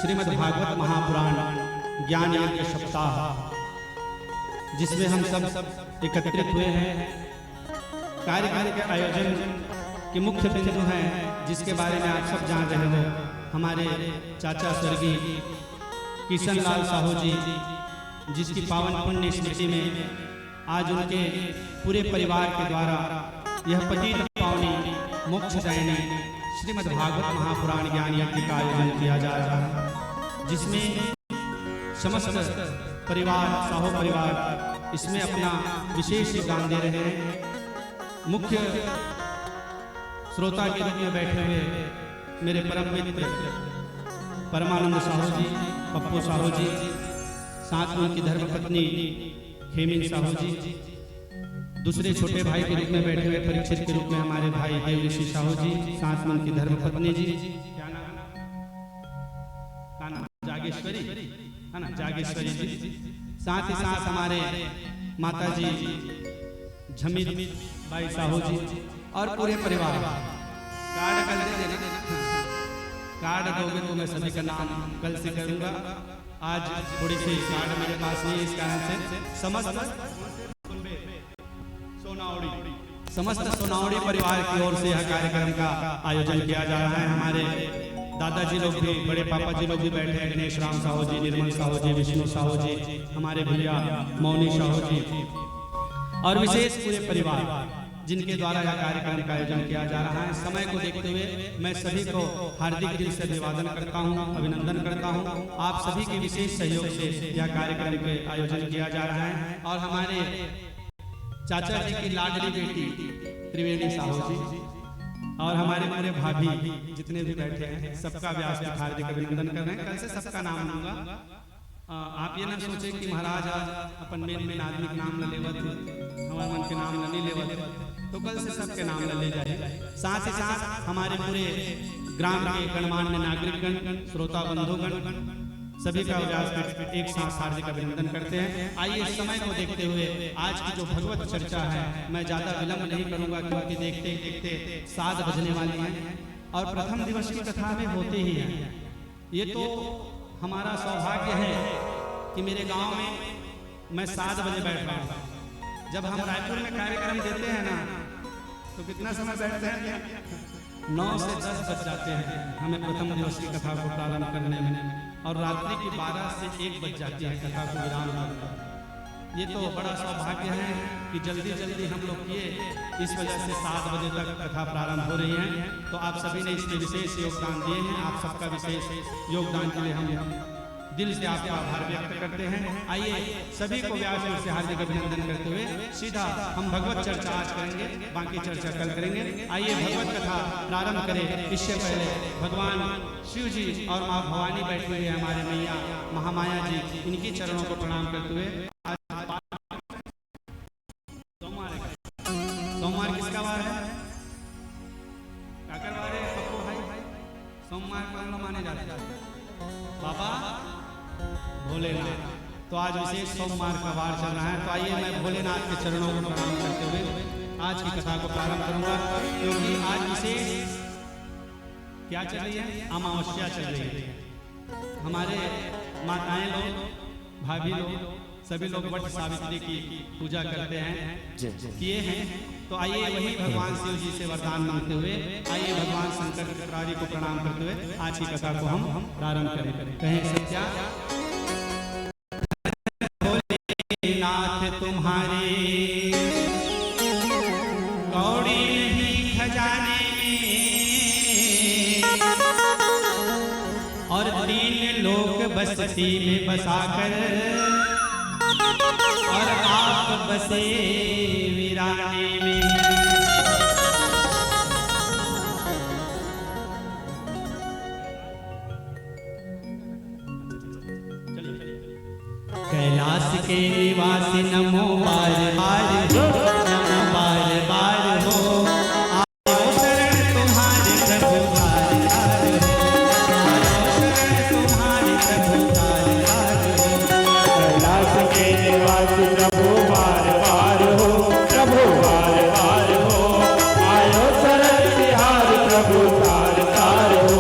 श्रीमद् भागवत महापुराण ज्ञान यज्ञ सप्ताह, जिसमें हम सब एकत्रित हुए हैं। कार्यक्रम के आयोजन के मुख्य बिंदु हैं, जिसके बारे में आप सब जान रहे हो। हमारे चाचा स्वर्गीय किशन लाल साहू जी, जिसकी पावन पुण्य स्मृति में आज उनके पूरे परिवार के द्वारा यह पतित पावनी मोक्षदायिनी श्रीमद् भागवत महापुराण ज्ञान यज्ञ का आयोजन किया जा रहा है, जिसमें समस्त परिवार साहू परिवार इसमें अपना विशेष योगदान दे रहे हैं। मुख्य श्रोता के रूप में बैठे हुए मेरे परम मित्र परमानंद साहू जी, पप्पू साहू जी, साथ में उनकी धर्मपत्नी खेमिन साहू जी, दूसरे छोटे भाई के रूप में बैठे हुए परीक्षित के रूप में हमारे भाई देव ऋषि साहू जी, साथ में उनकी धर्मपत्नी जी, क्या नाम, जागेश्वरी है ना, जागेश्वरी जी, साथ ही साथ हमारे माता जी झमीर भाई साहू जी और पूरे परिवार। कार्ड दोगे तो मैं सभी का नाम कल से करूंगा। आज थोड़ी सी कार्ड मेरे पास नहीं, इस कारण से समस्त सोनावड़ी परिवार की ओर से यह कार्यक्रम का आयोजन किया जा रहा है। हमारे दादाजी लोग भी, बड़े पापा जी लोग भी बैठे हैं, गणेश राम साहू जी, निर्मल साहू जी, विष्णु साहू जी, हमारे भैया मौनी साहू जी और विशेष पूरे परिवार जिनके द्वारा यह कार्यक्रम का आयोजन किया जा रहा है। समय को देखते हुए मैं सभी को हार्दिक दिल से अभिवादन करता हूं, अभिनंदन करता हूं। आप सभी के विशेष सहयोग से यह कार्यक्रम के आयोजन किया जा रहा है। और हमारे चाचा जी की लाडली बेटी त्रिवेणी साहू जी और हमारे पूरे भाभी जितने भी बैठे हैं, सबका व्यासपीठ हार्दिक अभिनंदन कर रहे हैं। कल से सबका नाम लूंगा। आप ये ना सोचे कि महाराज आज अपन मेन आदमी के नाम ले लेवत, हमारे मन के नाम नहीं लेवत, तो कल से सबके नाम ले जाए। साथ ही साथ हमारे पूरे ग्राम के गणमान्य नागरिकगण, श्रोता बंधुगण सभी का व्यासपीठ एक साथ हार्दिक अभिनंदन करते हैं। आइए समय को देखते हुए आज की जो भगवत चर्चा है, मैं ज्यादा विलंब नहीं करूंगा, क्योंकि देखते देखते 7 बजने वाली हैं और प्रथम दिवस की कथा में होते ही हैं। ये तो हमारा सौभाग्य है कि मेरे गांव में मैं 7 बजे बैठ रहा हूँ। जब हम रायपुर में कार्यक्रम देते हैं ना, तो कितना समय बैठते हैं? 9 से 10 बज जाते हैं हमें प्रथम दिवस की कथा को प्रारंभ करने में, और रात्रि की 12 से 1 बज जाती है कथा को विराम करने। ये तो बड़ा सौभाग्य है कि जल्दी जल्दी हम लोग किए, इस वजह से 7 बजे तक कथा प्रारंभ हो रही है। तो आप सभी ने इसमें विशेष योगदान दिए हैं। आप सबका विशेष योगदान के लिए हम दिल से आपका आभार व्यक्त करते हैं। आइए सभी को व्यासपीठ से हार्दिक अभिनंदन करते हुए सीधा हम भगवत चर्चा आज करेंगे, बाकी चर्चा कल करेंगे। आइए भगवत कथा प्रारंभ करें। इससे पहले भगवान शिव जी और माँ भवानी बैठी हुई है, हमारे मैया महामाया जी, इनकी चरणों को प्रणाम करते हुए सोमवार किसका वार है? काकर वार है पप्पू भाई? सोमवार को माने जाते हैं बाबा भोलेनाथ। तो आज विशेष सोमवार का वार चल रहा है। तो आइए मैं भोलेनाथ के चरणों को प्रणाम करते हुए आज की कथा को प्रारंभ करूंगा, क्योंकि आज विशेष क्या चल रही है? अमावस्या चल रही है। हमारे माताएं लोग, भाभी लोग, सभी लोग वट सावित्री की पूजा करते हैं, किए हैं। तो आइए वही भगवान शिव जी से वरदान मांगते हुए, आइए भगवान शंकर त्रिपुरारी को प्रणाम करते हुए आज की कथा को हम प्रारंभ करें। कहें सत्या भोलेनाथ तुम्हारे कौड़ी नहीं खजाने में, और 3 लोक बस्ती में बसाकर और आप बसे वीराने में। कैलाश के निवासी नमो बार बार हो, नमो बार बार हो, आओ शरण तुम्हारे प्रभु बार बार हो, आओ शरण तुम्हारे प्रभु बार बार हो। कैलाश के निवासी प्रभु बार बार हो, प्रभु बार बार हो, आयो शरण तिहार प्रभु तार तार हो,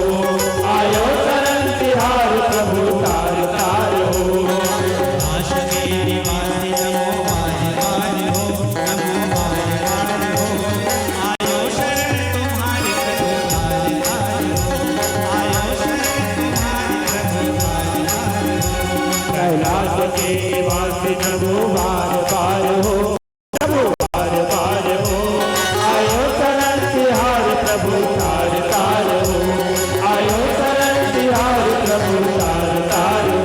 आयो शरण तिहार प्रभु के निवासी प्रभु बार बार हो, प्रभु बार बार हो, आयो शरण तिहार प्रभु तार तार हो, आयो शरण तिहार प्रभु तार तार हो।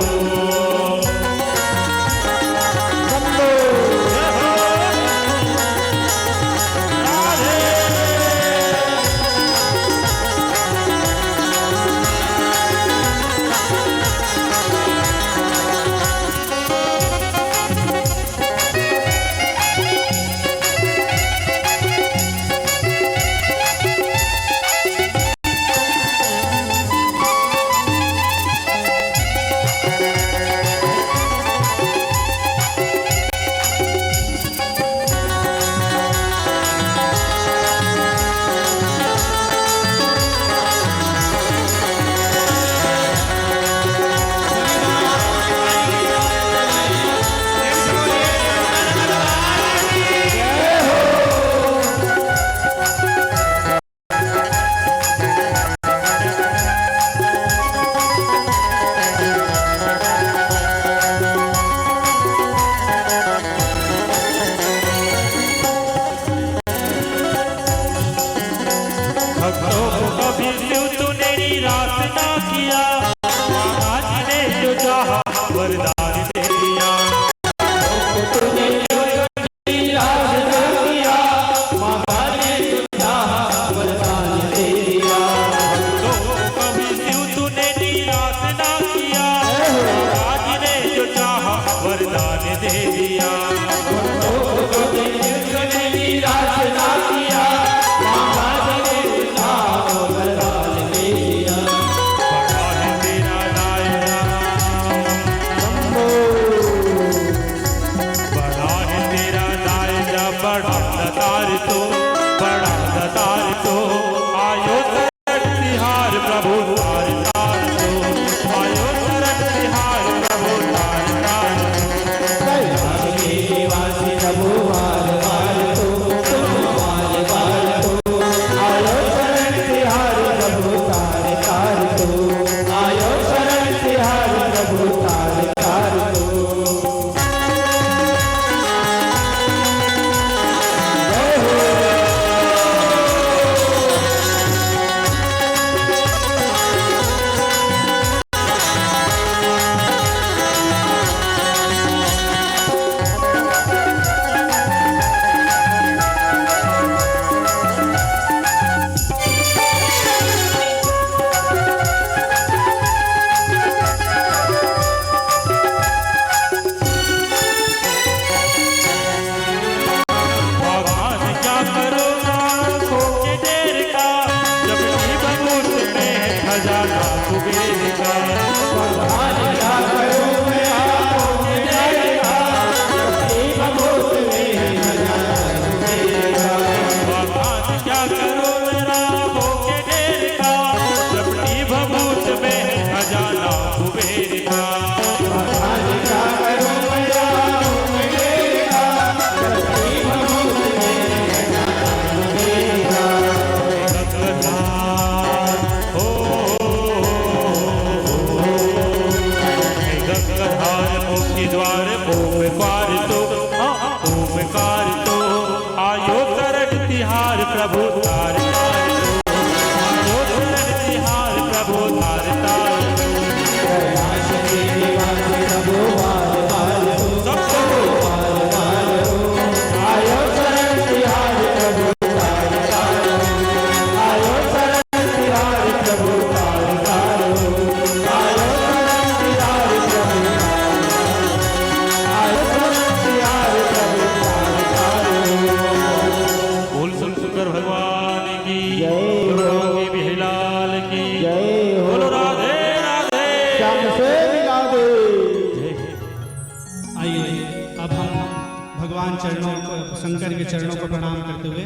शंकर के चरणों को प्रणाम करते हुए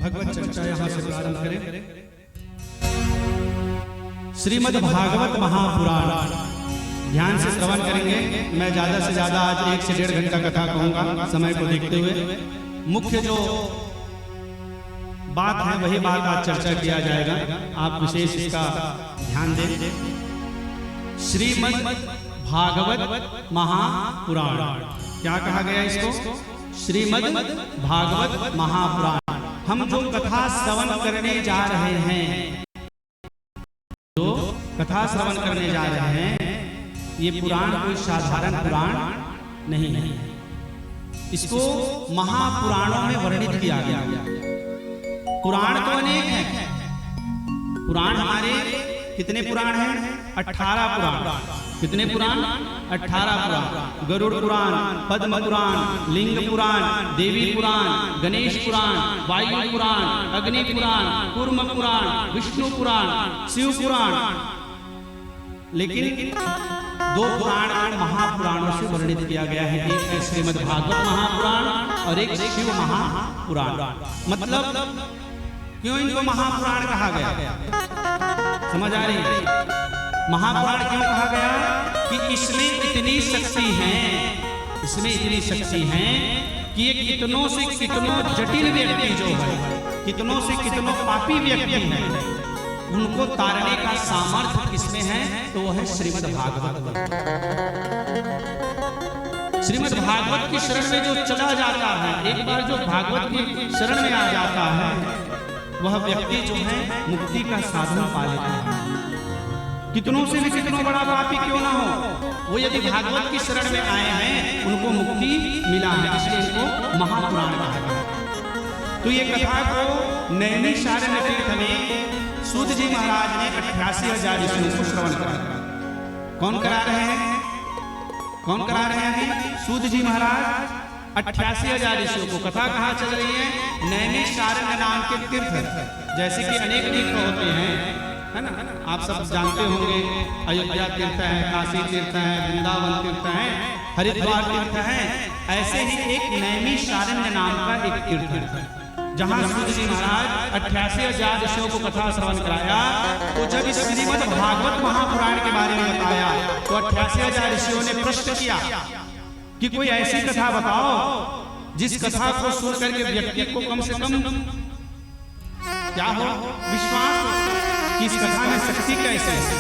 भगवत चर्चा यहाँ से प्रारंभ करें। श्रीमद् भागवत महापुराण ध्यान से श्रवण करेंगे। मैं ज्यादा से ज्यादा आज 1 से 1.5 घंटा कथा कहूंगा समय को देखते हुए। मुख्य जो बात है वही बात आज चर्चा किया जाएगा, आप विशेष इसका ध्यान दें। श्रीमद् भागवत महापुराण। क्या कहा गया इसको? श्रीमद् भागवत महापुराण। हम जो कथा श्रवण करने जा रहे हैं, जो कथा श्रवण करने जा रहे हैं, ये पुराण कोई साधारण पुराण नहीं है। इसको महापुराणों में वर्णित किया गया। पुराण तो अनेक हैं। पुराण हमारे कितने पुराण हैं? 18 पुराण। कितने पुराण? 18 पुराण। गरुड़ पुराण, पद्म पुराण, लिंग पुराण, देवी पुराण, गणेश पुराण, वायु पुराण, अग्नि पुराण, कूर्म पुराण, विष्णु पुराण, शिव पुराण। लेकिन 2 पुराण को महापुराणों से वर्णित किया गया है। एक है श्रीमद् भागवत महापुराण और एक शिव महापुराण। मतलब क्यों इनको महापुराण कहा गया? समझ आ रही है? महापुराण क्यों कहा गया? कि इसमें इतनी शक्ति है, इसमें इतनी शक्ति है कि ये कितनों से कितनों जटिल व्यक्ति जो है, कितनों से कितनों पापी व्यक्ति है, उनको तारने का सामर्थ्य किसमें है? तो वो है श्रीमद् भागवत। श्रीमद् भागवत की शरण में जो चला जाता है, एक बार जो भागवत की शरण में आ जाता है, वह व्यक्ति जो है मुक्ति का साधन पा लेता है। कितनों से भी कितनों बड़ा पापी क्यों ना हो, वो यदि भागवत की शरण में आए हैं, उनको मुक्ति मिला है। इसलिए इसको महापुराण कहा गया। तो ये कथा को नैमिषारण्य तीर्थ में सूत जी महाराज ने 88,000 ऋषियों को श्रवण कराया। कौन करा रहे हैं? कौन करा रहे हैं अभी? सूत जी महाराज 88,000 ऋषियों को। कथा कहाँ चल रही है? नैमिषारण्य नाम के तीर्थ। जैसे कि अनेक तीर्थ होते हैं, है ना? आप सब जानते होंगे, अयोध्या तीर्थ है, काशी तीर्थ है, वृंदावन तीर्थ है, हरिद्वार तीर्थ है। ऐसे ही एक नैमिषारण्य नाम का एक तीर्थ है, जहाँ सूत जी महाराज 88,000 ऋषियों को कथा श्रवण कराया। तो जब इस श्रीमद् भागवत महापुराण के बारे में बताया, तो 88,000 ऋषियों ने प्रश्न किया कि कोई ऐसी कथा बताओ जिस कथा को सुन करके व्यक्ति को कम से कम क्या हो? विश्वास कि इस कथा में शक्ति कैसे है।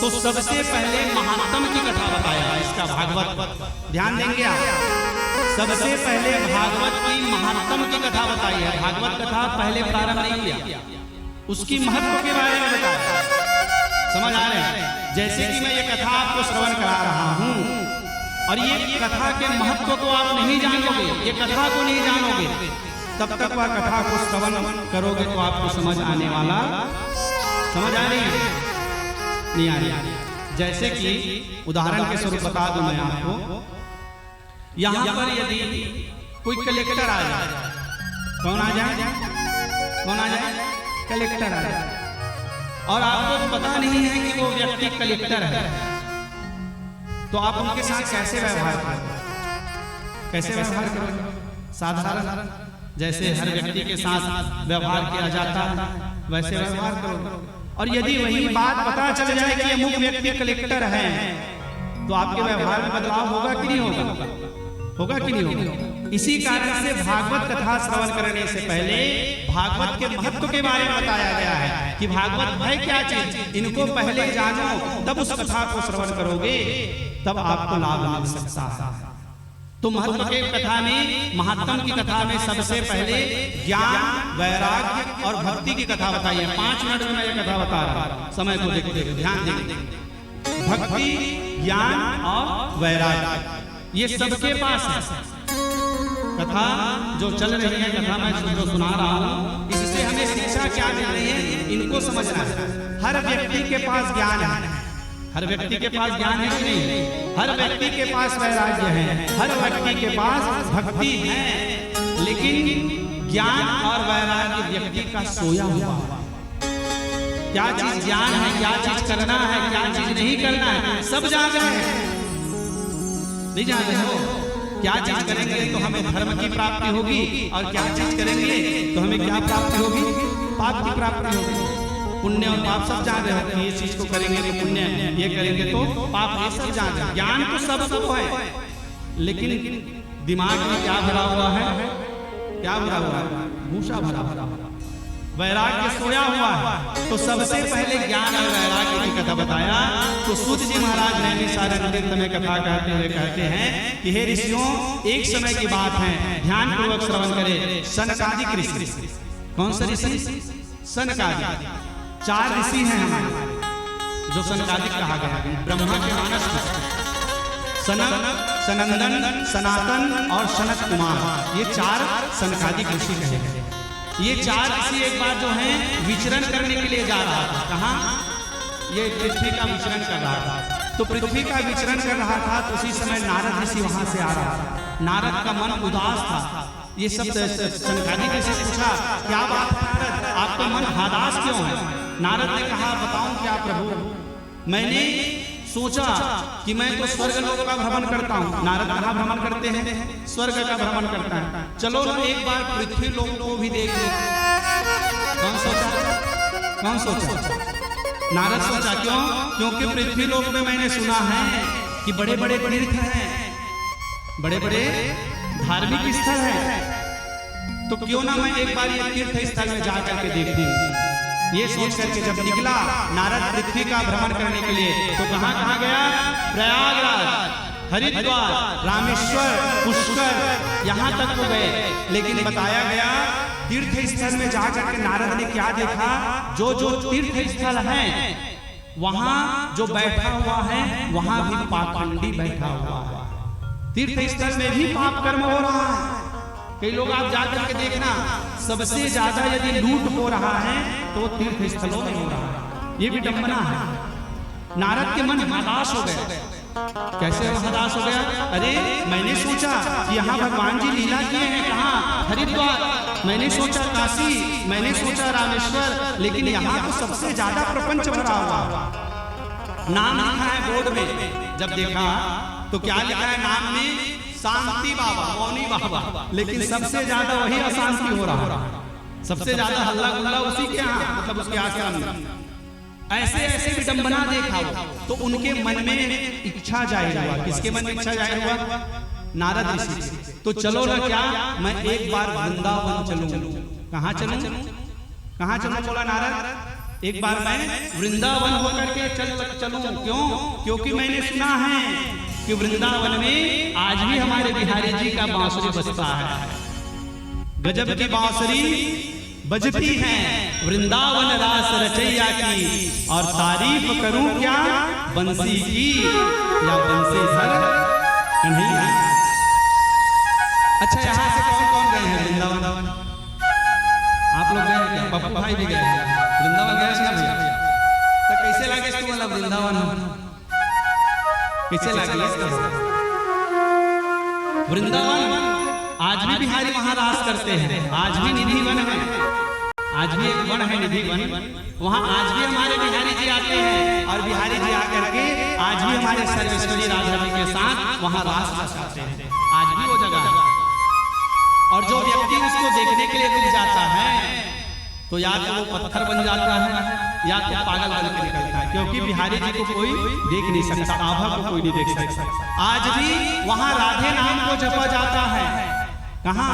तो सबसे पहले महात्म की कथा बताया इसका भागवत। ध्यान देंगे आप, सबसे पहले भागवत की महात्म की कथा बताई है। भागवत कथा पहले प्रारंभ नहीं किया, उसकी महत्व के बारे में बताया। समझ आ रहे हैं? जैसे कि मैं ये कथा आपको श्रवण करा रहा हूँ और ये कथा के महत्व को आप नहीं जानोगे, ये कथा को नहीं जानोगे, तब तक वह कथा को श्रवण करोगे तो आपको समझ आने वाला। समझ आ रही है? नहीं आ रही? जैसे कि उदाहरण के स्वरूप बता दूं मैं आपको, यहाँ पर यदि कोई कलेक्टर आ जाए, कौन आ जाए? कौन आ जाए? कलेक्टर आ जाए, और आपको पता नहीं है कि वो व्यक्ति कलेक्टर है, तो आप उनके साथ कैसे व्यवहार करोगे? कैसे व्यवहार करोगे? साधारण, जैसे हर व्यक्ति के साथ व्यवहार किया जाता है वैसे व्यवहार करोगे। और यदि वही बात पता चल जाए कि ये मुख्य व्यक्ति कलेक्टर है, तो आपके व्यवहार में बदलाव होगा कि नहीं होगा? होगा कि नहीं होगा? इसी कारण से भागवत कथा श्रवण करने से पहले भागवत के महत्व के बारे में बताया गया है कि भागवत है क्या चीज, इनको पहले जानो, तब उस कथा को श्रवण करोगे, तब आपको लाभ मिल सकता है। तो महत्व के कथा में, महात्म की कथा में सबसे पहले ज्ञान, वैराग्य और भक्ति की कथा बताई है। 5 मिनट में मैं ये कथा बता रहा हूं, समय को देखते हुए ध्यान दें। भक्ति, ज्ञान और वैराग्य ये सबके पास है। कथा जो चल रही है, कथा मैं जो सुना रहा हूं, इससे हमें शिक्षा क्या मिल रही है, इनको समझना है। हर व्यक्ति के पास ज्ञान है, हर व्यक्ति के पास ज्ञान है कि नहीं? हर व्यक्ति के पास वैराग्य है, हर व्यक्ति के पास भक्ति है, लेकिन ज्ञान और वैराग्य व्यक्ति का सोया हुआ। क्या चीज ज्ञान है, क्या चीज करना है, क्या चीज नहीं करना है, सब जाग रहे हैं। नहीं जाग रहे हो? क्या चीज करेंगे तो हमें धर्म की प्राप्ति होगी, और क्या चीज करेंगे तो हमें क्या प्राप्ति होगी? पाप की प्राप्ति होगी। पुण्य और पाप सब जान रहे हो कि ये चीज को करेंगे तो पुण्य, ये करेंगे तो पाप, ये सब जान रहे। ज्ञान तो सब है, लेकिन दिमाग में क्या भरा हुआ है? क्या भरा हुआ है? भूसा भरा हुआ। वैराग्य सोया हुआ है। तो सबसे पहले ज्ञान और वैराग्य की कथा बताया। तो सूत जी महाराज नैमिषारण्य तीर्थ में कथा कहते हुए कहते हैं कि हे ऋषियों, एक समय की बात है, ध्यान पूर्वक श्रवण करें। सनकादिक ऋषि, कौन सा ऋषि? सनकादिक। 4 ऋषि हैं हमारे जो सनकादिक कहा गया है। ब्रह्मा के मानस सनक, सनंदन, सनातन और सनत कुमार, ये 4 सनकादिक ऋषि कहे गए। ये 4 ऋषि एक बार जो है विचरण करने के लिए जा रहा था। कहाँ? ये पृथ्वी का विचरण कर रहा था। तो पृथ्वी का विचरण कर रहा था तो उसी समय नारद ऋषि वहां से आ रहा था। नारद का मन उदास था। ये सब सनकादिक ऋषि से पूछा, क्या बात है नारद, आपका मन हदास क्यों है? नारद ने कहा, बताऊं क्या प्रभु, मैंने सोचा कि मैं तो स्वर्ग लोक का भ्रमण करता हूँ। नारद कहाँ भ्रमण करते हैं? स्वर्ग का भ्रमण करता है। चलो ना एक बार पृथ्वी लोक को भी देख लो। कौन सोचा? कौन सोचा? नारद सोचा। क्यों? क्योंकि पृथ्वी लोक में मैंने सुना है कि बड़े बड़े तीर्थ हैं, बड़े बड़े धार्मिक स्थल हैं। तो क्यों ना मैं एक बार ये तीर्थ स्थल में जा करके देख दूं। ये सोच करके जब निकला नारद पृथ्वी का भ्रमण करने के लिए, तो कहाँ कहाँ गया? प्रयागराज, हरिद्वार, रामेश्वर, पुष्कर, यहाँ तक वो गए। लेकिन बताया गया तीर्थ स्थल में जाकर के नारद ने क्या देखा? जो जो तीर्थ स्थल हैं वहां जो बैठा हुआ है वहां भी पाखंडी बैठा हुआ है। तीर्थ स्थल में भी पाप कर्म हो रहा है। कई लोग आप जाकर के देखना, सबसे ज्यादा यदि लूट हो रहा है तो तीर्थ स्थलों में हो रहा है। ये विडंबना है। नारद के मन हताश हो गए। कैसे हताश हो गया? अरे मैंने सोचा कि यहाँ भगवान जी लीला किए हैं। कहाँ? हरिद्वार। मैंने सोचा काशी, मैंने सोचा रामेश्वर, लेकिन यहाँ तो सबसे ज्यादा प्रपंच भरा हुआ। नाम लिखा है बोर्ड में। जब देखा तो क्या लिखा है नाम में? शांति बाबा, मौनी बाबा। लेकिन सबसे ज्यादा वही अशांति हो रहा है। सबसे ज्यादा हल्ला गुल्ला उसी के यहाँ, मतलब उसके आश्रम में। ऐसे ऐसे विडंबना देखा तो उनके मन में इच्छा जाहिर हुआ। किसके मन में इच्छा जाहिर हुआ? नारद ऋषि। तो चलो ना, क्या मैं एक बार वृंदावन चलूं। कहाँ चलूं? कहाँ चलूं? बोला नारद, एक बार मैं वृंदावन होकर के चलूं। क्यों? क्योंकि मैंने सुना है कि वृंदावन में आज भी हमारे बिहारी जी का बांसुरी बजता है। गजब की बांसुरी बजती है वृंदावन रास रचैया की, और तारीफ करूं क्या बंसी की या बंसीधर कन्हैया। अच्छा, यहाँ से कौन कौन गए हैं वृंदावन? आप लोग गए हैं? पप्पू भाई भी गए हैं वृंदावन? गए ना भैया? तो कैसे लगे इसको? मतलब वृंदावन कैसे लगे? वृंदावन आज भी बिहारी वहां रास करते हैं। आज भी निधि वन है, आज भी एक वन है निधि वन। वहां आज भी हमारे बिहारी जी आते हैं, और बिहारी जी आकर के आज भी हमारे सर्वेश्वरी राधा जी के साथ वहां रास रचाते हैं। आज भी वो जगह है। और जो व्यक्ति उसको देखने के लिए रुक जाता है तो या तो वो पत्थर बन जाता है या तो पागल बन के निकलता है, क्योंकि बिहारी जी को कोई देख नहीं सकता, आभा को कोई नहीं देख सकता। आज भी वहां राधे नाम को जपा जाता है। कहाँ?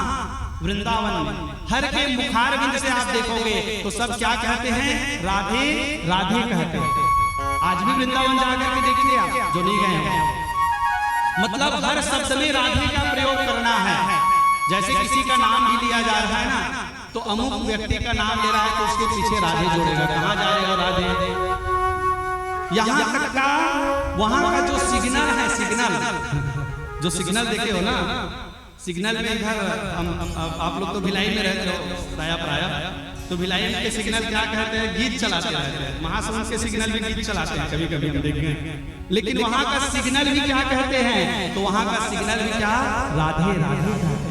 वृंदावन में। हर के मुखार बिंद से आप देखोगे तो सब क्या कहते हैं? राधे राधे कहते हैं। आज भी वृंदावन जाकर के देखिए आप जो नहीं गए हैं। मतलब हर शब्द में राधे का प्रयोग करना है। जैसे किसी का नाम भी लिया जा रहा है ना, तो अमुक व्यक्ति का नाम ले रहा है तो उसके पीछे राधे जोड़ेगा। कहाँ जा रहे हो राधे? यहाँ तक का वहां का जो सिग्नल है, सिग्नल जो सिग्नल देखे हो ना, सिग्नल में इधर आप लोग तो भिलाई में रहते हो प्राय, तो भिलाई के सिग्नल क्या कहते हैं? गीत चलाते रहते हैं। महासमुंद के सिग्नल भी गीत चलाते हैं, कभी कभी हम देखे हैं। लेकिन वहां का सिग्नल भी क्या कहते हैं? तो वहां का सिग्नल भी क्या? राधे राधे कहते हैं।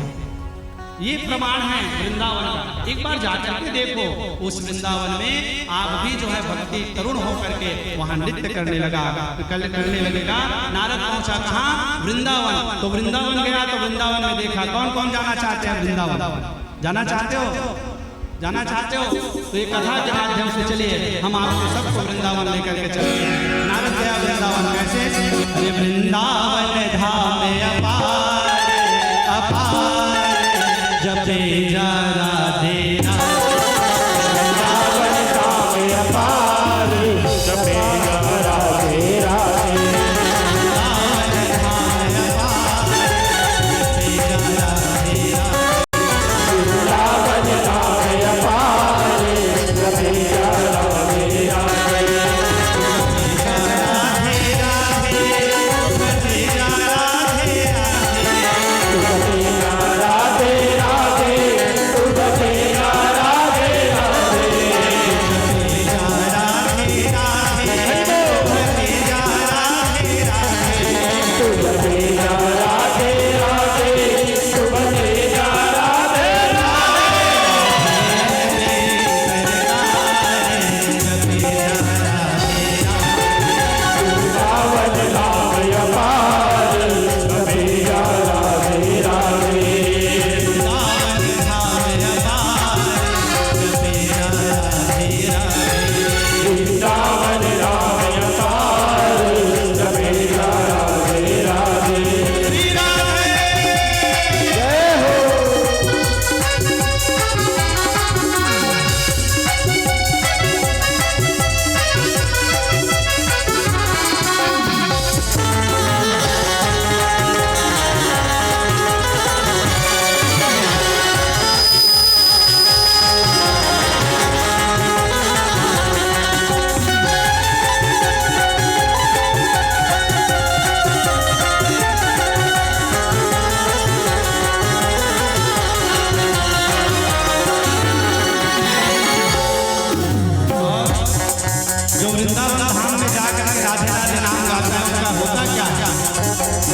ये प्रमाण है वृंदावन का। एक बार जाकर के देखो उस वृंदावन में, आप भी जो है भक्ति तरुण होकर के वहां नृत्य करने लगेगा। नारद पहुंचा कहाँ? वृंदावन। तो वृंदावन गया तो वृंदावन में देखा। कौन कौन जाना चाहते हैं वृंदावन? जाना चाहते हो? जाना चाहते हो तो एक कथा के माध्यम से चलिए, हम आपको सबको वृंदावन लेकर के चलते हैं। नारद गया वृंदावन। कैसे? अरे वृंदावन धाम अपार अपार, जपे जा राधे राधे।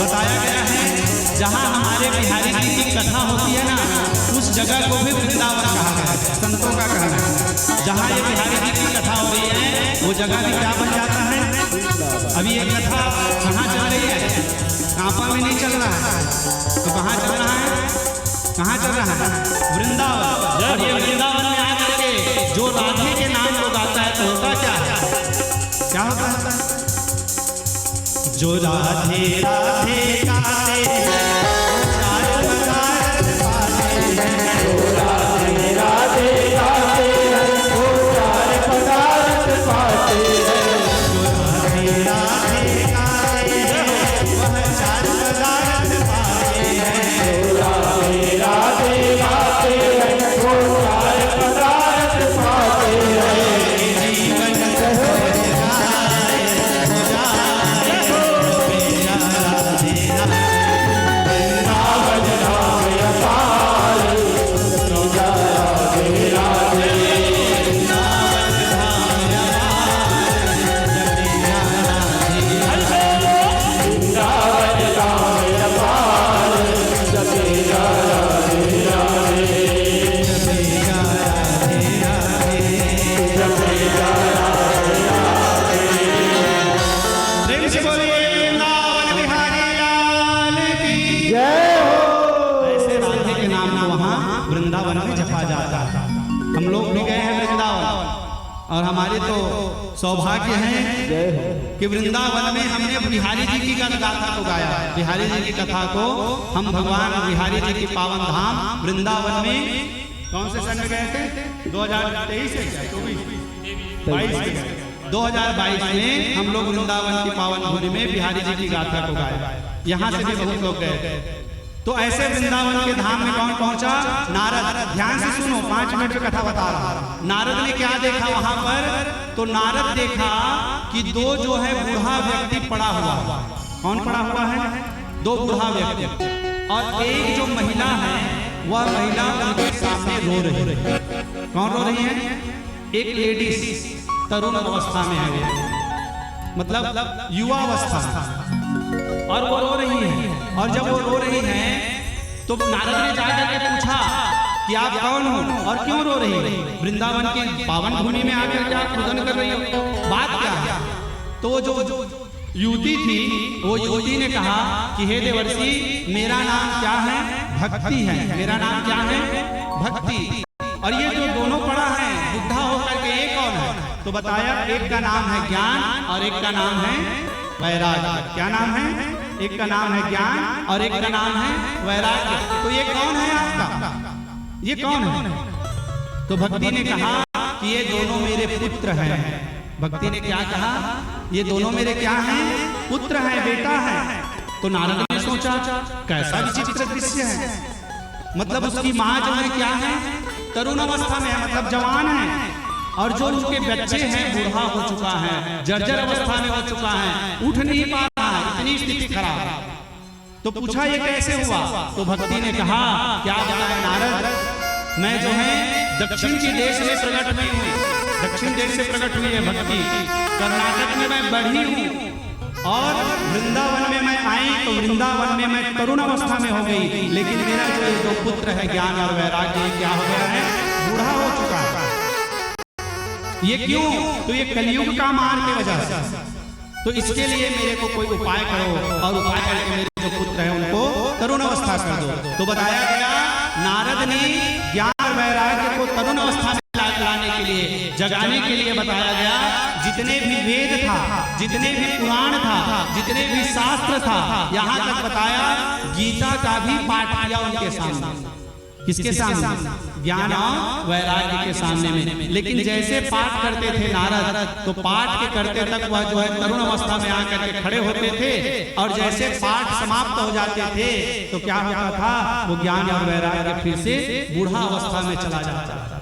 बताया गया है जहाँ हमारे बिहारी जी की कथा होती है ना, उस जगह को भी वृंदावन कहा गया है। संतों का कहना है जहाँ ये बिहारी जी की कथा हो रही है वो जगह भी क्या बन जाता है। अभी ये कथा कहाँ चल रही है? कांपा में नहीं चल रहा है तो कहाँ चल रहा है? कहाँ चल रहा है? वृंदावन। और ये वृंदावन में आकर के जो राधे के नाम को गाता है तो होता क्या है? क्या होता है? जो राधे राधे गाते और हमारे तो सौभाग्य है कि वृंदावन में हमने बिहारी जी की गाथा को गाया। बिहारी जी की कथा को हम भगवान बिहारी जी की पावन धाम वृंदावन में कौन से सन में गए थे? 2023 से 2022 में हम लोग वृंदावन की पावन भूमि में बिहारी जी की गाथा को गाया। यहाँ से भी बहुत लोग गए थे। तो ऐसे वृंदावन के धाम में कौन पहुंचा? नारद। ध्यान से सुनो, 5 मिनट की कथा बता रहा। नारद ने क्या देखा वहां पर? तो नारद देखा कि दो जो है बूढ़ा व्यक्ति पड़ा हुआ। कौन पड़ा हुआ है? 2 बूढ़ा व्यक्ति, और एक जो महिला है वह महिला उनके सामने रो रही है। कौन रो रही है? एक लेडीज तरुण अवस्था में है, मतलब युवा अवस्था, और वो रो रही है। और जब वो रो रही है तो नारद ने जाकर के पूछा कि आप कौन हो और क्यों रो रही हो? वृंदावन की पावन भूमि में आकर के आप रुदन कर रही हो, बात क्या है? तो वो जो युवती थी, वो युवती ने कहा कि हे देवर्षि, मेरा नाम क्या है? भक्ति है। मेरा नाम क्या है? भक्ति। और ये जो दोनों पड़ा है बुढ़ा होकर के, ये कौन है? तो बताया एक का नाम है ज्ञान और एक का नाम है वैराग्य। क्या नाम है? एक का नाम है ज्ञान और एक का नाम है वैराग्य। तो ये कौन है आपका? ये कौन है? तो भक्ति ने कहा कि ये दोनों मेरे पुत्र हैं। भक्ति ने क्या कहा? ये दोनों मेरे क्या हैं? पुत्र हैं, बेटा है। तो नारद ने सोचा कैसा विचित्र दृश्य है। मतलब उसकी माँ जो है क्या है? तरुण अवस्था में है, मतलब जवान है, और जो उनके बच्चे हैं बूढ़ा हो चुका है, जर्जर अवस्था में हो चुका है, उठ नहीं पा रहा है, इतनी स्थिति खराब है। तो पूछा ये कैसे हुआ? तो भक्ति ने कहा क्या बताया नारद, मैं जो है दक्षिण के देश में प्रकट हुई हूँ। दक्षिण देश से प्रकट हुई है भक्ति। कर्नाटक में मैं बढ़ी हूँ और वृंदावन में मैं आई तो वृंदावन में मैं तरुण अवस्था में हो गई, लेकिन मेरा जो पुत्र है ज्ञान और वैराग्य क्या हो गया है? बूढ़ा हो चुका है। ये क्यों? तो ये कलयुग का मार की वजह से। तो इसके लिए मेरे को कोई उपाय करो, और उपाय करके मेरे जो पुत्र है उनको तरुण अवस्था कर दो। तो बताया गया नारद ने ज्ञान वैराग्य को तरुण अवस्था में लाने के लिए, जगाने के लिए बताया गया जितने भी वेद था, जितने भी पुराण था, जितने भी शास्त्र था, यहाँ तक बताया गीता का भी पाठ किया उनके सामने। किसके सामने? ज्ञान और वैराग्य के सामने में। लेकिन जैसे पाठ करते थे नारद, तो पाठ के करते तक वह जो है तरुण अवस्था में आकर के खड़े होते थे, और जैसे पाठ समाप्त हो जाते थे तो क्या होता था? वो ज्ञान और वैराग्य फिर से बूढ़ा अवस्था में चला जाता था।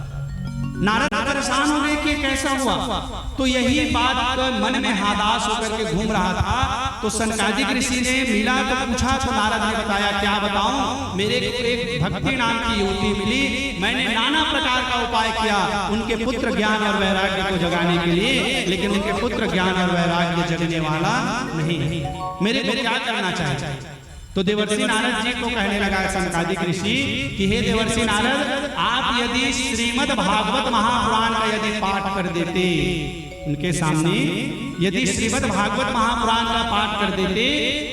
नारद परेशान हो गए कि कैसा हुआ? तो यही बात मन में हादास होकर के घूम रहा था तो सनकादिक ऋषि ने मिला तो पूछा, तो नारद ने बताया क्या बताऊं, मेरे को एक भक्ति नाम की युवती मिली, मैंने नाना प्रकार का उपाय किया उनके पुत्र ज्ञान और वैराग्य को जगाने के लिए, लेकिन उनके पुत्र ज्ञान और वैराग्य जगने वाला नहीं, मेरे को क्या करना चाहिए। तो देवर्षि नारद जी को कहने लगा सनकादिक ऋषि कि हे देवर्षि नारद, आप यदि श्रीमद् भागवत महापुराण का यदि पाठ कर देते, उनके सामने यदि श्रीमद् भागवत महापुराण का पाठ कर देते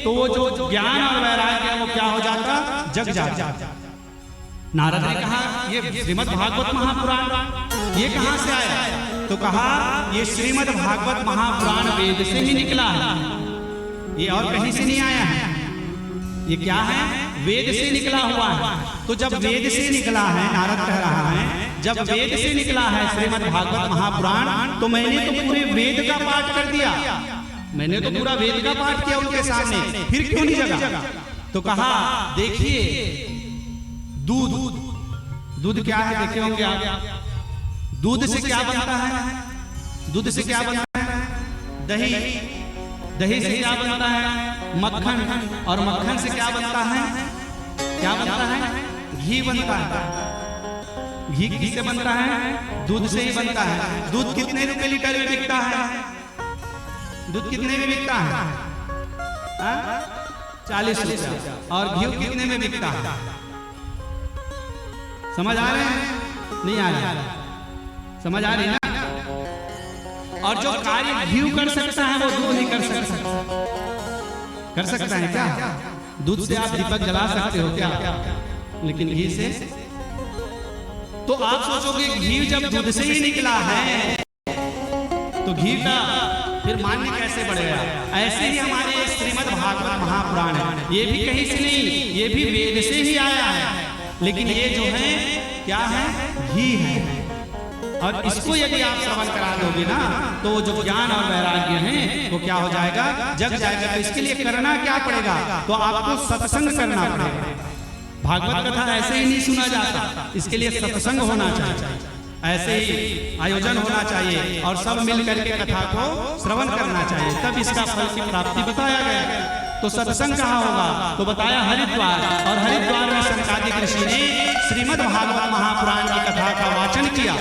तो वो जो ज्ञान और वैराग्य वो क्या हो जाता, जग जाता। नारद ने कहा ये श्रीमद् भागवत महापुराण ये कहां से आया, तो कहा ये श्रीमद् भागवत महापुराण वेद से ही निकला है, ये और कहीं से नहीं आया है, ये क्या है, वेद से निकला हुआ है। तो जब वेद से निकला है, नारद कह रहा है जब वेद से निकला है श्रीमद् भागवत महापुराण, तो मैंने तो पूरे वेद का पाठ कर दिया, मैंने तो पूरा वेद का पाठ किया उनके सामने, फिर क्यों नहीं जगा। तो कहा देखिए दूध, दूध क्या है देखे होंगे आप, दूध से क्या बनता है, दूध से क्या बनता है, दही, दही से क्या बनता है, मक्खन, और मक्खन से क्या बनता है, क्या बनता है, घी बनता है, घी किससे बनता है, दूध से ही बनता है। दूध कितने रुपए लीटर में बिकता है, दूध कितने में बिकता है, 40 रुपया, और घी कितने में बिकता है, समझ आ रहे हैं, नहीं आ रहे, समझ आ रही है ना। और जो कार्य घी कर सकता है वो दूध नहीं कर सकता, कर सकता है क्या, दूध से आप दीपक जला सकते हो क्या, लेकिन घी से, तो आप सोचोगे घी जब दूध से ही निकला है तो घी का फिर मान्य कैसे बढ़ेगा। ऐसे ही हमारे श्रीमद् भागवत महापुराण है, ये भी कहीं से नहीं, ये भी वेद से ही आया है, लेकिन ये जो है क्या है, घी है। और इसको यदि आप श्रवण करा दोगे ना तो जो ज्ञान और वैराग्य है वो क्या हो जाएगा, जग जाएगा। तो इसके लिए करना क्या पड़ेगा, तो आपको सत्संग करना पड़ेगा। भागवत कथा ऐसे ही नहीं सुना जाता, इसके लिए सत्संग होना चाहिए, ऐसे ही आयोजन होना चाहिए और सब मिलकर के कथा को श्रवण करना चाहिए, तब इसका फल की प्राप्ति बताया गया। तो सत्संग कहाँ होगा, तो बताया हरिद्वार, और हरिद्वार में सनकादिक ऋषि ने श्रीमद् भागवत महापुराण की कथा का वाचन किया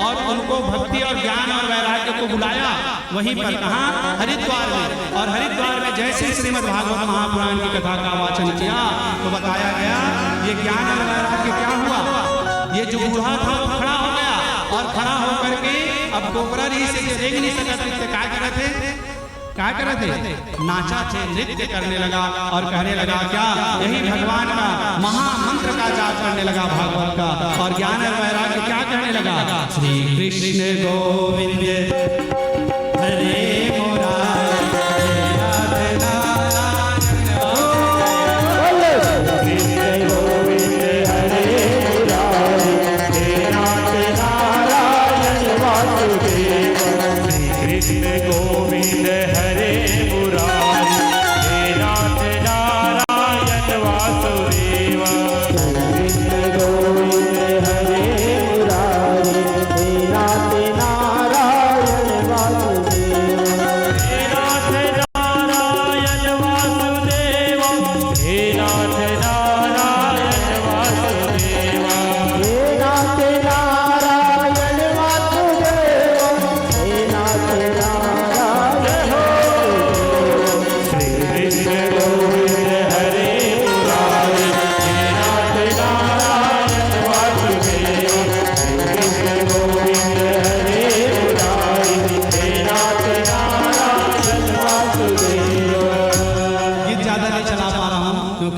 और उनको भक्ति और ज्ञान और वैराग्य को बुलाया, वहीं पर कहा हरिद्वार में। और हरिद्वार में जैसे श्रीमद् भागवत महापुराण की कथा का वाचन किया तो बताया गया ये ज्ञान और वैराग्य क्या हुआ, ये जो बूढ़ा था वो खड़ा हो गया, और खड़ा होकर के अब कोबरा ही से देख नहीं सकते थे, क्या कर रहे थे, क्या कर रहे थे, नाचा थे, नृत्य करने लगा और कहने लगा क्या, यही भगवान का महामंत्र का जाप करने लगा भागवत का, और ज्ञान और वैराग्य क्या कहने लगा, श्री कृष्ण गोविंद हरे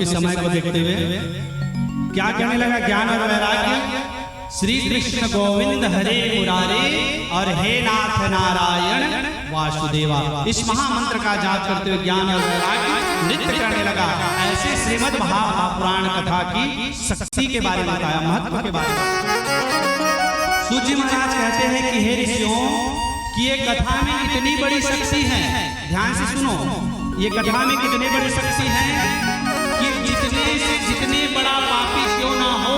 समय को देखते हुए क्या कहने लगा, ज्ञान और वैराग्य श्री कृष्ण गोविंद हरे मुरारे और हे नाथ नारायण वासुदेवा, इस महामंत्र का जाप करते हुए ज्ञान और वैराग्य नृत्य करने लगा। ऐसे श्रीमद् महापुराण कथा की शक्ति के बारे में बताया, महत्व के बारे में। सूत जी महाराज कहते हैं कि हे ऋषियों कि ये कथा में इतनी बड़ी शक्ति है, ध्यान से सुनो, ये कथा में कितनी बड़ी शक्ति है कि जितने बड़ा पापी क्यों ना हो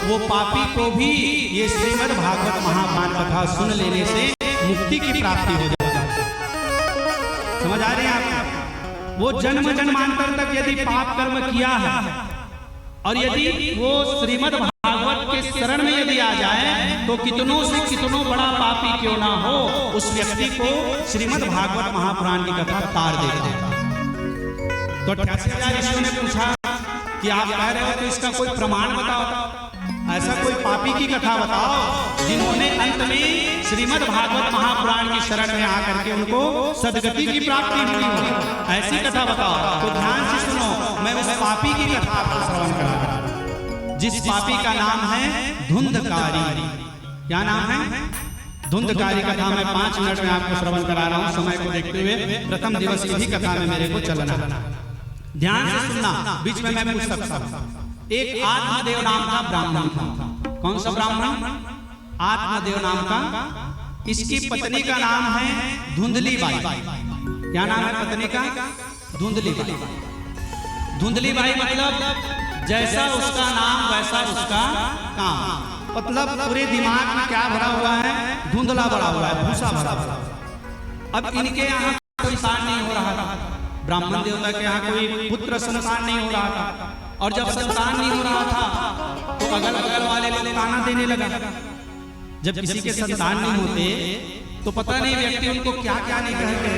वो पापी को भी ये श्रीमद् भागवत महापुराण कथा सुन लेने से मुक्ति की प्राप्ति हो जाती है। समझ आ रही है आपको, वो जन्म जन्मांतर तक यदि पाप कर्म किया है और यदि वो श्रीमद् भागवत के शरण में यदि आ जाए तो कितनों से कितनों बड़ा पापी क्यों ना हो, उस व्यक्ति को श्रीमद् भागवत महापुराण की कथा तार देता है। तो 88,000 ऋषियों ने पूछा कि आप कह रहे हो तो इसका कोई प्रमाण बताओ, ऐसा कोई पापी की कथा बताओ जिन्होंने अंत में श्रीमद् भागवत महापुराण की शरण में आकर के उनको सदगति की प्राप्ति हुई हो, ऐसी कथा बताओ। तो ध्यान से सुनो, मैं उस पापी की कथा आपको श्रवण करा रहा हूं, जिस पापी का नाम है धुंधकारी। क्या नाम है? धुंधकारी कथा मैं 5 मिनट में आपको श्रवण करा रहा हूं, समय को देखते हुए। प्रथम दिवस की भी कथा में मेरे को चलना, ध्यान से सुनना, बीच में मैं पूछ सकता हूं। एक आत्मदेव नाम का ब्राह्मण था। कौन सा ब्राह्मण? आत्मदेव नाम का। इसकी पत्नी का नाम है धुंधली बाई। क्या नाम है पत्नी का? धुंधली बाई। धुंधली बाई मतलब जैसा उसका नाम वैसा उसका काम। मतलब पूरे दिमाग में क्या भरा हुआ है? धुंधला भरा हुआ है, भूसा भरा हुआ है। अब इनके यहाँ कोई संतान नहीं हो रहा था, ब्राह्मण देवता के यहाँ कोई पुत्र संतान नहीं हो रहा था। और जब संतान नहीं हो रहा था तो अगल बगल वाले लोग ताना देने लगा। जब किसी के संतान नहीं होते तो पता नहीं व्यक्ति उनको क्या क्या नहीं कहते।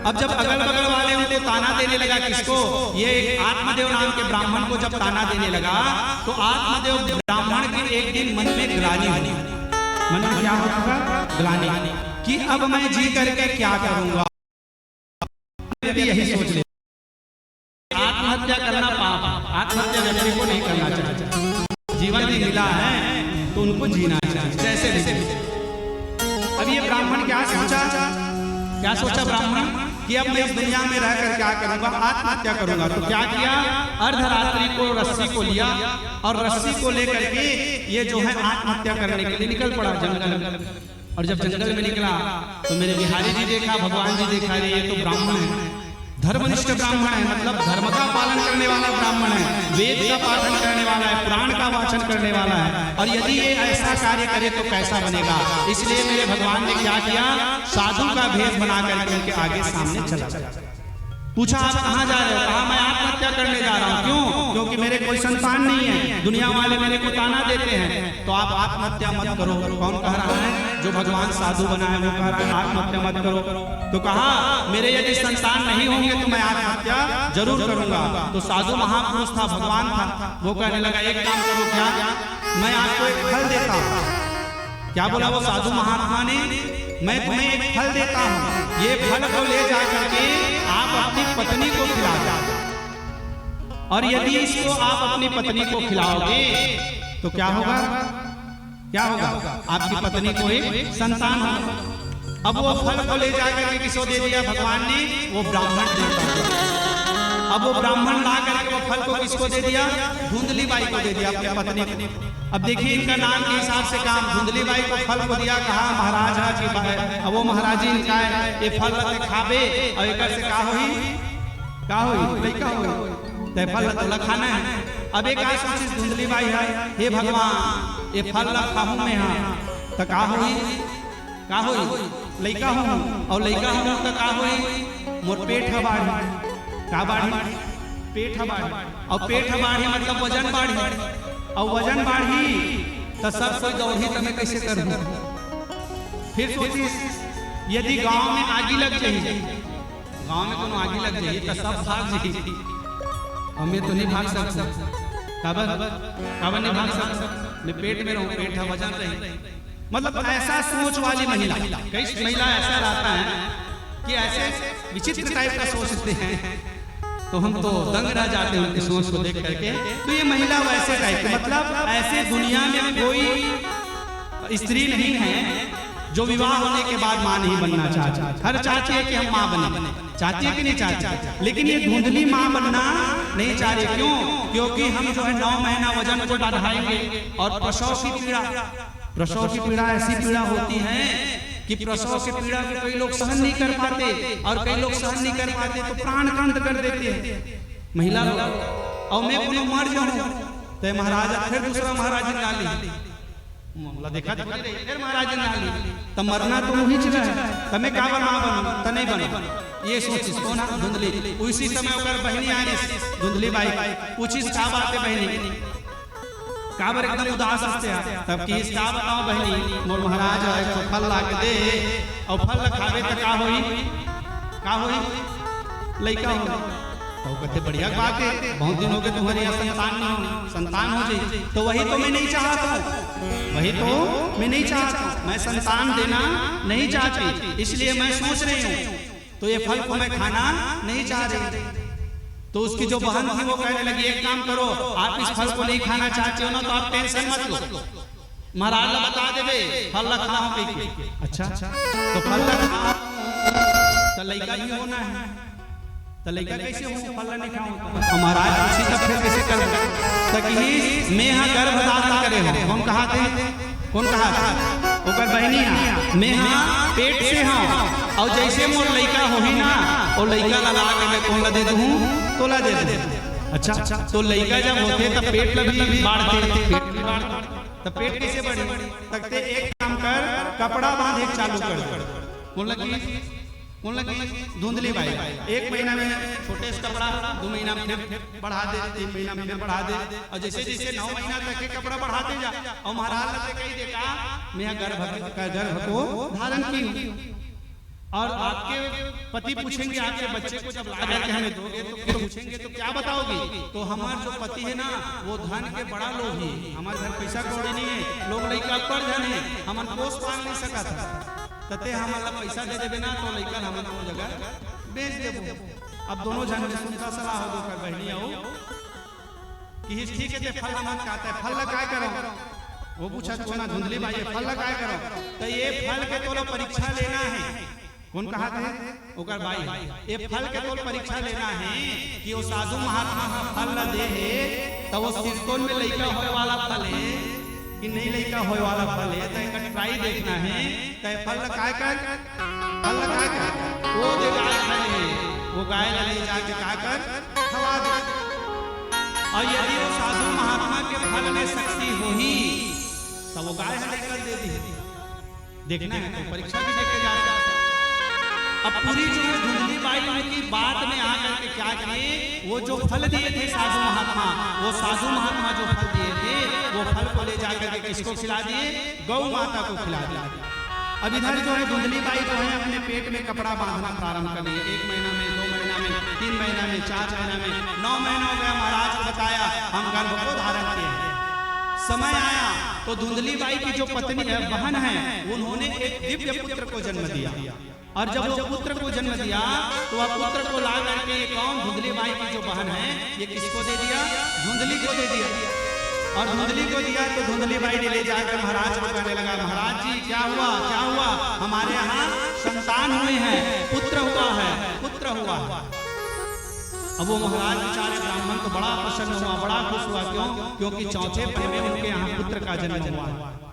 अब जब अगल बगल वाले उनको ताना देने लगा, किसको? ये आत्मदेव नाम के ब्राह्मण को जब ताना देने लगा तो आत्मदेव ब्राह्मण के एक दिन मन में ग्लानि हुई। मन में क्या होगा? ग्लानि कि अब मैं जी करके क्या करूंगा। यही सोच ले, आत्महत्या करना पाप, आत्महत्या व्यक्ति को नहीं करना चाहिए। जीवन में मिला है तो उनको जीना चाहिए जैसे भी। अब ये ब्राह्मण क्या सोचा ब्राह्मण कि अब मैं इस दुनिया में रहकर क्या करूंगा? आत्महत्या करूंगा। तो क्या किया? अर्धरात्रि को रस्सी को लिया और रस्सी को लेकर के ये जो है आत्महत्या करने के लिए निकल पड़ा जंगल में। और जब जंगल में निकला तो मेरे बिहारी जी देखा, भगवान जी देखा, ये तो ब्राह्मण है, धर्मनिष्ठ ब्राह्मण है, मतलब धर्म का पालन करने वाला ब्राह्मण है, वेद का पालन करने वाला है, पुराण का वाचन करने वाला है। और यदि ये ऐसा कार्य करे तो कैसा बनेगा? इसलिए मेरे भगवान ने क्या किया? साधु का भेष बना करके उनके आगे सामने चला। पूछा आप कहाँ जा रहे हो? कहा मैं आत्महत्या करने जा रहा हूँ। क्यों? क्योंकि मेरे कोई संतान नहीं है, दुनिया वाले मेरे को ताना देते हैं। तो आप आत्महत्या मत करो। कौन कह रहा है? जो भगवान साधु बना है वो कह रहा है आत्महत्या मत करो। तो कहा मेरे यदि संतान नहीं होंगे तो मैं आत्महत्या जरूर करूंगा। तो साधु महापुरुष था, भगवान था, वो कहने लगा एक काम करो, क्या मैं आपको एक फल देता हूँ। क्या बोला वो साधु महात्मा ने? मैं तुम्हें एक फल देता हूँ, ये फल को ले जा करके आप अपनी पत्नी को खिला दो। और यदि इसको आप अपनी पत्नी को खिलाओगे तो क्या होगा? क्या होगा? आपकी पत्नी को एक संतान होगा। अब वो फल को ले जाकर के किसको दे दिया भगवान ने? वो ब्राह्मण देवता। अब वो ब्राह्मण ला करके वो फल को किसको दे दिया? धुंधली बाई को दे दिया, अपनी पत्नी को। अब देखिए इनका नाम के हिसाब से काम, धुंधली बाई को फल को दिया, कहा महाराजा की बात। अब वो महाराजी इनका ये फल खाबे और एक से का हुई लड़का हुई ते फल तो खाना है। अब एक आज सोची धुंधली बाई है, हे भगवान ये फल खाहू में हाँ तो का हुई लड़का हूँ और लड़का हूँ तो का हुई मोर पेट है बाढ़ी। का बाढ़ी? पेट है बाढ़ी। और पेट है बाढ़ी मतलब वजन बाढ़ी। और वजन बाढ़ी तो सब कोई दौड़ी तो मैं कैसे करूँ? फिर सोची यदि गांव में आगी लग जाए, गांव में कोनो आगी लग जाए तो सब भाग जाए, हमें तो नहीं भाग सकता। काबर नहीं भाग सकता? मैं पेट में रहूं, पेट है वजन रही। मतलब ऐसा सोच वाली महिला, कई महिला ऐसा रहता है कि ऐसे विचित्र टाइप का सोचते हैं तो हम तो दंग रह जाते हैं उनकी सोच को देख करके। तो ये महिला वैसे टाइप की, मतलब ऐसे दुनिया में कोई स्त्री नहीं है जो विवाह होने के बाद मां नहीं बनना चाहती। हर चाहती है कि हम मां बने, चाहती है कि नहीं चाहती? लेकिन ये धुंधली मां बनना नहीं चाह रही। क्यों? क्योंकि हम जो है 9 महीना वजन को बढ़ाएंगे और प्रसव की पीड़ा ऐसी पीड़ा होती है कि प्रसव की पीड़ा को कई लोग सहन नहीं कर पाते और कई लोग सहन नहीं कर पाते तो प्राण कंद कर देते हैं महिला लोग। और मैं कोनो मर जाऊं तो महाराजा फिर दूसरा महाराज नाली मामला देखा तो फिर महाराज नाली तो मरना तो वही चला है। तमें का मां बनो तो नहीं बनो। ये सोचिस कौन है धुंधली। उसी समय ओकर बहनी आरिस धुंधली बाई पूछिस का बात है बहनी, काबर एकदम उदास हंसते हैं। तब की का बताओ बहनी, मोर महाराज है तो फल ला के दे और फल खावे तो का होई लइका हो। तो कहते बढ़िया बात है, बहुत दिन हो गए तुम्हारे यहाँ संतान हो जाए। तो वही तो मैं नहीं चाहता हूँ, वही तो मैं नहीं चाहता, मैं संतान देना नहीं चाहती, इसलिए मैं सोच रही हूँ तो ये फल को मैं खाना नहीं चाह रही। तो उसकी जो बहन थी वो कहने लगी एक काम करो, आप इस फल को नहीं खाना चाहते हो ना तो आप टेंशन मत लो, महाराज ला बता देवे फल ला खाओ कह के। अच्छा तो फल ला खाओ तो लइका भी होना है, तो लइका कैसे हो फल ला नहीं खाओ। तो महाराज पूछी तब फिर कैसे कर तकही मैं हां गर्भ धारण करे हो। हम कहा थे कौन कहा ओकर बहनी हां मैं हां पेट से हां, और जैसे मोर लइका होही ना और लइका ला के मैं कौन ला दे दूं तो ला दे दे। अच्छा तो लइका जब होते तब पेट भी बाढ़ते, तब पेट कैसे बढ़े तकते एक काम कर कपड़ा बांधे चालू कर। कौन लगी धुंधली बाई। 1 महीना में छोटे से कपड़ा, 2 महीना में बढ़ा दे, 3 महीना में बढ़ा दे, और जैसे जैसे 9 महीना तक के कपड़ा बढ़ाते जा। और महाराज ने कही देखा मैं गर्भ को धारण की, और आपके पति पूछेंगे आपके बच्चे को जब ला करके हमें दोगे तो पूछेंगे तो क्या बताओगी। तो हमारे जो पति है ना वो धन के बड़ा लोग ही, हमारे घर पैसा कौड़ी नहीं है, लोग लइका पढ़ जाने हम पोष पाल नहीं सका था, तते हमारा पैसा दे देवे ना तो लइका हम जगह बेच देबो। अब दोनों जन में सुनता सलाह हो कर बहनी आओ कि ठीक है फल मत खाता है, फल का करो। वो पूछा तो ना धुंधली भाई फल का करो, तो ये फल के तो परीक्षा लेना है। कौन कहा थे ओकर भाई ये फल के तो परीक्षा लेना है कि वो साधु महात्मा फल न दे है तो वो सिरकोन में लइका होए वाला फल है कि नहीं लइका होए वाला फल है, तो एक ट्राई देखना है। तो फल काय कर फल काय कर वो दे गाय खाए, वो गाय ले जाके काय कर खवा दे। और यदि वो साधु महात्मा के फल में शक्ति हो ही तो वो गाय लेकर दे दी। देखना है तो परीक्षा भी देके जा सकते। अब पूरी जो है धुंधली बाई की बात में आकर के क्या किए, वो जो फल दिए थे साधु महात्मा, वो साधु महात्मा जो फल दिए थे वो फल को ले जाकर के किसको खिला दिए, गौ माता को खिला दिया। अब इधर जो है धुंधली बाई जो है अपने पेट में कपड़ा बांधना प्रारंभ कर दिए। 1 महीना में, 2 महीना में, 3 महीना में, 4 महीना में, 9 महीना हो गया। महाराज को बताया हम गर्भ को धारण किए। समय आया तो धुंधली बाई की जो पत्नी है बहन है उन्होंने एक दिव्य पुत्र को जन्म दिया। और जब वो पुत्र को जन्म दिया तो वह पुत्र को ला करके ये कौन धुंधली बाई की जो बहन है ये किसको दे दिया, धुंधली को दे दिया। और धुंधली को दिया तो धुंधली बाई ने ले जाकर महाराज को कहने लगा महाराज जी क्या हुआ, हमारे यहाँ संतान हुए हैं, पुत्र हुआ है, पुत्र हुआ है। अब वो महाराज बेचारे ब्राह्मण तो बड़ा प्रसन्न हुआ, बड़ा खुश हुआ। क्यों? क्योंकि चौथे पहले उनके यहाँ पुत्र का जन्म हुआ।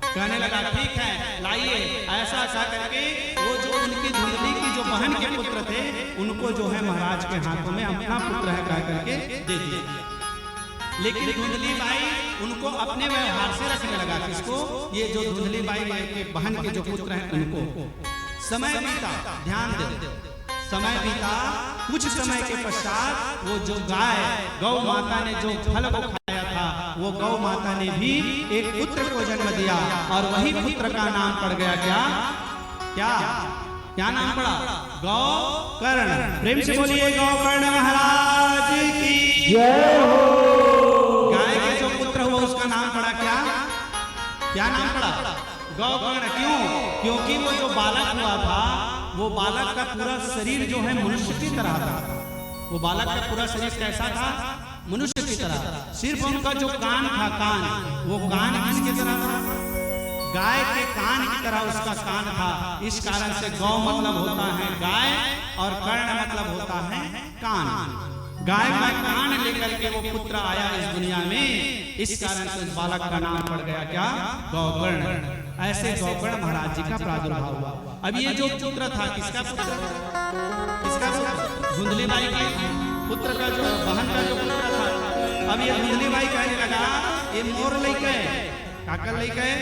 कहने लगा ठीक है लाइए, ऐसा ऐसा करके वो जो उनकी धुंधली की जो बहन के पुत्र थे उनको जो है महाराज के हाथों में अपना पुत्र है कह करके दे दिए। लेकिन धुंधली बाई उनको अपने व्यवहार से रखने लगा। किसको? ये जो धुंधली बाई के बहन के जो पुत्र हैं उनको। समय बीता, ध्यान दे, समय बीता, कुछ समय के पश्चात वो जो गाय गौ माता ने जो फल को खाया था वो गौ माता ने भी एक पुत्र को जन्म दिया और वही पुत्र का नाम पड़ गया क्या नाम पड़ा? गौकर्ण। प्रेम से बोलिए गौकर्ण महाराज की जय हो। गाय के जो पुत्र हुआ उसका नाम पड़ा क्या नाम पड़ा? गौकर्ण। क्यों? क्योंकि वो जो बालक हुआ था वो बालक का पूरा शरीर जो है मनुष्य की तरह था। वो बालक का पूरा शरीर कैसा था? मनुष्य की तरह। सिर्फ उनका जो कान था, वो कान किसकी तरह था? गाय के कान की तरह उसका कान था। इस कारण से गौ मतलब होता है गाय और कर्ण मतलब होता है कान। गाय का कान लेकर के वो पुत्र आया इस दुनिया में, इस कारण से उस बालक का नाम पड़ गया क्या? गौकर्ण। ऐसे गौकर्ण महाराज जी का प्रादुर्भाव हुआ। अब ये जो पुत्र था किसका पुत्र? किसका पुत्र? धुंधली बाई के पुत्र का, जो बहन का जो पुत्र था। अब ये धुंधली बाई कहने लगा ये मोर लइका है, काकर लइका है,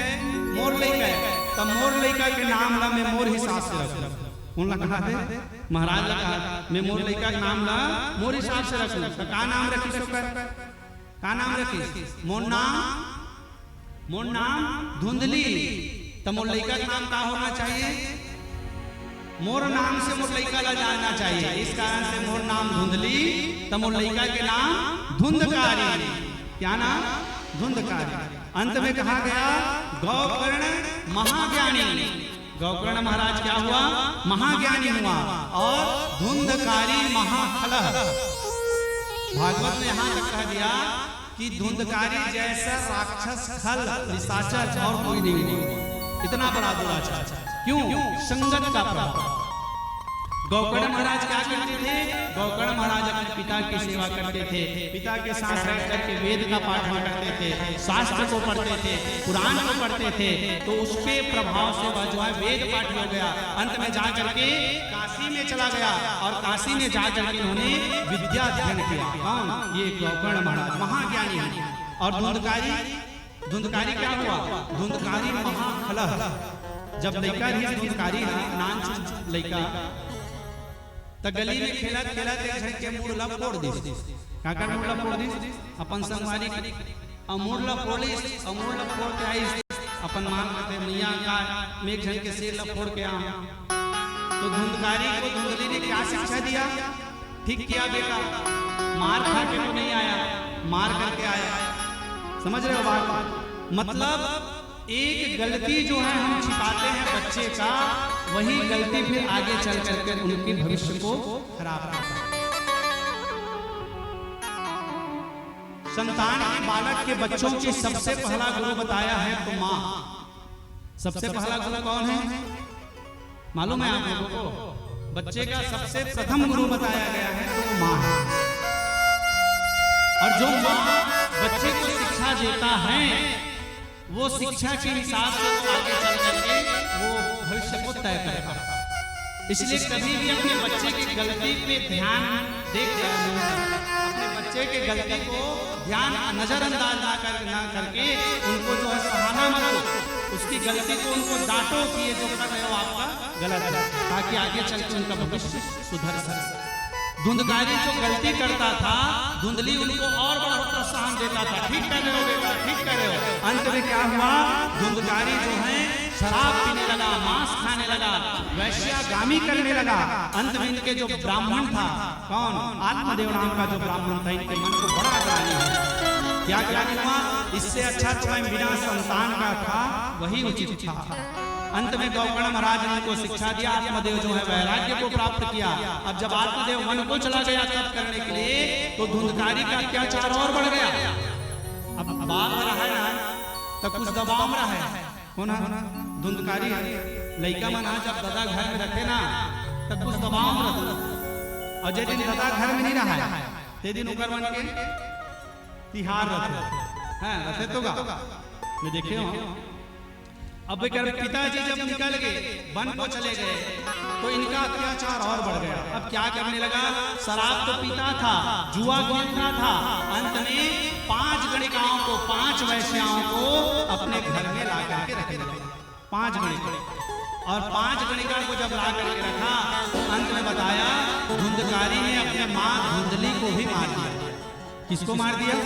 मोर लइका है। तब मोर लइका के नाम ला मैं मोर हिसाब से रख। कौन लगा थे? महाराज लगा मैं मोर लड़का का नाम ला मोर हिसाब से रखूं तो का नाम रखी सो का नाम रखी? मोर नाम धुंधली। तो मोर लड़का का नाम का होना चाहिए? मोर नाम से मोर लड़का ला जानना चाहिए, इस कारण से मोर नाम धुंधली। तो मोर लड़का के नाम धुंधकारी। क्या नाम? धुंधकारी। अंत में कहा गया गौकर्ण महाज्ञानी। गौकर्ण महाराज क्या हुआ? महाज्ञानी हुआ। और धुंधकारी महाखलह। भागवत ने यहां तक कह दिया कि धुंधकारी जैसा राक्षस खल निशाचर और कोई नहीं हुआ। इतना बड़ा दुराचार। क्यों? संगत का प्रभाव। गौकर्ण महाराज क्या करते थे? गौकर्ण महाराज अपने पिता की सेवा करते थे, पिता के साथ रह करके वेद का पाठ करते थे, शास्त्र को पढ़ते थे, पुराण को पढ़ते थे। तो उसके प्रभाव से वह जो है वेद पाठ हो गया। अंत में जा करके काशी में चला गया और काशी में जा करके उन्होंने विद्या अध्ययन किया। कौन? ये गौकर्ण महाराज महाज्ञानी है। और धुंधकारी क्या हुआ? धुंधकारी महाखलह। जब लड़का ही धुंधकारी नान लड़का तो गली में खेलत खेलत एक जन के मुड़ ला फोड़ दी। काका मुड़ ला फोड़ दी अपन संगवारी अमूर ला फोड़िस, अमूर ला फोड़ के आई अपन मान करते मियां का में एक जन के सिर ला फोड़ के आ। तो धुंधकारी को धुंधली ने क्या शिक्षा दिया? ठीक किया बेटा, मार खा के तो नहीं आया, मार करके आया। समझ रहे हो बात? मतलब एक गलती जो है हम छिपाते हैं बच्चे का, वही गलती फिर आगे चल करके उनके भविष्य को खराब करता है। संतान के बालक के बच्चों के सबसे पहला गुरु बताया है तो माँ। सबसे पहला गुरु कौन है मालूम है आप लोगों को? बच्चे का सबसे प्रथम गुरु बताया गया है तो वो माँ है। और जो माँ बच्चे को शिक्षा देता है वो शिक्षा के हिसाब से आगे चल करके वो भविष्य को तय करता है। इसलिए कभी भी अपने बच्चे की गलती पे ध्यान अपने बच्चे के गलती को ध्यान नजरअंदाज ना करके उनको जो है सराहना मत, उसकी गलती को उनको डांटो कि ये जो कर रहे हो आपका गलत है, ताकि आगे चल के उनका भविष्य सुधर सके। धुंधकारी जो गलती करता था, धुंधली उनको और बड़ा प्रोत्साहन देता था, ठीक कर रहे हो बेटा, ठीक कर रहे हो। अंत में क्या हुआ? धुंधकारी जो है शराब पीने लगा, मांस खाने लगा, वैश्यागामी करने लगा। अंत में इनके जो ब्राह्मण था, कौन? आत्मदेव नाम का जो ब्राह्मण था, इनके मन को बड़ा ग्लानि हुआ। क्या ग्लानि हुआ? इससे अच्छा तो मैं बिना संतान का था वही उचित था। अंत में गौकर्ण महाराज ने उनको शिक्षा दिया, आत्मदेव जो है वैराग्य को प्राप्त किया। अब जब आत्मदेव वन को चला गया तप करने के लिए, तो धुंधकारी का अत्याचार और बढ़ गया। अब बात रहा है ना, तो कुछ दबाव में रहा है। कौन है? धुंधकारी लड़का मना जब दादा घर में रखे ना, तब कुछ दबाव में रखो। और जिस दिन दादा घर में नहीं रहा है, ते दिन उकर मन के तिहार रखे हैं, रखे तो गा मैं देखे हूँ। अब पिताजी जब निकल गए, वन को चले गए, तो इनका अत्याचार और बढ़ गया। अब क्या करने लगा? शराब तो पीता था, जुआ खेलता था। अंत में 5 गणिकाओं को, 5 वैश्याओं को अपने घर में ला करके रखे लगा। 5 गणिका, और 5 गणिका को जब ला करके रखा, तो अंत में बताया धुंधकारी ने अपने माँ धुंधली को भी मार दिया। किसको मार दिया?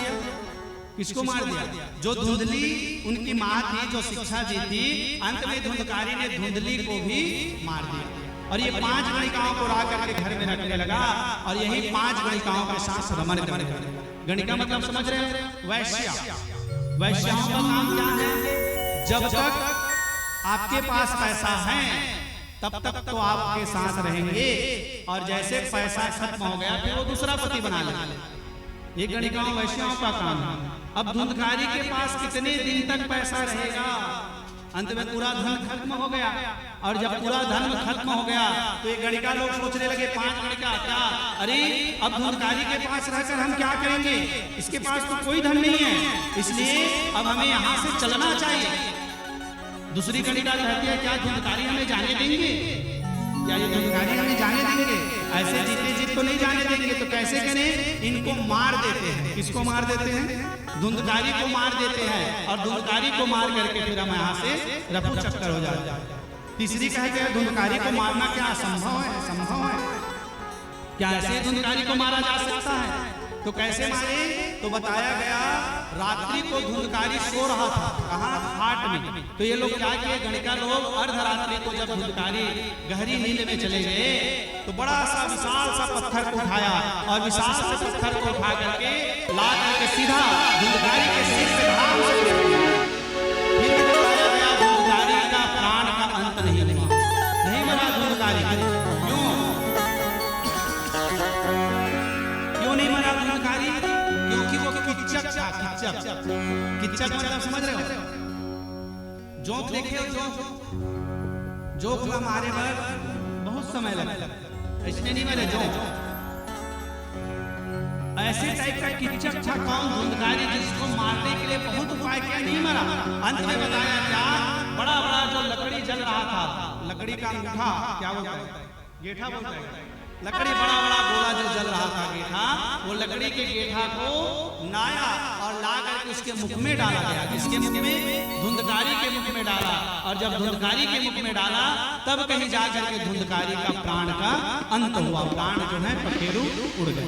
किसको मार दिया? जो धुंधली उनकी माँ थी, जो शिक्षा दी थी, अंत में धुंधकारी ने धुंधली को भी मार दिया। और ये 5 गणिकाओं को ला करके घर में रखने लगा, और यही 5 गणिकाओं के साथ रमन करने लगा। गणिका मतलब समझ रहे हैं? वैश्या। वैश्याओं का काम क्या है? जब तक आपके पास पैसा है तब तक तो आपके साथ रहेंगे, और जैसे पैसा खत्म हो गया फिर वो दूसरा पति बना ले। ये गणिकाओं वैश्याओं का काम है। अब धुंधकारी के पास कितने दिन तक पैसा रहेगा? अंत में पूरा धन खत्म हो गया, और जब पूरा धन खत्म हो गया तो ये गणिका लोग सोचने लगे, 5 गणिका क्या, अरे अब धुंधकारी के पास रहकर हम क्या करेंगे? इसके पास तो कोई धन नहीं है, इसलिए अब हमें यहाँ से चलना चाहिए। दूसरी गणिका कहती है, क्या धुंधकारी हमें जाने देंगे? क्या ये धुंधकारी हमें जाने देंगे? ऐसे जीते जीत तो नहीं जाने देंगे, तो कैसे करें? इनको मार देते हैं। किसको मार देते हैं? धुंधकारी को मार देते हैं, और धुंधकारी को मार करके फिर हम यहाँ से रफू चक्कर हो जाते हैं। तीसरी कहते हैं धुंधकारी को मारना क्या असंभव है? संभव है क्या? ऐसे धुंधकारी को मारा जा सकता है? तो कैसे मारे? तो बताया गया रात्रि को धुंधकारी सो रहा था, कहाँ? खाट में। तो ये लोग क्या किए, गणिका लोग अर्धरात्रि को जब धुंधकारी गहरी नींद में चले गए तो बड़ा सा विशाल सा पत्थर को उठाया और विशाल से पत्थर को उठा करके ला करके सीधा धुंधकारी के सिर पे धाम से फिर बताया गया धुंधकारी का प्राण का अंत नहीं हुआ, नहीं मरा धुंधकारी। क्यों नहीं मरा धुंधकारी? क्योंकि वो किच्चक था। किच्चक मतलब समझ रहे हो? जोंक देखे हो? जोंक का मारे पर बहुत समय लगा, इसमें नहीं मरे जोंक। ऐसे टाइप का किच्चक था कौन? धुंधकारी, जिसको मारने के लिए बहुत उपाय किया, नहीं मरा। अंत में बताया क्या, बड़ा बड़ा जो लकड़ी जल रहा था, लकड़ी का अंगूठा क्या बोलता है? गेठा बोलता है। लकड़ी बड़ा बड़ा गोला जो जल रहा था गेठा, वो लकड़ी के गेठा को नाया और ला करके उसके मुख में डाला गया। किसके मुख में? धुंधकारी के मुख में डाला। और जब धुंधकारी के मुख में डाला तब कहीं जा करके धुंधकारी का प्राण का अंत हुआ, प्राण जो है पखेरु उड़ गए।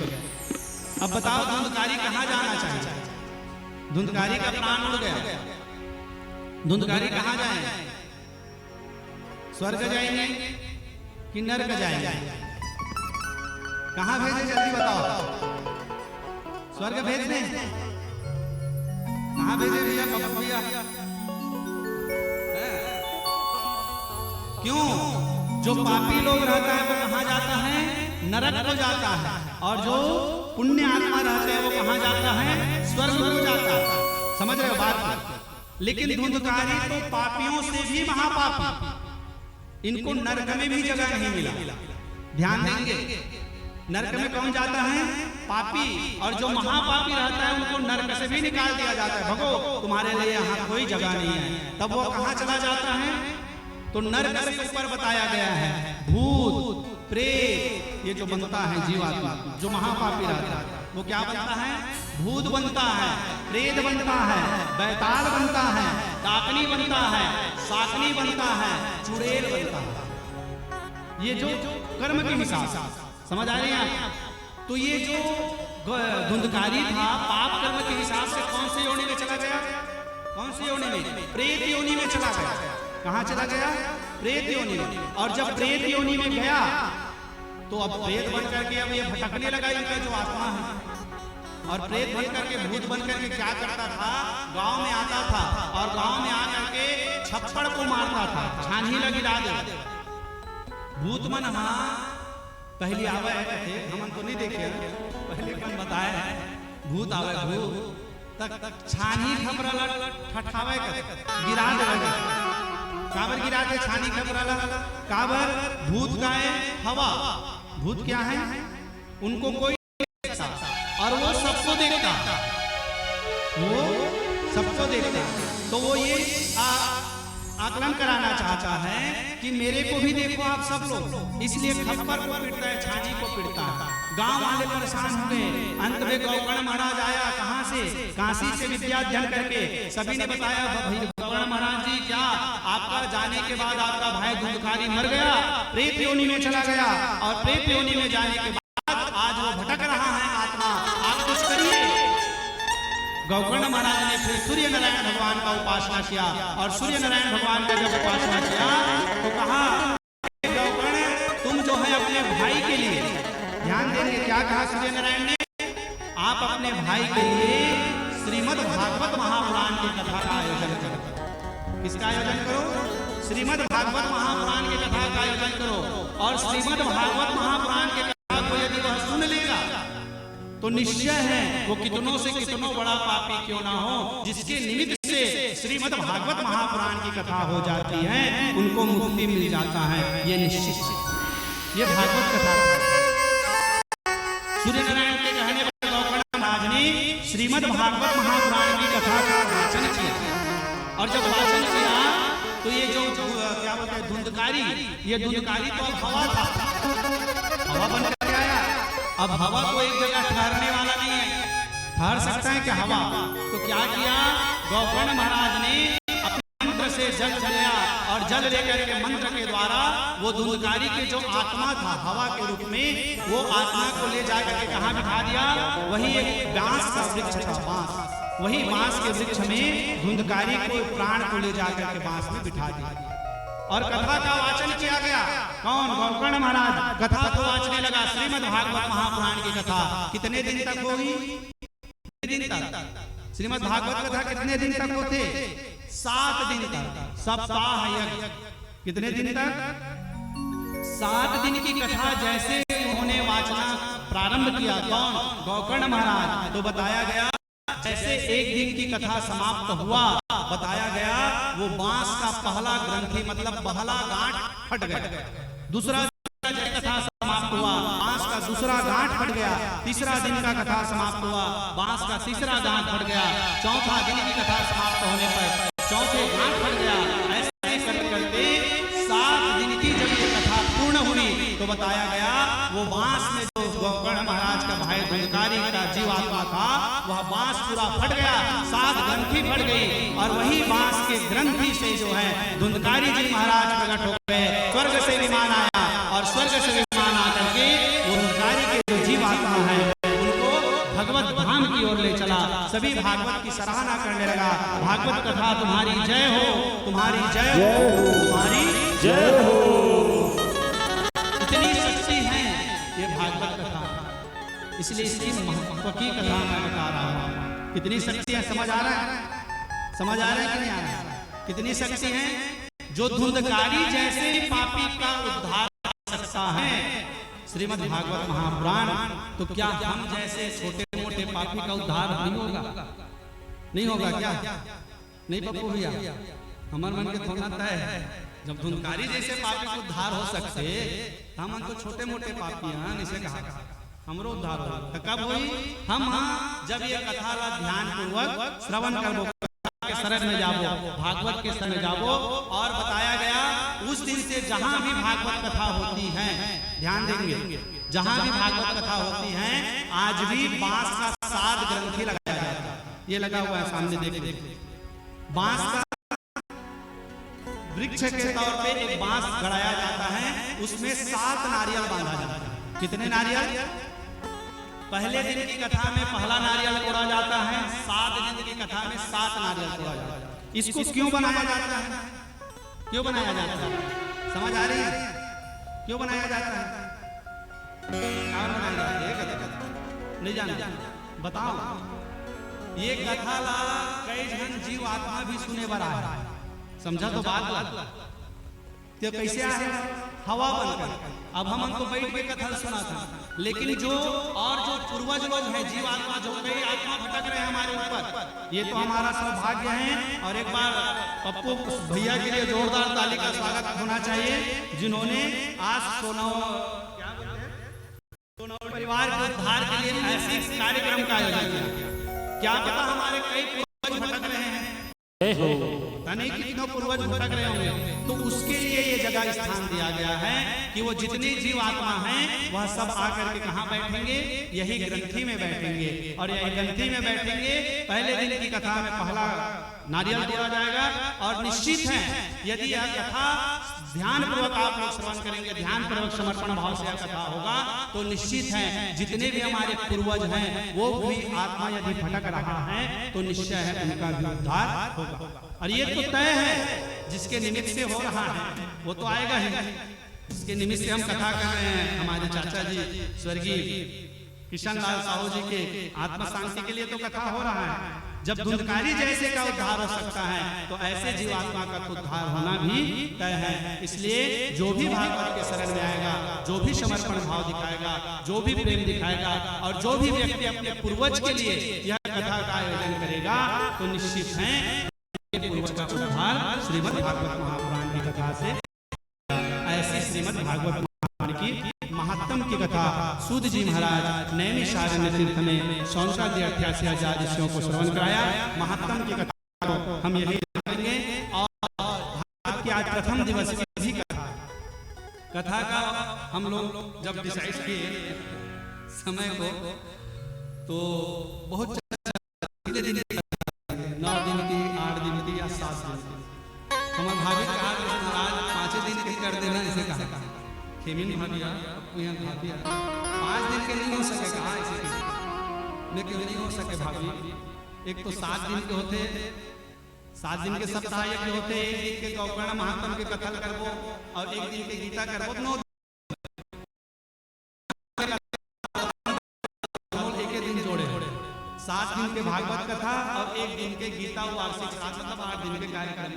अब बताओ धुंधकारी कहाँ जाना चाहिए? धुंधकारी का प्राण उड़ गया, धुंधकारी कहाँ जाएंगे? स्वर्ग जाएंगे कि नरक जाएंगे? कहाँ भेजे जल्दी बताओ? स्वर्ग भेज दें? कहाँ भेजे भैया? पप्पू भैया क्यों? जो पापी लोग रहता है वो कहाँ जाता है? नरक को जाता है। और जो पुण्य आत्मा रहते हैं वो कहाँ जाता है? स्वर्ग को जाता है। समझ रहे हो बात? लेकिन धुंधकारी तो पापियों से भी महापापी, इनको नरक में भी जगह नहीं मिला। ध्यान देंगे, नरक में कौन जाता है? पापी। और जो महापापी रहता है उनको नरक से भी निकाल दिया जाता है, भगो तुम्हारे लिए यहाँ कोई जगह नहीं है। तब वो कहाँ चला जाता है? तो नरक से ऊपर बताया गया है भूत प्रेत, ये जो बनता है जीवात्मा, जो महापापी रहता है वो क्या बनता है? भूत बनता है, प्रेत बनता है, बैताल बनता है, डाकनी बनता है, साकनी बनता है, चुड़ैल बनता है। ये जो कर्म के हिसाब से, समझ आ रही है? तो ये जो धुंधकारी था पाप कर्म के हिसाब से कौन सी योनि में चला गया? कौन सी योनि में? प्रेत योनि में चला गया। कहाँ चला गया? प्रेत योनि में। और जब प्रेत योनि में गया तो अब प्रेत बन करके अब ये भटकने लगा इनका जो आत्मा है। और प्रेत बन करके भूत बन करके क्या करता था? गांव में आता था और गांव में आकर के छप्पड़ को मारता था, छानी लगी डाल। भूत मन हाँ पहली आवे थे, हम तो नहीं देखे, पहले कौन बताया है? भूत आवे भूत तक छानी खबरला ठठावे गिरा दे, काबर गिरा के छानी खबरला, काबर भूत का है हवा। भूत क्या है? उनको कोई देखता और वो सबको देखता, वो सबको देखता। तो वो ये आकलन कराना चाहता है कि मेरे को भी देखो आप सब लोग, इसलिए खप्पर को पीटता है, छानी को पीटता है। गांव वाले परेशान हो गए। अंत में गौकर्ण महाराज आया, कहां से? काशी से विद्या अध्ययन करके। सभी ने बताया गौकर्ण महाराज जी क्या आपका जाने के बाद आपका भाई धुंधकारी मर गया, प्रेत योनि में चला गया, और प्रेत योनि में जाने के बाद आज वो भटक रहा है आत्मा, आप कुछ करिए। गौकर्ण महाराज ने फिर सूर्य नारायण भगवान का उपासना किया, और सूर्य नारायण भगवान का जब उपासना किया तो कहा गौकर्ण तुम जो है अपने भाई के लिए ध्यान देंगे। क्या कहा सूर्य नारायण ने? आप अपने भाई के लिए श्रीमद् भागवत महापुराण की कथा का आयोजन करो। किसका आयोजन करो? श्रीमद् भागवत महापुराण की कथा का आयोजन करो। और श्रीमद् भागवत महापुराण की कथा को यदि वह सुन लेगा तो निश्चय है वो कितनों से कितनों बड़ा पापी क्यों ना हो, जिसके निमित्त से श्रीमद् भागवत महापुराण की कथा हो जाती है, उनको मुक्ति मिल जाता है। ये निश्चित है, ये भागवत कथा। सूर्य नारायण के कहने पर गौकर्ण महाराज ने श्रीमद् भागवत महापुराण की कथा का वाचन किया। और जब वाचन किया तो ये जो क्या बोलते हैं धुंधकारी, ये धुंधकारी तो अब हवा था, हवा बन करके आया। अब हवा को एक जगह ठहरने वाला नहीं है, ठहर सकता है क्या हवा? तो क्या किया गौकर्ण महाराज ने अपने मंत्र से जल लिया और जल लेकर के मंत्र के द्वारा वो धुंधकारी के जो आत्मा था हवा के रूप में, वो आत्मा को ले जाकर के कहाँ बिठा दिया? वही एक बांस का वृक्ष था, बांस, वही बांस के वृक्ष में धुंधकारी को प्राण को ले जाकर के बांस में बिठा दिया और कथा का वाचन किया गया। कौन? गोकर्ण महाराज कथा को वाचने लगा। श्रीमद् भागवत महापुराण की कथा कितने दिन तक होगी? दिन तक। श्रीमद् भागवत कथा कितने दिन तक होते? 7 दिन तक। सप्ताह यज्ञ कितने दिन तक? 7 दिन की कथा जैसे उन्होंने वाचना प्रारंभ किया। कौन? गोकर्ण महाराज। तो बताया गया जैसे 1 दिन की कथा समाप्त हुआ, बताया गया वो बांस का पहला ग्रंथि मतलब पहला गांठ फट गया। दूसरा कथा समाप्त हुआ, बांस का दूसरा गांठ फट गया। तीसरा दिन का कथा समाप्त हुआ, बांस का तीसरा गांठ फट गया। चौथा दिन की कथा समाप्त होने पर चौथे गांठ फट गया। ऐसे करते करते 7 दिन की जब ये कथा पूर्ण हुई तो बताया गया वो बांस में जो गोकर्ण महाराज का भाई धुंधकारी का जीवात्मा था, वह बांस पूरा फट गया, 7 ग्रंथि फट गई और वही बांस के ग्रंथि से जो है धुंधकारी जी महाराज प्रकट हो गए। स्वर्ग से विमान आया और स्वर्ग से विमान आकर के वो धुंधकारी के जो जीवात्मा है उनको भगवत धाम की ओर ले चला। सभी भागवत की सराहना करने लगा। भागवत कथा तुम्हारी जय हो, तुम्हारी जय हो, तुम्हारी जय हो। इतनी शक्ति है ये भागवत कथा, इसलिए इसकी महत्व की कथा मैं बता रहा हूँ। कितनी शक्ति है समझ आ रहा है? समझ आ रहा है कि नहीं आ रहा है? कितनी शक्ति है जो धुंधकारी जैसे पापी का उद्धार कर सकता है। श्रीमद् भागवत महापुराण, तो क्या हम जैसे छोटे मोटे पापी का उद्धार नहीं होगा? नहीं होगा क्या? नहीं पप्पू भैया, हमारे मन के थोड़ा तय है। जब धुंधकारी जैसे पापी का उद्धार हो सकते, हम तो छोटे मोटे पापी हैं, इसे कहा हमरो उद्धार हो। तो कब हुई? हम जब ये कथा ला ध्यान पूर्वक श्रवण करबो, के शरण में जाबो, भागवत के शरण में जाबो। और बताया गया उस दिन से जहां भी भागवत कथा होती है, ध्यान देंगे, जहां भी भागवत कथा होती है आज भी बांस का 7 ग्रंथि लगाया जाता है। ये लगा हुआ है सामने, देखिए बांस का वृक्ष के तौर पे एक बांस गड़ाया जाता है, उसमें 7 नारियल बांधा जाता है। कितने नारियल? पहले दिन की कथा में पहला नारियल तोड़ा जाता है, 7 दिन की कथा में 7 नारियल तोड़ा जाता है। इसको क्यों बनाया जाता है? क्यों बनाया जाता है? समझ आ रही है? क्यों बनाया जाता है? कहाँ बनाया जाता है? नहीं जाना? बताओ। ये कथा ला कई जन जीव आत्मा भी सुने बरा है, समझा तो बात? तो कैसे आए? हवा बनकर। अब हम हमको बैठ के कथा सुना था, लेकिन जो पूर्वज लोग हैं, जीव आत्मा, जो कई आत्मा भटक रहे हैं हमारे ऊपर, ये तो हमारा सौभाग्य है। और एक बार पप्पू भैया के लिए जोरदार ताली का स्वागत होना चाहिए, जिन्होंने आज सोनौर परिवार के उद्धार के लिए ऐसे कार्यक्रम का आयोजन किया। क्या पता हमारे कई पूर्वज भटक रहे हैं, नहीं कितनों पूर्वज भटक रहे होंगे, तो उसके लिए ये जगह स्थान दिया गया है कि वो जितने जीव आत्मा हैं वह सब आकर के कहाँ बैठेंगे? यही ग्रंथि में बैठेंगे। और यही ग्रंथि में बैठेंगे। पहले दिन की कथा में पहला नारियल तोड़ा जाएगा और निश्चित है यदि यह कथा ध्यान पूर्वक आप लोग श्रवण करेंगे, ध्यान पूर्वक समर्पण भाव से यह कथा होगा, तो निश्चित है जितने भी हमारे पूर्वज हैं वो भी आत्मा यदि भटक रहा है तो निश्चय है उनका भी उद्धार होगा। और ये तो तय है, जिसके निमित्त से हो रहा है वो तो आएगा ही। जिसके निमित्त से हम कथा कर रहे हैं, हमारे चाचा जी स्वर्गीय किशन लाल साहू जी के आत्मा शांति के लिए तो कथा हो रहा है। जब धुंधकारी जैसे का उद्धार हो सकता है तो ऐसे जीवात्मा का उद्धार होना भी तय है। इसलिए जो भी भागवत के शरण में आएगा, जो भी समर्पण भाव दिखाएगा, जो भी प्रेम दिखाएगा और जो भी व्यक्ति अपने पूर्वज के लिए यह कथा का आयोजन करेगा तो निश्चित है पूर्वज का उद्धार श्रीमद् भागवत महापुराण की कथा से। ऐसी श्रीमद् भागवत महापुराण की महात्म की कथा सूत जी महाराज नैमिषारण्य तीर्थ में 88,000 ऋषियों को श्रवण कराया। महात्म की कथा को हम यही करेंगे। और भागवत की आज प्रथम दिवस की कथा का हम लोग जब डिसाइड किए समय को तो बहुत 9 दिन की, 8 दिन की या 7 दिन की, खेमिन भाभिया आपको यहाँ भाभिया 5 दिन के नहीं हो सके, कहा ऐसे मैं क्यों नहीं हो सके भाभी? एक तो 7 दिन के होते, 7 दिन के सप्ताह यज्ञ होते, एक दिन के गौकर्ण महात्म के कथन करबो और एक दिन के गीता करबो, 9 एक दिन जोड़े 7 दिन के भागवत कथा और एक दिन के गीता वार्षिक श्राद्ध, मतलब 8 दिन के कार्यक्रम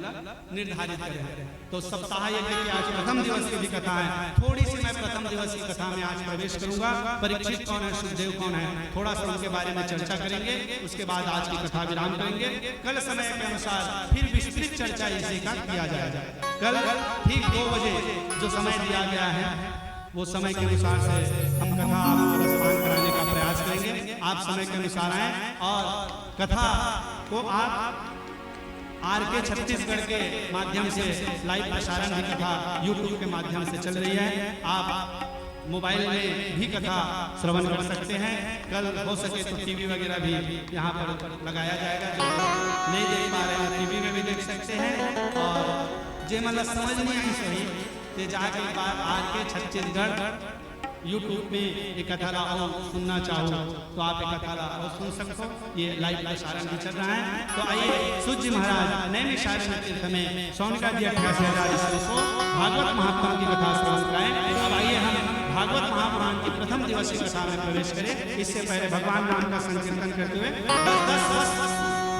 निर्धारित करें। तो सप्ताह यज्ञ की आज प्रथम दिवस की भी कथा है। थोड़ी सी मैं प्रथम दिवस की कथा में आज प्रवेश करूंगा। परीक्षित कौन है, सुखदेव कौन है, थोड़ा सा उनके बारे में चर्चा करेंगे, उसके बाद आज की कथा विराम करेंगे। कल समय के अनुसार फिर विस्तृत चर्चा इसी का किया जाएगा। कल ठीक 2 बजे जो समय दिया गया है वो समय के अनुसार से हम कथा आपको प्रसारण कराने का प्रयास करेंगे। आप समय के अनुसार आए और कथा को आप RK छत्तीसगढ़ के माध्यम से लाइव प्रसारण की कथा YouTube के माध्यम से चल रही है। आप मोबाइल में भी कथा श्रवण कर सकते हैं। कल हो सके तो टीवी वगैरह भी यहाँ पर लगाया जाएगा, जो नहीं देख पा रहे हैं टीवी में भी देख सकते हैं। और जे मतलब समझ नहीं आई सही ते जाके एक बार RK छत्तीसगढ़ YouTube में एक कथा लाओ सुनना चाहो तो आप एक कथा लाओ सुन सकते हो। ये लाइव प्रसारण भी चल रहा है। तो आइए सूर्य महाराज नैमिषारण्य तीर्थ में सोनिका जी 88,000 ईस्वी को भागवत महात्मा की कथा श्रवण कराएं। अब आइए हम भागवत महापुराण की प्रथम दिवस की कथा में प्रवेश करें। इससे पहले भगवान नाम का संकीर्तन करते हुए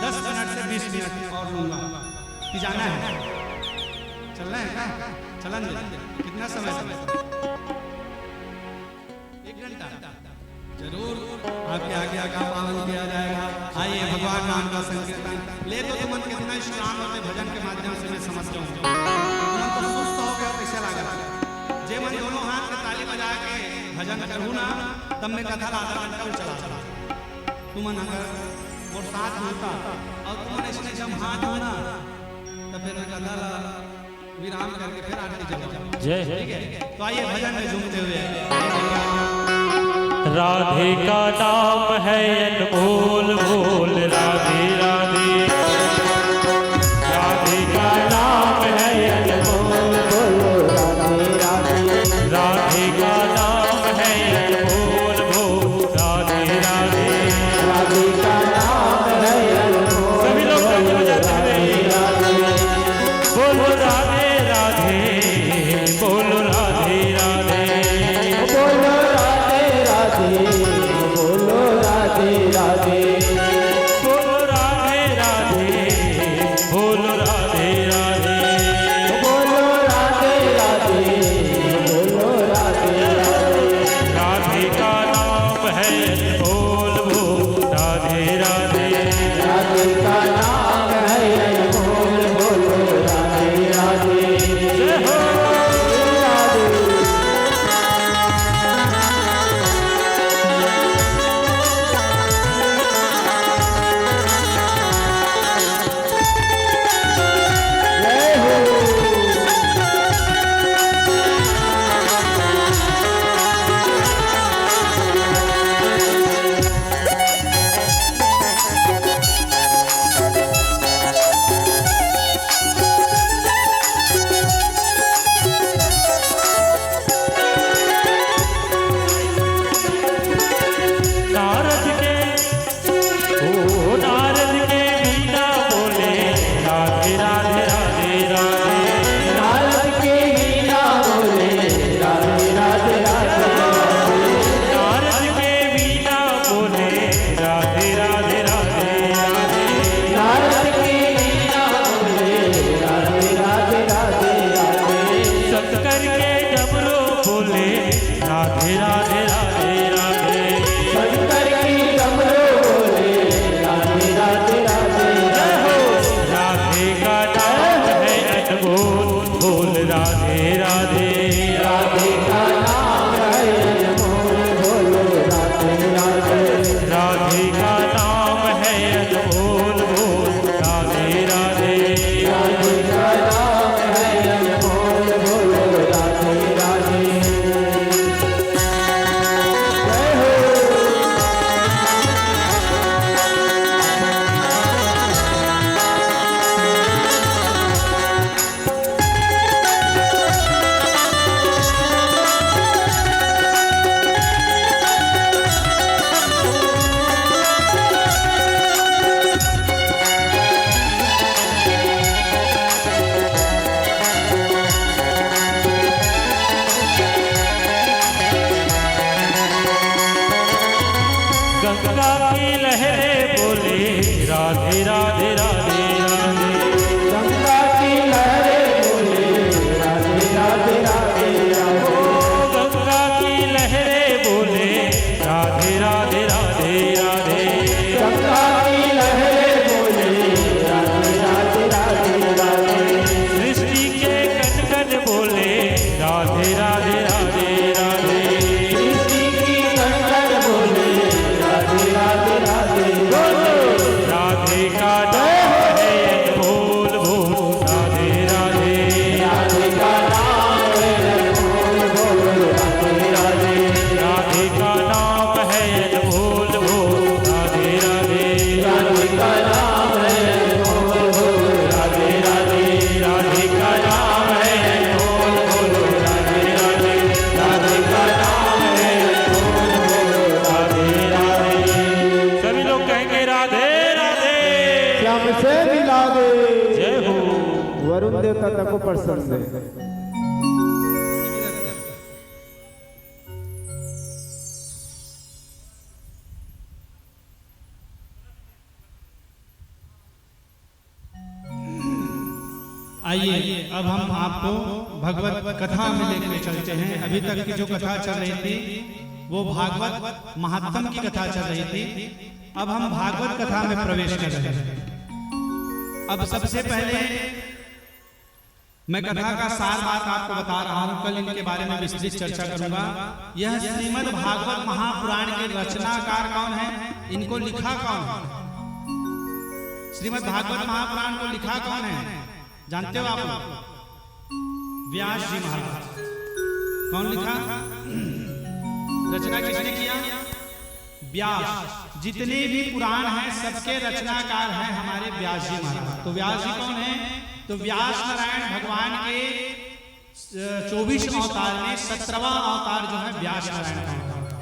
10 मिनट से 20 मिनट और लूंगा कि जाना है, चलना है क्या? चलन कितना समय? 1 घंटा जरूर आपके आगे आगे पालन किया जाएगा। आइए भगवान नाम का संकीर्तन ले तो मन कितना श्राम होते भजन के माध्यम से मैं समझ जाऊँ। मन तो सुस्त हो गया, कैसे लगा जे मन दोनों हाथ में ताली बजा के भजन करूँ ना, तब मैं कथा आधा घंटा चला तुम अगर वो साथ होता और तुमने इसने जब हाथ हो ना तब फिर कथा विराम करके फिर आरती चलो। जय ठीक है। तो आइए भजन में झूमते हुए राधे का नाम है अनमोल बोल राधे राधे, राधे का नाम है अनमोल बोलो राधे राधे, राधे का नाम है अनमोल बोल राधे राधे, राधे का नाम है अनमोल। सभी लोग राधे राधे बोलो राधे राधे, बोलो राधे राधे, बोलो राधे राधे, बोलो राधे राधे, बोलो राधे राधे, बोलो राधे राधे, बोलो राधे राधे, बोलो राधे राधे। राधे का नाम है बोल बोल राधे राधे, राधे का नाम है बोल बोलो राधे राधे। जय हो की लहरें बोले राधे राधे राधे राधे। गंगा की लहरें बोले राधे राधे राधे राधे। गंगा की लहरें बोले राधे राधे राधे राधे। गंगा की लहरें बोले राधे राधे राधे राधे। सृष्टि के कण कण बोले राधे राधे राधे राधे। सृष्टि की कण कण बोले राधे राधे राधे बोलो। राधे का नाम है अनमोल बोल राधे राधे। राधे का नाम है अनमोल बोल राधे राधे। राधे का नाम है अनमोल बोल राधे राधे। राधे का नाम है अनमोल बोल राधे राधे। राधे का नाम है अनमोल बोल राधे राधे। राधे का नाम है अनमोल बोल राधे राधे। सभी लोग कहेंगे राधे राधे। श्याम से मिला दे। जय हो। वरुण देवता तक को प्रसन्न है। आइए अब हम आपको भगवत कथा में लेकर चलते हैं। अभी तक की जो कथा चल रही थी वो भागवत महात्म की कथा चल रही थी। अब हम भागवत कथा में प्रवेश कर रहे हैं। अब सबसे पहले मैं कथा का सार बात आपको बता रहा हूं। कल इनके बारे में विस्तृत चर्चा करूंगा। यह श्रीमद् भागवत महापुराण के रचनाकार कौन है, इनको लिखा कौन है? श्रीमद् भागवत महापुराण को लिखा कौन है जानते हो आप लोग? व्यास जी महाराज। कौन लिखा? रचना किसने किया? व्यास। जितने भी पुराण हैं सबके रचनाकार हैं हमारे व्यास जी महाराज। तो व्यास जी कौन है? तो व्यास नारायण भगवान के 24 अवतार में 17वां अवतार जो है व्यास नारायण का अवतार।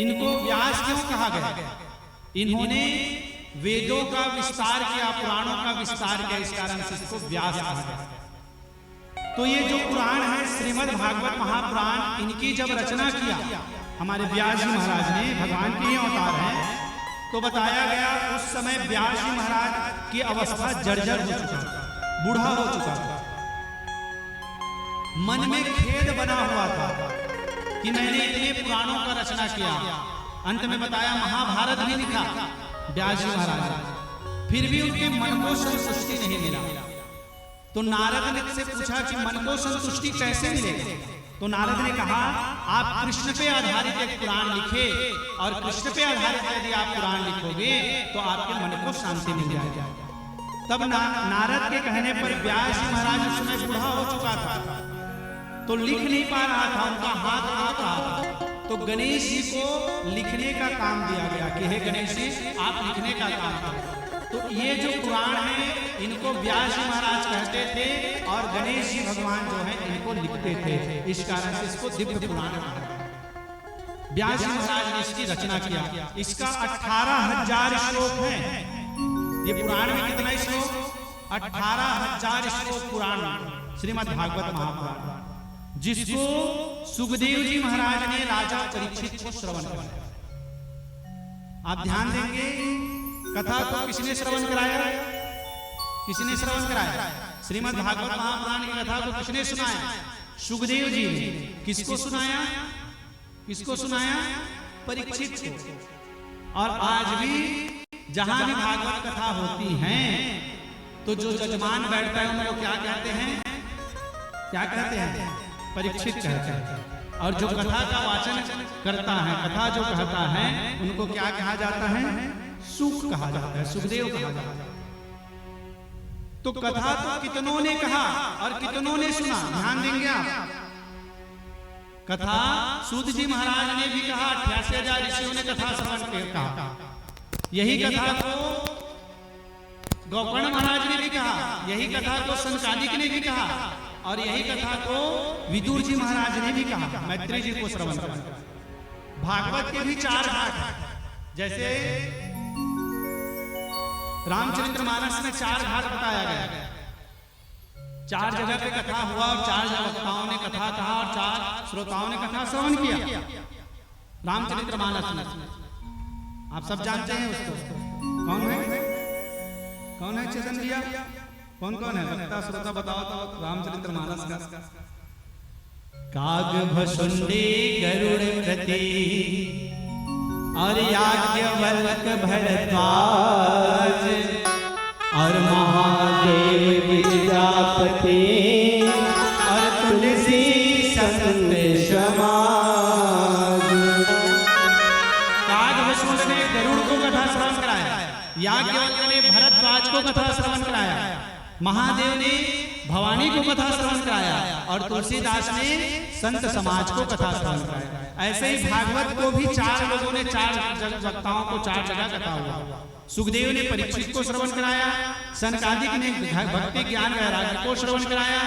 इनको व्यास क्यों कहा गया? इन्होंने वेदों का विस्तार किया, पुराणों का विस्तार किया, इस कारण से इसको व्यास कहा गया। तो ये जो पुराण है श्रीमद् भागवत महापुराण, इनकी जब रचना किया हमारे व्यास जी महाराज ने, भगवान के ही अवतार हैं, तो बताया गया उस समय व्यास जी महाराज की अवस्था जर्जर हो चुका था, बूढ़ा हो चुका था। मन में खेद बना हुआ था कि मैंने इतने पुराणों का रचना किया। अंत में बताया महाभारत भी लिखा व्यास जी महाराज, फिर भी उनके मन को संतुष्टि नहीं मिला। तो नारद ने से पूछा कि मन को संतुष्टि कैसे मिलेगी? तो नारद ने कहा आप कृष्ण पे आधारित एक पुराण लिखे, और कृष्ण पे आधारित यदि आप पुराण लिखोगे तो आपके मन को शांति मिल जाएगी। तब नारद के कहने पर व्यास जी महाराज उस समय बूढ़ा हो चुका था, तो लिख नहीं पा रहा था, उनका हाथ कांप रहा था। तो गणेश जी को लिखने का काम दिया गया कि हे गणेश जी आप लिखने का काम करो। तो ये जो पुराण है इनको व्यास जी महाराज कहते थे, और गणेश जी भगवान जो है इनको लिखते थे, इस कारण से इसको दिव्य पुराण कहा। व्यास जी महाराज ने इसकी रचना किया। इसका 18,000 श्लोक है। ये पुराण में कितना श्लोक? 18,000 श्लोक पुराण श्रीमद् भागवत महापुराण, जिसको सुखदेव जी महाराज ने राजा परीक्षित को श्रवण कराया। आप ध्यान देंगे कथा को किसने श्रवण कराया? किसने श्रवण कराया? श्रीमद् भागवत महापुराण की कथा को किसने सुनाया? सुखदेव जी ने। किसको सुनाया? किसको सुनाया? परीक्षित को। और आज भी जहां भी भागवत कथा होती है तो जो जजमान बैठता है उनको क्या कहते हैं? क्या कहते हैं? परीक्षित कहते हैं। और जो कथा का वाचन करता है, कथा जो कहता है, उनको क्या कहा जाता है? सुख कहा जाता है, सुखदेव कहा जाता है। तो कथा तो कितनों ने कहा और कितनों ने सुना, ध्यान देंगे आप। कथा सूत जी महाराज ने भी कहा, 88,000 ऋषियों ने कथा श्रवण कहा। यही कथा को गौकर्ण महाराज ने भी कहा, यही कथा को संकालिक ने भी कहा, और यही कथा को विदुर जी महाराज ने भी कहा, मैत्री जी को श्रवण करा। भागवत के भी 4 घाट, जैसे रामचरितमानस में 4 घाट बताया गया। 4 जगह पे कथा हुआ, और 4 वक्ताओं ने कथा कहा, और 4 श्रोताओं ने कथा श्रवण किया रामचरितमानस में। आप सब जानते हैं उसको। कौन है? कौन है चेतन भैया? कौन कौन है? वक्ता श्रोता बताओ तो रामचरितमानस का। काग भसुंडी गरुड़ प्रति और याज्ञवल्क भरद्वाज और महादेव विद्यापति और तुलसी संत समाज। काग भसुंड ने गरुड़ को कथा श्रवण कराया, याज्ञवल्क ने भरद्वाज को कथा श्रवण कराया, महादेव ने भवानी को कथा श्रवण कराया और तुलसीदास ने संत समाज को कथा श्रवण कराया। ऐसे ही भागवत को भी 4 लोगों ने 4 वक्ताओं को 4 जगह कथा हुआ। सुखदेव ने परीक्षित को श्रवण कराया, सनकादिक ने भक्ति ज्ञान वैराग्य को श्रवण कराया,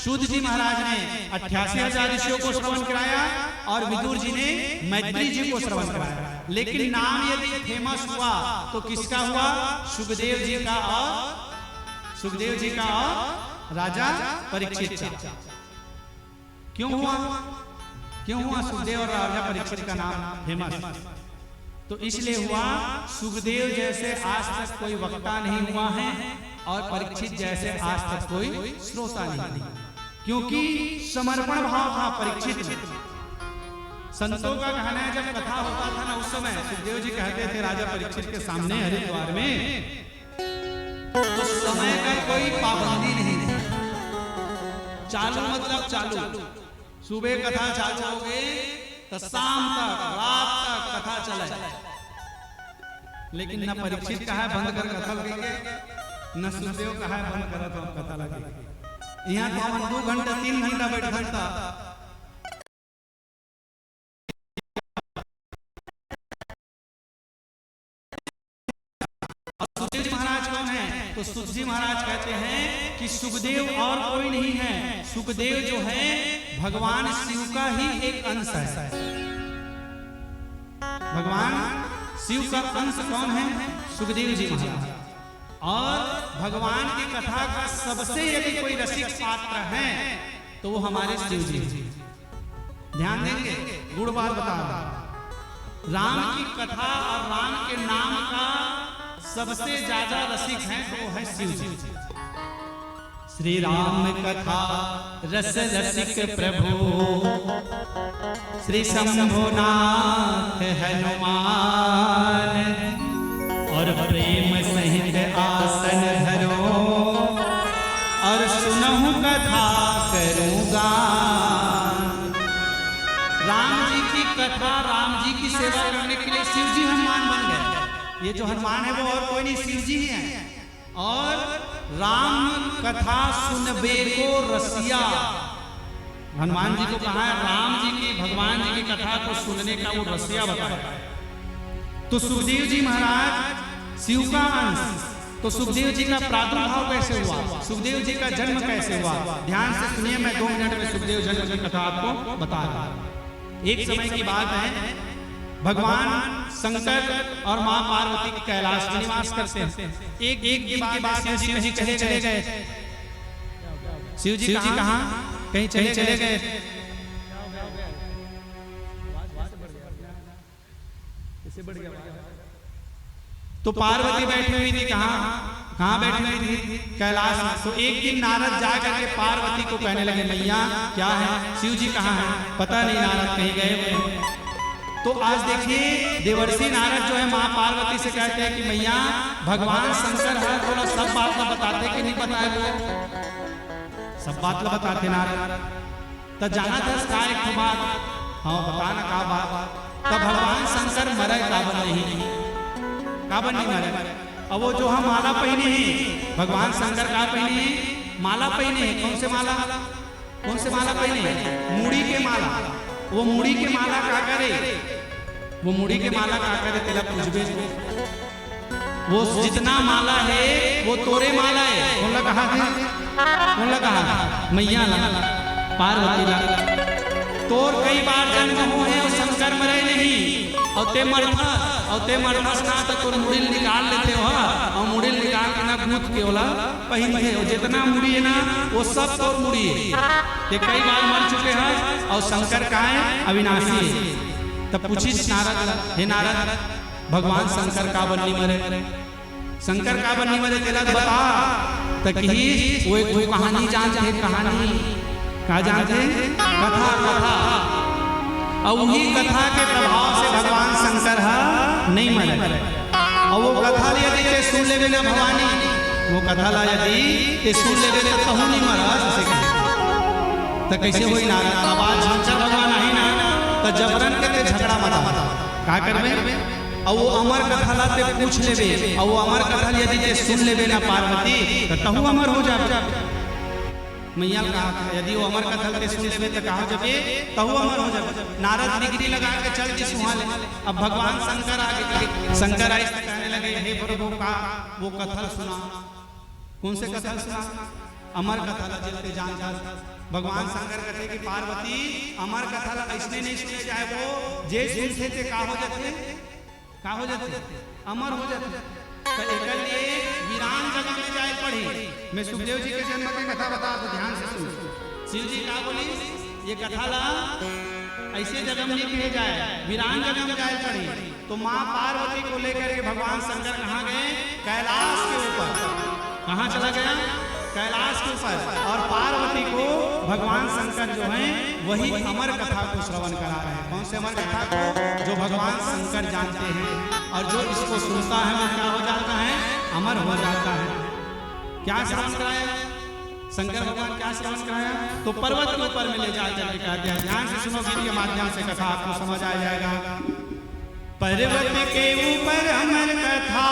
शुद्ध जी महाराज ने 88,000 ऋषियों को श्रवण कराया और विदुर जी ने मैत्री जी को श्रवण कराया। लेकिन नाम यदि फेमस हुआ तो किसका हुआ? सुखदेव जी का और राजा परीक्षित का। क्यों हुआ सुखदेव और राजा परीक्षित का नाम फेमस? तो इसलिए हुआ, सुखदेव जैसे आज तक कोई वक्ता नहीं हुआ है और परीक्षित जैसे आज तक कोई श्रोता नहीं, क्योंकि समर्पण भाव था परीक्षित में। संतों का कहना है जब कथा होता था ना उस समय सुखदेव जी कहते थे राजा परीक्षित के सामने हरिद्वार में, तो समय का कोई पाबंदी नहीं है। चालू मतलब चालू, सुबह कथा चालू हो गई तो शाम तक रात तक कथा चले। लेकिन न परीक्षित का है बंद कर कथा लगे, न सुखदेव का है बंद कर तो कथा लगे। यहाँ तो हम 2 घंटा 3 घंटा बैठ सकता। सुखदेव जी महाराज कौन है? तो सुख जी महाराज कहते हैं कि सुखदेव और कोई नहीं है, सुखदेव जो है भगवान शिव का ही एक अंश है। भगवान शिव का अंश कौन है? सुखदेव जी महाराज। और भगवान की कथा का सबसे यदि कोई रसिक पात्र है तो वो हमारे शिव जी। ध्यान देंगे, गुड़ बात बता रहा, राम की कथा और राम के नाम का सबसे ज्यादा रसिक है तो वो है शिव जी। श्री राम कथा रस रसिक प्रभु श्री शंभुनाथ हनुमान और प्रेम सहित आसन धरो और सुनहु कथा करूँगा। राम जी की कथा, राम जी की सेवा करने के लिए शिव जी हनुमान बन गए। ये जो हनुमान है वो और कोई नहीं, शिव जी ही है। और राम कथा सुनबे को रसिया, हनुमान जी को कहा है राम जी की, भगवान जी की कथा को सुनने का वो रसिया बताया। तो सुखदेव जी महाराज शिव का अंश, तो सुखदेव जी का प्रादुर्भाव कैसे हुआ, सुखदेव जी का जन्म कैसे हुआ? ध्यान से सुनिए, मैं 2 मिनट में सुखदेव जन्म की कथा आपको बता रहा हूं। एक समय की बात है, भगवान शंकर और मां पार्वती कैलाश में निवास करते हैं। एक की बात शिव जी कहीं चले गए। शिव जी कहां? कहीं चले गए। तो पार्वती बैठी हुई थी, कहां बैठी हुई थी? कैलाश में। तो एक दिन नारद जाकर के पार्वती को कहने लगे, मैया क्या है, शिव जी कहां है? पता नहीं, नारद कहीं गए हुए। तो आज देखिए देवर्षि नारद जो है मां पार्वती से कहते हैं कि मैया भगवान शंकर है, थोड़ा सब बात ला बताते कि नहीं बताए? सब बात ला बताते नारद। तो जाना था इसका एक बात, हाँ बताना का बात। तब भगवान शंकर मरे काबन नहीं मरे। अब वो जो हम माला पहने हैं, भगवान शंकर का पहने हैं, माला पहने हैं। कौन से माला पहने हैं? मूड़ी के माला। वो मूड़ी के माला क्या करे? तेरा पूछबे, वो जितना माला है वो तोरे माला है। कौन लगा मैया लगा पार्वती लगा। तोर कई बार जन्म हुए और शंकर मरे नहीं, और ते मरथस ना तो तोर मुड़िल निकाल लेते हो, और मुड़िल निकाल के ना गूंथ के ओला पहनते हो। जितना मुड़ी है ना वो सब तोर मुड़ी है। ते कई बार मर चुके हैं और शंकर का है अविनाशी है। तब पूछी नारद, हे नारद भगवान शंकर का बन्नी मरे, शंकर का बन्नी मरे तेला बता तक ही वो कहानी जानते हैं, कहानी का जानते हैं, कथा कथा। और वही कथा के प्रभाव से भगवान शंकर नहीं मरे। और वो कथा यदि ते सुन लेवे ना भवानी, वो कथा ला यदि सुन लेवे तो कहूँ नहीं मरा तो कैसे होई ना। आवाज शंकर भगवान आई ना तो जबरन के झगड़ा मता का करबे। और वो अमर कथा ला ते पूछ लेवे, और वो अमर कथा यदि ते सुन लेवे ना पार्वती तो तहु अमर हो जाए। मैया कहा यदि वो अमर कथा के सुन लेवे तो कहा जबे तहु अमर हो जाए। नारद डिग्री लगा के चल के सुहाले। अब भगवान शंकर आगे, शंकर आए कहने लगे हे प्रभु का वो कथा सुना। कौन से कथा सुना? अमर कथा ला जलते जान जा। भगवान शंकर कहते कि पार्वती अमर कथा ला ऐसने नहीं सुने जाए, वो जे सुनते थे का हो जाते, का हो जाते, अमर हो जाते। तो एक लिए वीरान जगह में जाए पढ़ी। मैं सुखदेव जी के जन्म की कथा बता तो ध्यान से सुन। शिव जी का बोली ये कथा ला ऐसे जगह में नहीं कहे जाए, वीरान जगह में जाए पढ़ी। तो माँ पार्वती को लेकर के भगवान शंकर कहाँ गए? कैलाश के ऊपर। कहाँ चला गया? कैलाश के ऊपर। और पार्वती को भगवान शंकर जो हैं वही अमर कथा को श्रवण करा रहे हैं। कौन से अमर कथा को? जो भगवान शंकर जानते हैं, और जो इसको सुनता है वो क्या हो जाता है? अमर हो जाता है। क्या श्रवण कराया शंकर भगवान? क्या श्रवण कराया? तो पर्वत के ऊपर में ले जाकर कहते हैं, ध्यान से सुनो, गीत के माध्यम से कथा आपको समझ आ जाएगा। पर्वत के ऊपर अमर कथा,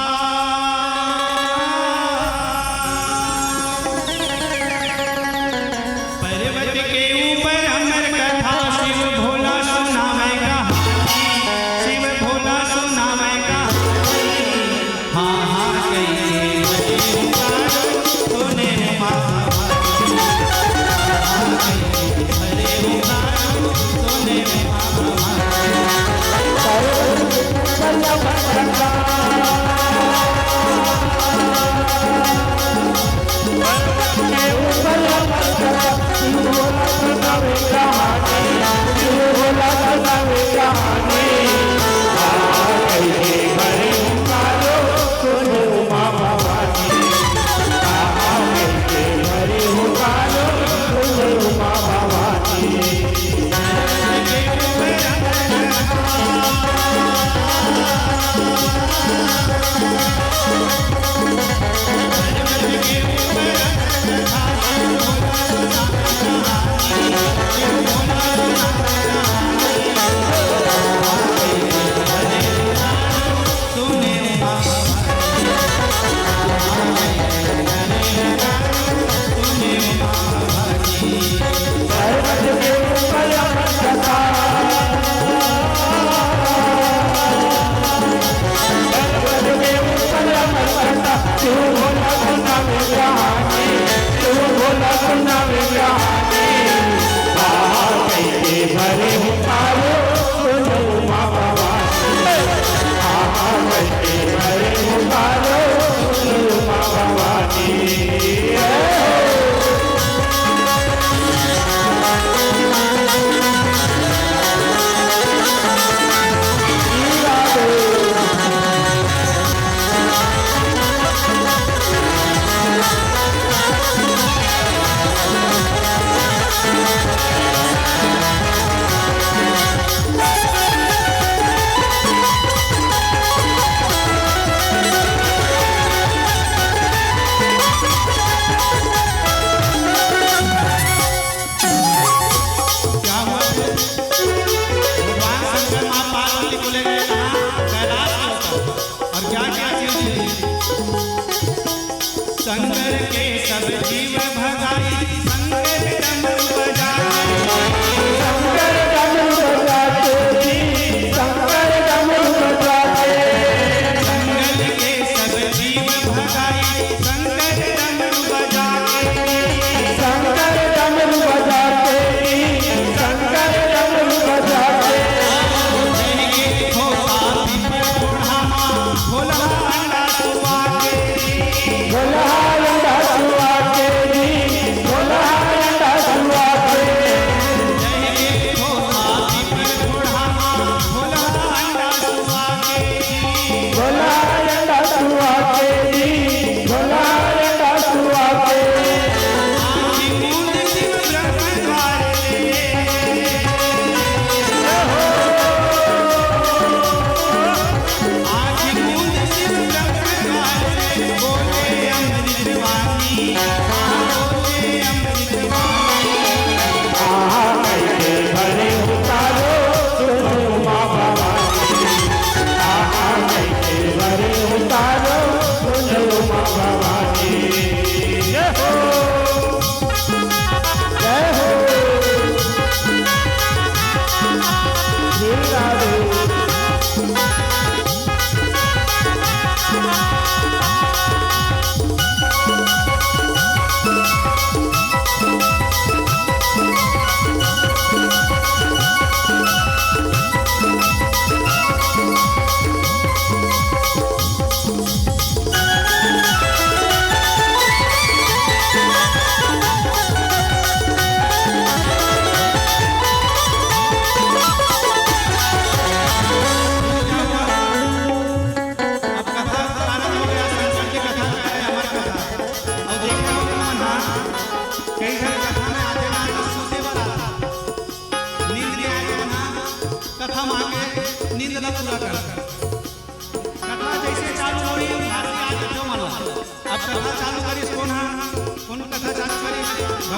भोला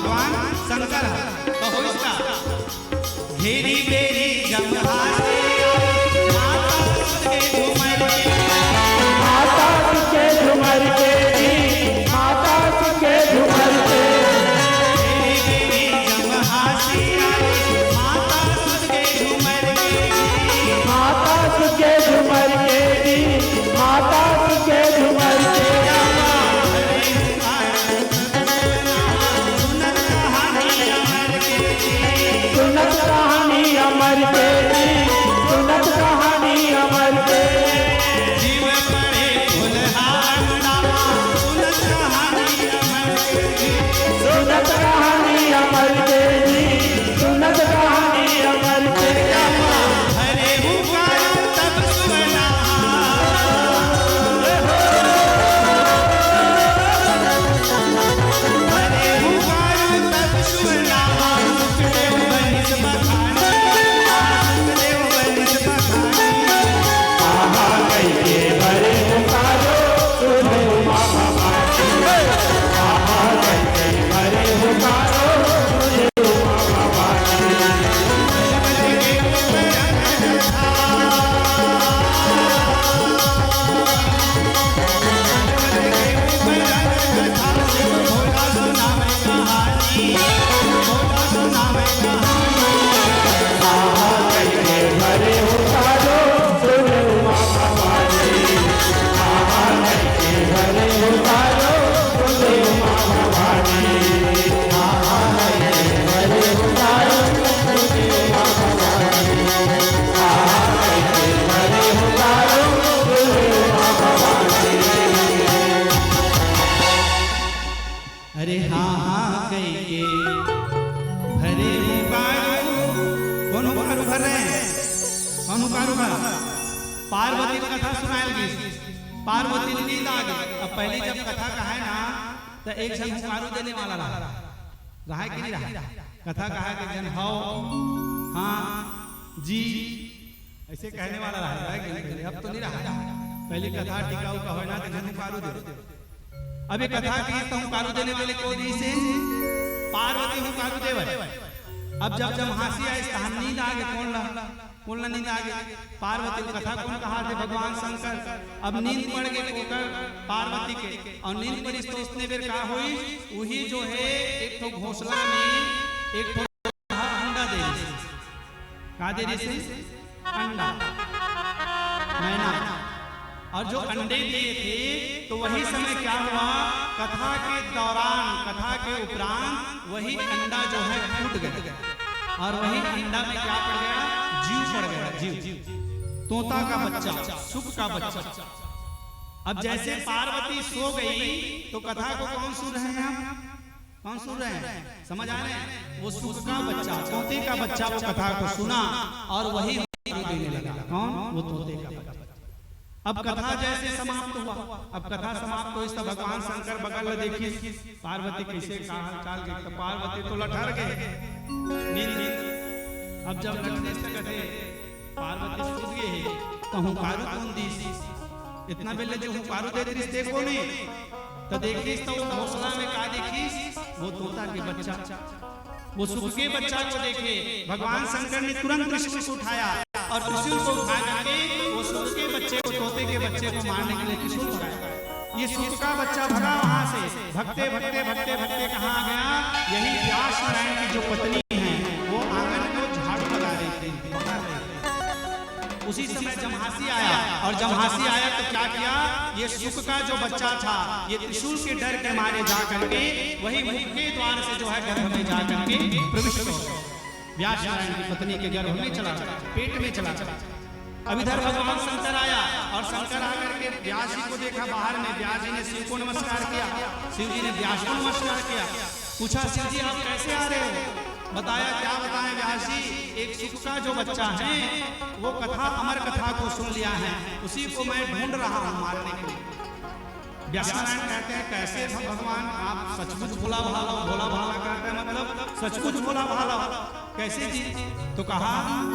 भगवान शंकर है। तो हो इसका घेरी बेरी जमहासी माता के झूमर के माता के झूमर के माता के झूमर के घेरी बेरी जमहासी माता के झूमर के माता के झूमर के माता के झूमर के सुनत कहानी अमर के सुनत कहानी अमर के जीव पड़े फुलहार नामा सुनत कहानी अमर के सुनत कहानी अमर के सुनत कहानी अमर के हरे पुकारो तब सुना हरे पुकारो तब सुना सुखदेव बनिस बखानी सुखदेव बनिस बखानी आहा कैके भरे पुकारो सुने उमा भवानी आहा कैके भरे पुकारो सुने उमा भवानी भोला सुना मैं कहानी भोला सुना मैं कहानी आहा कैके भरे पुकारो सुने उमा भवानी आहा कैके भरे पुकारो सुने उमा भवानी आहा कैके भरे पुकारो सुने उमा भवानी आहा कैके भरे पुकारो सुने उमा भवानी अरे हाँ हाँ कही के भरे हुकारो कौन हुकारो भर रहे हैं कौन हुकारो भर पार्वती की कथा सुनाई गई पार्वती ने नींद आ गई। अब पहले जब कथा का है ना तो एक जन हुकारो देने वाला रहा है कि नहीं रहा कथा कहा कि जन हो हाँ जी ऐसे कहने वाला रहा है कि नहीं? अब तो नहीं रहा पहले कथा टिकाऊ का होना तो जन हुकारो दे अब ये कथा की तो हुकारो देने वाले को दी से पार्वती हुकारो देवर। अब जब जमहासी आए कहा नींद आ गई कौन नींद आ गई पार्वती को कथा कौन कहा थे भगवान शंकर। अब नींद पड़ गई होकर पार्वती के और नींद पड़ी तो उसने बेर कहा हुई वही जो है एक तो घोंसला में एक तो अंडा दे रही कहा दे रही से अंडा मैना और जो अंडे दिए थे तो वही समय क्या हुआ कथा के दौरान कथा के उपरांत वही अंडा जो है फूट गया और वही अंडा में क्या पड़ गया जीव पड़ गया जीव तोता का बच्चा सुख का बच्चा। अब जैसे पार्वती सो गई तो कथा को कौन सुन रहे हैं हम कौन सुन रहे हैं समझ आ रहे हैं वो सुख का बच्चा तोते का बच्चा वो कथा को सुना और वही देने लगा कौन वो तोते का बच्चा। अब कथा जैसे समाप्त हुआ अब कथा समाप्त हुई तो भगवान शंकर बगल में देखी पार्वती कैसे चाल गई तो पार्वती तो लठर गए नींद अब जब लठने से कहते पार्वती सूझ गई तो हुकारू कौन दी इतना बेले जो हुकारू दे दे देखो नहीं तो देखिस तो घोसला में का देखिस वो तोता के बच्चा वो सुख के बच्चा को देखे भगवान शंकर ने तुरंत त्रिशूल को उठाया और त्रिशूल को उठा करके वो सुख के बच्चे को तोते के बच्चे को मारने के लिए त्रिशूल उठाया। ये सुख का बच्चा भगा वहां से भगते भगते भगते भगते कहाँ गया यही व्यास नारायण की जो पत्नी है वो आंगन को झाड़ू लगा रही थी उसी समय जमहासी आया और जमहासी आया तो क्या किया ये सुख का जो बच्चा था ये त्रिशूल के डर के मारे जा करके वही मुख्य द्वार से जो है गर्भ में जा करके प्रविष्ट हो व्यास नारायण की पत्नी के गर्भ में चला पेट में चला अब इधर भगवान शंकर आया और शंकर आकर के व्यास जी को देखा बाहर में व्यास जी ने शिव को नमस्कार किया शिव जी ने व्यास को नमस्कार किया पूछा शिव जी आप कैसे आ रहे हो बताया क्या बताएं व्यास जी एक सुख का जो बच्चा है वो कथा अमर कथा को सुन लिया है उसी को मैं ढूंढ रहा हूँ मारने के लिए। व्यास नारायण कहते हैं कैसे भगवान आप सचमुच भोला भाला कहते हैं मतलब सचमुच भोला भाला कैसे जी तो कहा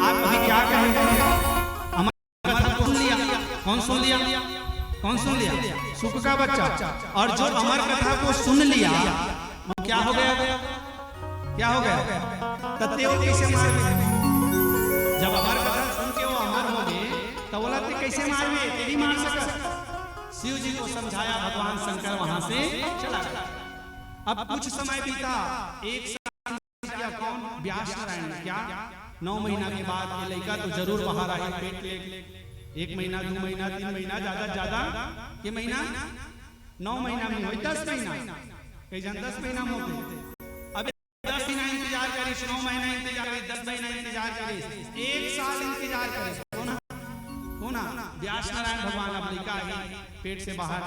आप अभी क्या कहेंगे अमर कथा को सुन लिया कौन सुन लिया सुख का बच्चा और जो अमर कथा को सुन लिया वो क्या हो गया क्या हो गया? तत्ते वो कैसे मार गए? जब अमर कथा सुन के वो अमर हो गए तो बोला ते कैसे मार गए? तेरी मार सकत। शिव जी को समझाया, भगवान शंकर वहां से चला गया। अब कुछ समय बीता, एक साल क्या कौन? व्यास नारायण। क्या 9 महीना के बाद ये लड़का तो जरूर बाहर आए पेट ले। 1 महीना 2 महीना 3 महीना ज्यादा ये महीना 9 महीना में हो 10 महीना कई जन 10 महीना में होते। अब 10 महीना इंतजार करी, 9 महीना इंतजार करी, 10 महीना इंतजार करी, 1 साल इंतजार करे। होना व्यास नारायण भगवान अब लड़का ही पेट से बाहर।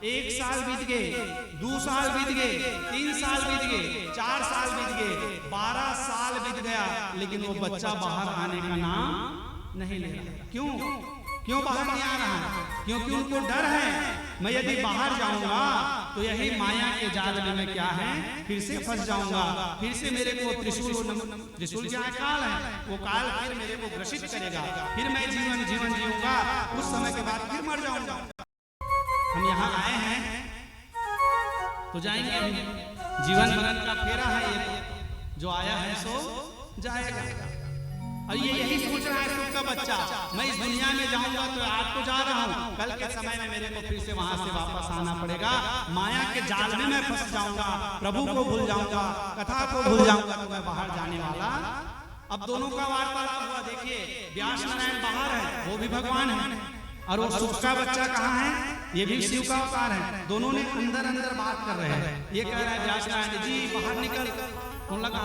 1 साल बीत गए, 2 साल बीत गए, 3 साल बीत गए, 4 साल बीत गए, 12 साल बीत गया, लेकिन वो बच्चा बाहर आने का नाम नहीं ले रहा। क्यों बाहर नहीं आ रहा? क्योंकि उनको डर है, मैं यदि बाहर जाऊंगा तो यही माया के जाल में मैं क्या है फिर से फंस जाऊंगा, फिर से मेरे को त्रिशूल क्या काल है, वो काल फिर मेरे को ग्रसित करेगा, फिर मैं जीवन जीऊंगा, उस समय के बाद फिर मर जाऊंगा। हम यहाँ आए हैं तो जाएंगे, जीवन मरण का फेरा है, ये जो आया है सो जाएगा। और ये यही सोच रहा है सुख का बच्चा, मैं इस दुनिया में जाऊंगा तो आज तो जा रहा हूँ, कल के समय में मेरे को फिर से वहां से वापस आना पड़ेगा, माया के जाल में मैं फंस जाऊंगा, प्रभु को भूल जाऊंगा, कथा को भूल जाऊंगा, तो मैं बाहर जाने वाला। अब दोनों का वार्तालाप हुआ। देखिए व्यास नारायण बाहर है, वो भी भगवान है, और वो सुख का बच्चा कहाँ है? ये भी शिव का अवतार है। दोनों ने अंदर बात कर रहे हैं। ये कह रहा है व्यास नारायण जी बाहर निकल, कौन लगा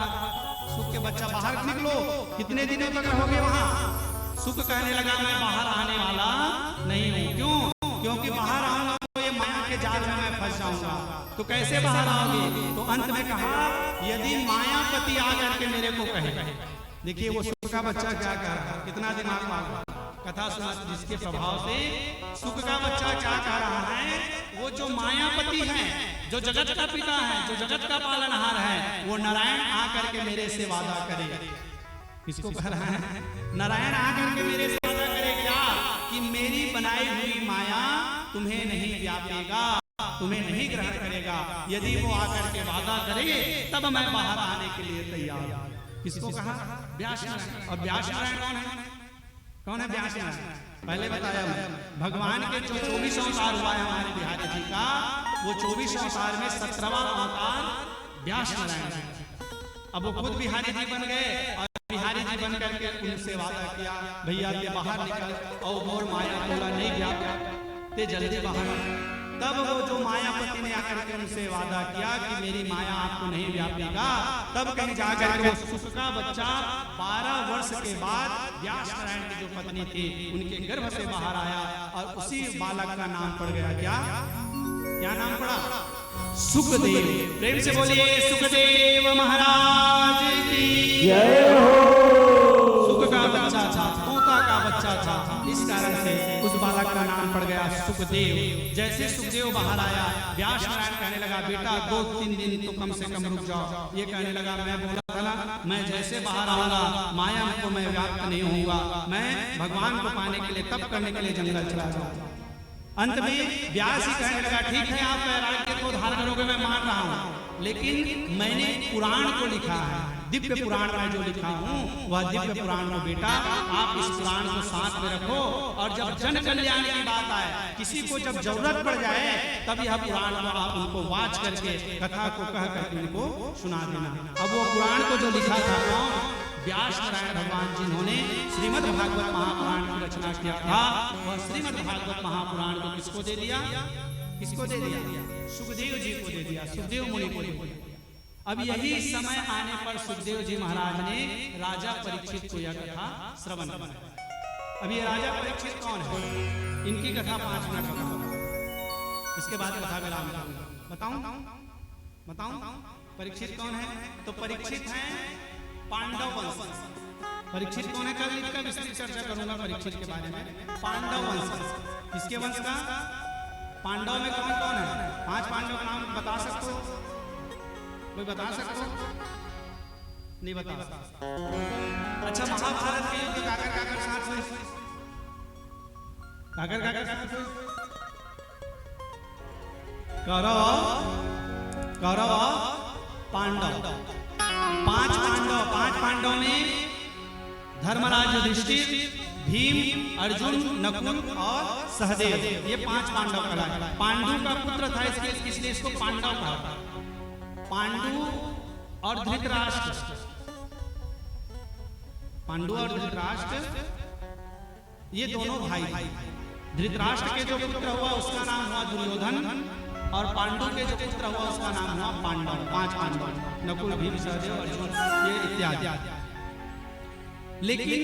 सुख के बच्चा बाहर निकलो, कितने दिनों तक रहोगे वहां? सुख कहने लगा मैं बाहर आने वाला नहीं हूँ। क्योंकि बाहर आऊंगा तो ये माया के जाल में मैं फंस जाऊंगा। तो कैसे बाहर आओगे? तो अंत में कहा यदि मायापति आकर के मेरे को कहे। देखिए वो सुख का बच्चा क्या कह रहा है, कितना दिमाग वाला कथा सुना, जिसके प्रभाव से सुख का बच्चा क्या कह रहा है, वो जो मायापति है, जो जगत का पिता है, जो जगत का पालनहार है, वो नारायण आकर के मेरे से वादा करे। किसको कह रहा है? नारायण आकर के मेरे से वादा करे क्या? कि मेरी बनाई हुई माया तुम्हें नहीं व्यापेगा, तुम्हें नहीं ग्रहण करेगा। यदि वो आकर के वादा करे तब मैं बाहर आने के लिए तैयार। किसको कहा? व्यास नारायण। और व्यास नारायण कौन है? व्यास नारायण पहले बताया मैं, भगवान के जो 24 अवतार हुआ है हमारे बिहारी जी का, वो 24 अवतार में 17वां अवतार व्यास नारायण है। अब वो खुद बिहारी जी बन गए, और बिहारी जी बन करके उनसे वादा किया भैया ये बाहर निकल, और मोर माया बोला नहीं व्यापते जल्दी बाहर। तब वो जो मायापति ने आकर के उनसे वादा किया कि मेरी माया आपको नहीं व्यापेगा, तब कहीं जाकर के सुख का बच्चा 12 वर्ष के बाद व्यास नारायण की जो पत्नी थी उनके गर्भ से बाहर आया, और उसी बालक का नाम पड़ गया क्या नाम पड़ा? सुखदेव। प्रेम से बोलिए सुखदेव महाराज की जय हो। सुख का बच्चा था, तोता का बच्चा था, इस कारण से उस बालक का नाम पड़ गया सुखदेव। जैसे सुखदेव बाहर आया, व्यास नारायण कहने लगा बेटा 2-3 दिन तो कम से कम रुक जाओ। ये कहने लगा मैं बोला था मैं जैसे बाहर आऊंगा माया को मैं व्याप्त नहीं होऊंगा, मैं भगवान को पाने के लिए तप करने के लिए जंगल चला जाऊंगा। अंत में व्यास ही कहने लगा ठीक है आप वैराग्य को धारण करोगे, मैं मान रहा हूँ, लेकिन मैंने पुराण को लिखा है, दिव्य पुराण में जो लिखा हूँ वह दिव्य पुराण में बेटा आप इस पुराण को साथ में रखो, और जब जन कल्याण की बात आए, किसी को जब जरूरत पड़ जाए, तब यह पुराण को आप उनको वाच करके कथा को कह करके उनको सुना देना। अब वो पुराण को जो लिखा था व्यास नारायण भगवान जिन्होंने श्रीमद् भागवत महापुराण की रचना किया था, वह श्रीमद् भागवत महापुराण को किसको दे दिया? किसको दे दिया? सुखदेव जी को दे दिया, सुखदेव मुनि को दे दिया। अब यही समय आने पर सुखदेव जी महाराज ने राजा परीक्षित को यह कथा श्रवण कराया। अब ये राजा परीक्षित कौन है? इनकी कथा 5 मिनट बताऊं, इसके बाद कथा विराम करूंगा। बताऊं परीक्षित कौन है? तो परीक्षित है पांडव वंश। परीक्षित कौन है? कल इसका विस्तृत चर्चा करूंगा परीक्षित के बारे में। पांडव वंश, किसके वंश का? पांडव में कौन कौन है? 5 पांडव का नाम बता सकते हो? कोई बता सकते हो? नहीं बता सकते। अच्छा महाभारत के युद्ध काकर साथ हुए? काकर साथ हुए? कौरव पांडव। पांच पांडव में धर्मराज युधिष्ठिर, भीम, अर्जुन, नकुल और सहदेव, ये 5 पांडव कहलाए। पांडु का पुत्र था इसलिए इसको पांडव कहा। पांडु और धृतराष्ट्र, पांडु और धृतराष्ट्र ये दोनों भाई। धृतराष्ट्र के जो पुत्र हुआ उसका नाम हुआ दुर्योधन, और पांडु के जो पुत्र हुआ उसका नाम हुआ पांडव। 5 पांडव, नकुल, भीम, सहदेव, अर्जुन, ये इत्यादि। लेकिन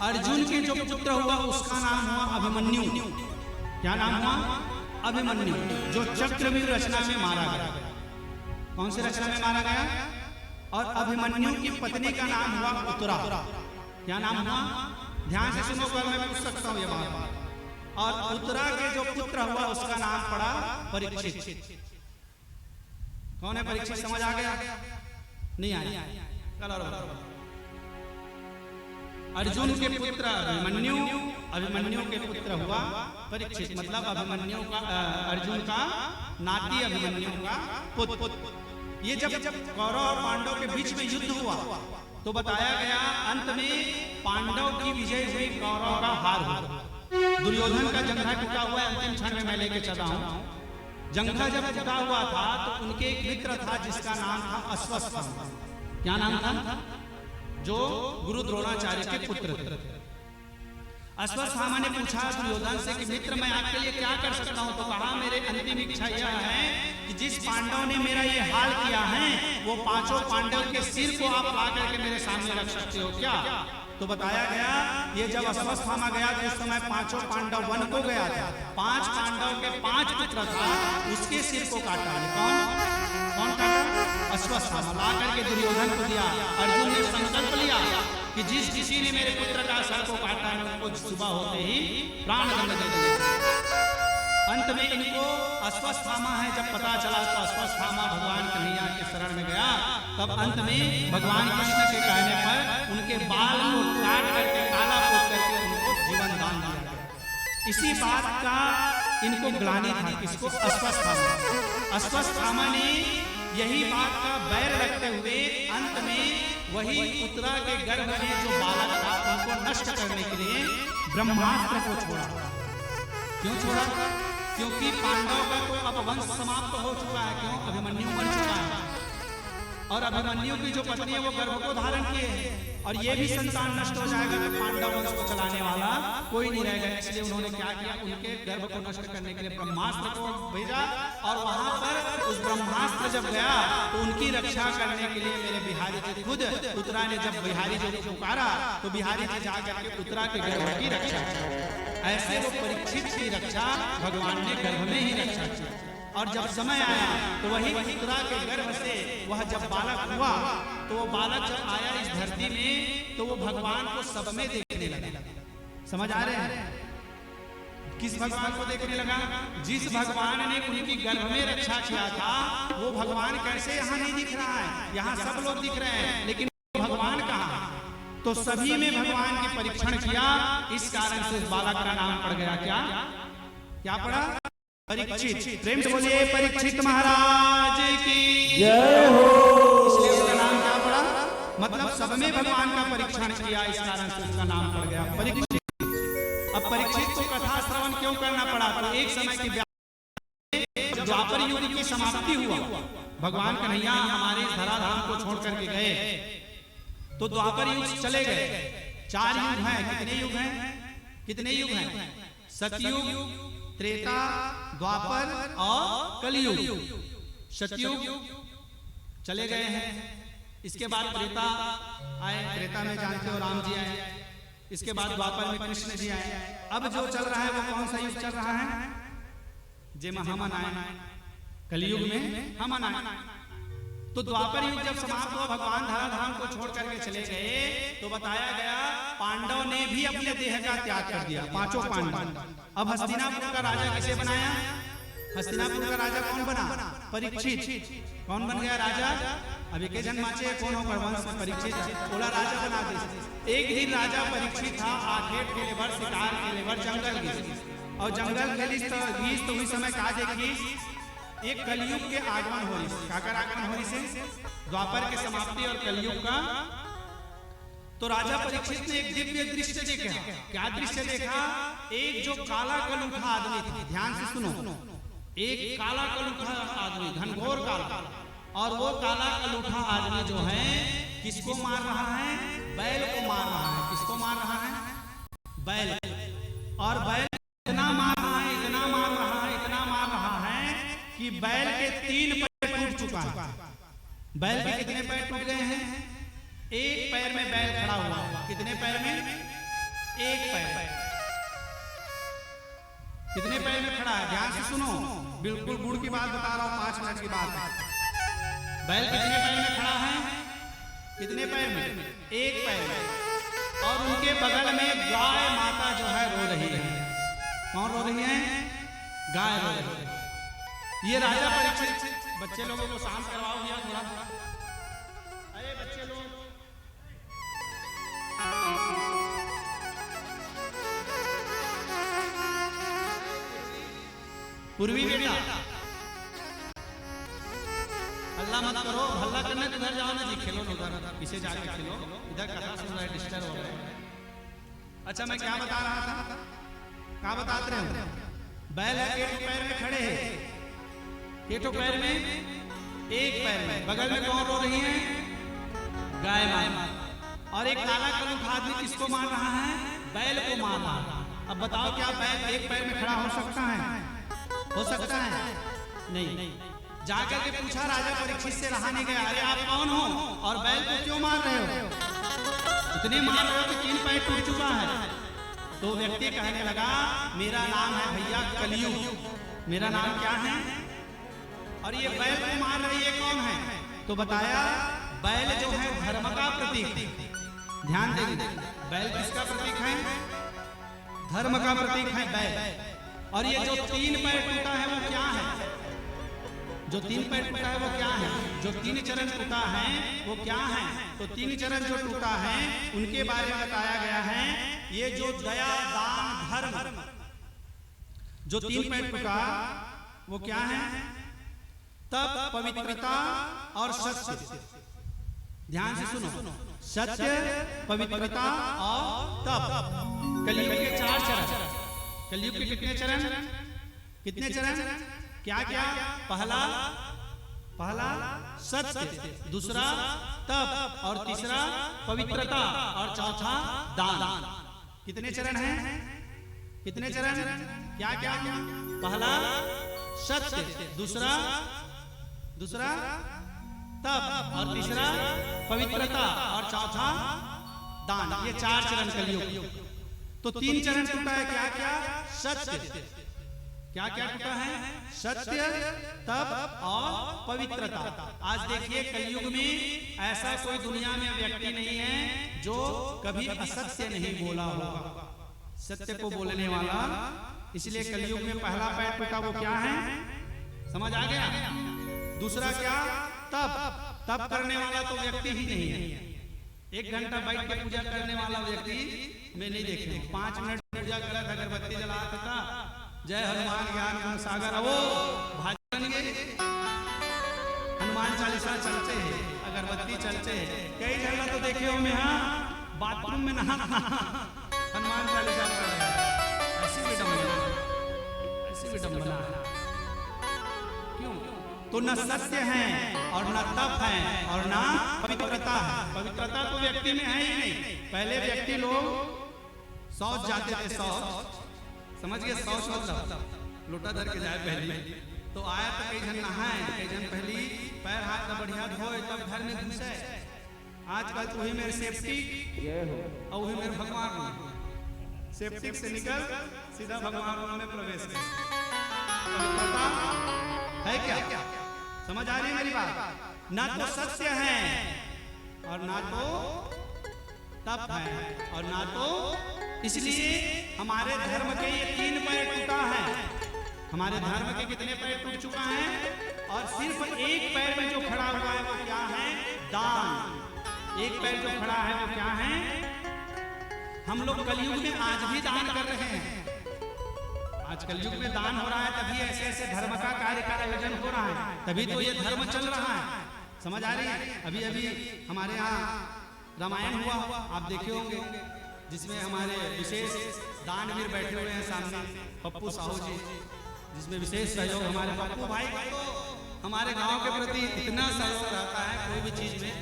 अर्जुन के जो पुत्र हुआ उसका नाम हुआ अभिमन्यु। क्या नाम हुआ? अभिमन्यु, जो चक्रव्यूह रचना में मारा गया। कौन सी रचना में मारा गया? और अभिमन्यु की पत्नी का नाम हुआ उत्तरा। क्या नाम हुआ? ध्यान से सुनो, पर मैं पूछ सकता हूं ये बात। और उत्तरा के जो पुत्र हुआ उसका नाम पड़ा परीक्षित। कौन है परीक्षित? समझ आ गया? नहीं आया? चलो, अर्जुन के पुत्र अभिमन्यु, अभिमन्यु के पुत्र हुआ परीक्षित, मतलब अभिमन्यु का अर्जुन का नाती, अभिमन्यु का पुत्र। ये जब कौरव और पांडव के बीच में युद्ध हुआ तो बताया गया अंत में पांडव की विजय हुई, कौरव का हार हुआ। दुर्योधन का जंघा टूटा हुआ है, अंतिम क्षण में मैं लेके चला हूं। जंघा जब टूटा हुआ था तो उनके एक मित्र था जिसका नाम था अश्वत्थामा। क्या नाम था? जो गुरु द्रोणाचार्य के पुत्र थे। अश्वत्थामा ने पूछा दुर्योधन से कि मित्र, मैं आपके लिए क्या कर सकता हूं? तो कहा, मेरे अंतिम इच्छा यह है कि जिस पांडव ने मेरा ये हाल किया है वो 5 पांडव के सिर को आप ला करके मेरे सामने रख सकते हो क्या? तो बताया गया ये जब अश्वत्थामा गया तो उस समय 5 पांडव वन को गया था। 5 पांडव के 5 पुत्र था, उसके सिर को काटा। कौन काटा? अश्वत्थामा। ला करके दुर्योधन को दिया। अर्जुन ने संकल्प लिया कि जिस किसी ने मेरे पुत्र का सर को काटा है उनको सुबह होते ही प्राण दंड दे दिया। अंत में इनको अश्वत्थामा है जब पता चला तो अश्वत्थामा भगवान कन्हैया के शरण में गया। तब अंत में भगवान कृष्ण के कहने पर उनके बाल को काट करके काला पोत करके उनको जीवन दान दिया गया। इसी बात का इनको ग्लानि था, किसको? अश्वत्थामा। अश्वत्थामा ने यही बात का बैर रखते हुए अंत में वही उत्तरा के गर्भ में जो बालक था उनको नष्ट करने के लिए ब्रह्मास्त्र को छोड़ा। क्यों छोड़ा? क्योंकि पांडव का तो अब वंश समाप्त हो चुका है। क्यों? अभिमन्यु मर चुका है और अभिमन्यु की जो पत्नी है वो गर्भ को धारण किए है और ये भी संतान नष्ट हो जाएगा तो पांडव वंश को चलाने वाला कोई नहीं रहेगा। इसलिए उन्होंने क्या किया? उनके गर्भ को नष्ट करने के लिए ब्रह्मास्त्र को भेजा और वहां पर उस ब्रह्मास्त्र जब गया तो उनकी रक्षा करने के लिए मेरे बिहारी जी खुद उत्तरा ने जब बिहारी जी को पुकारा तो बिहारी जी जाकर के उत्तरा के गर्भ की रक्षा की। ऐसे वो परीक्षित की रक्षा भगवान ने गर्भ में ही रक्षा की। और जब समय आया तो वही उत्तरा के गर्भ से वह जब बालक हुआ तो वो बालक जब आया इस धरती में तो वो भगवान को सब में देखने लगा। समझ आ रहे हैं? किस भगवान को देखने लगा? जिस भगवान ने उनकी गर्भ में रक्षा किया था वो भगवान कैसे यहाँ नहीं दिख रहा है? यहाँ सब लोग दिख रहे हैं लेकिन भगवान कहाँ? तो सभी में भगवान की परीक्षण किया। इस कारण से उस बालक का नाम पड़ गया क्या? क्या पड़ा? परीक्षित। प्रेम से बोलिए परीक्षित महाराज की जय हो। इसलिए उसका नाम क्या पड़ा? मतलब सब में भगवान का परीक्षण किया, इस कारण से उसका नाम पड़ गया परीक्षित। अब परीक्षित को कथा श्रवण क्यों करना पड़ा? तो एक समय की जब द्वापर युग की समाप्ति हुआ, भगवान कन्हैया हमारे धराधाम को छोड़ करके गए तो द्वापर युग चले गए। 4 युग हैं। कितने युग हैं? कितने युग हैं? सतयुग, त्रेता, द्वापर और कलयुग। सतयुग चले गए हैं। इसके बाद त्रेता आए, त्रेता में जानते हो राम जी आए। इसके बाद द्वापर में कृष्ण जी आए। अब जो चल रहा है वो कौन सा युग चल रहा है? जेमा हमन आए। कलयुग में हमन आए। तो द्वापर युग जब समाप्त हुआ भगवान धराधाम को छोड़ करके चले गए तो बताया गया पांडव ने भी अपने देह का त्याग कर दिया। 5 पांडव। अब हस्तिनापुर का राजा किसे बनाया? हस्तिनापुर का राजा कौन बना? परीक्षित। कौन बन गया राजा? अभी के जन्माचे कौन होकर वंश में परीक्षित बोला राजा बना दिया। एक दिन राजा परीक्षित था, आखेट के लेवर, शिकार के लेवर जंगल गए और जंगल खेली तो उस समय काजे की एक कलयुग के आगमन होने से, काकर आगमन होने से, द्वापर के समाप्ति और कलयुग का। तो राजा परीक्षित ने एक दिव्य दृश्य देखा। क्या दृश्य देखा? एक जो काला कलूठा आदमी था, ध्यान से सुनो, एक काला कलूठा आदमी, घनघोर काला, और वो काला कलूठा आदमी जो है किसको मार रहा है? बैल को मार रहा है। किसको मार रहा है? बैल। और बैल इतना मार रहा है, इतना मार रहा है, इतना मार रहा है कि बैल के 3 पैर टूट चुका है। बैल के कितने पैर टूट गए हैं? एक पैर में बैल खड़ा हुआ। कितने पैर में? एक पैर। कितने पैर में खड़ा है? ध्यान से सुनो, बिल्कुल गुड़ की बात बता रहा हूं, 5 मिनट की बात है। बैल कितने पैर में खड़ा है? कितने पैर में? एक पैर में। और उनके बगल में गाय माता जो है रो रही है। कौन रो रही है? गाय रो रही है। ये राजा परीक्षित, बच्चे लोगों को शांत करवाओ भैया थोड़ा थोड़ा। अरे बच्चे लोग, पूर्वी बेटा हल्ला मत करो, हल्ला करने तो उधर जाओ ना जी, खेलो ना उधर, पीछे जाके खेलो, इधर कथा सुन रहा है, डिस्टर्ब हो रहा है। अच्छा मैं क्या बता रहा था? क्या बताते रहे हो? बैल है, एक पैर में खड़े हैं, एक पैर में, एक पैर में, बगल में कौन रो रही है? गाय माता। और एक काला कलूठा आदमी किसको मार रहा है? बैल को मार रहा है। अब बताओ क्या बैल एक पैर में खड़ा हो सकता है? हो सकता है? नहीं। जाकर के पूछा राजा परीक्षित से, रहा नहीं गया। अरे आप कौन हो और बैल को क्यों मार रहे हो? इतने मार रहे हो कि 3 पैर टूट चुका है। तो व्यक्ति कहने लगा, मेरा नाम है भैया कलयुग। मेरा नाम क्या है? और ये बैल को मार रही है कौन है? तो बताया बैल जो है धर्म का प्रतीक। ध्यान देंगे, बैल किसका प्रतीक है? धर्म का प्रतीक है बैल। और ये जो 3 पैर टूटा है वो क्या है? जो 3 पैर टूटा है वो क्या है? जो 3 चरण टूटा है वो क्या है? तो 3 चरण जो टूटा है उनके बारे में बताया गया है। ये जो दया दान धर्म, जो 3 पैर टूटा वो क्या है? तप, पवित्रता और सत्य। ध्यान से सुनो, सत्य, पवित्रता और तप। कलयुग के 4 चरण। कलयुग के कितने चरण? कितने चरण? क्या क्या? पहला सत्य, दूसरा तप, और तीसरा पवित्रता, और चौथा दान। कितने चरण हैं? कितने चरण? क्या क्या? पहला सत्य, दूसरा तप, और तीसरा पवित्रता, और चौथा दान। ये 4 चरण कलयुग। तो 3 चरण टूटा है। क्या क्या? सत्य। क्या क्या टूटा है? सत्य, तप और पवित्रता। आज देखिए कलयुग में ऐसा कोई दुनिया में व्यक्ति नहीं है जो कभी असत्य नहीं बोला होगा, सत्य को बोलने वाला। इसलिए कलयुग में पहला पैर टूटा वो क्या है? समझ आ गया? दूसरा क्या? तप करने वाला तो व्यक्ति ही नहीं है। 1 घंटा बैठ के पूजा करने वाला व्यक्ति मैं नहीं देखे। 5 मिनट पूजा करा था, अगरबत्ती जलाता था, जय हनुमान ज्ञान गुण सागर, वो भाजन गए, हनुमान चालीसा चलते हैं, अगरबत्ती चलते हैं। कई जगह तो देखे हो मैं, हाँ बाथरूम में नहा हनुमान चालीसा पढ़ रहे हैं। ऐसी विडम्बना क्यों? तो न सत्य है और न तप है और न पवित्रता है। पवित्रता तो व्यक्ति में है ही नहीं। पहले व्यक्ति लोग शौच जाते थे, शौच, समझ गए? शौच मतलब लोटा धर के जाए पहले, तो आया तो कई जन नहाए, कई जन पहली पैर हाथ का बढ़िया धोए तब घर में घुसे। आजकल तो वही मेरे सेफ्टी और वही मेरे भगवान, सेफ्टिक से निकल सीधा भगवान में प्रवेश कर। है क्या? समझ आ रही है मेरी बात? ना तो सत्य है और ना तो तप है और ना तो, इसलिए हमारे धर्म के ये 3 पैर टूटा है। हमारे धर्म के कितने पैर टूट चुका है? और सिर्फ एक पैर में जो खड़ा हुआ है वो क्या है? दान। एक पैर जो खड़ा है वो क्या है? हम लोग कलयुग में आज भी दान कर रहे हैं। आज कलयुग में दान हो रहा है, तभी ऐसे ऐसे धर्म का कार्य का आयोजन हो रहा है, तभी तो ये धर्म चल रहा है। समझ आ रही है? अभी अभी हमारे यहाँ रामायण हुआ, आप देखे होंगे, जिसमें हमारे विशेष दानवीर बैठे हुए हैं सामने, पप्पू साहू जी, जिसमें विशेष सहयोग हमारे पप्पू भाई का तो हमारे गांव के प्रति इतना सहयोग रहता है, कोई भी चीज में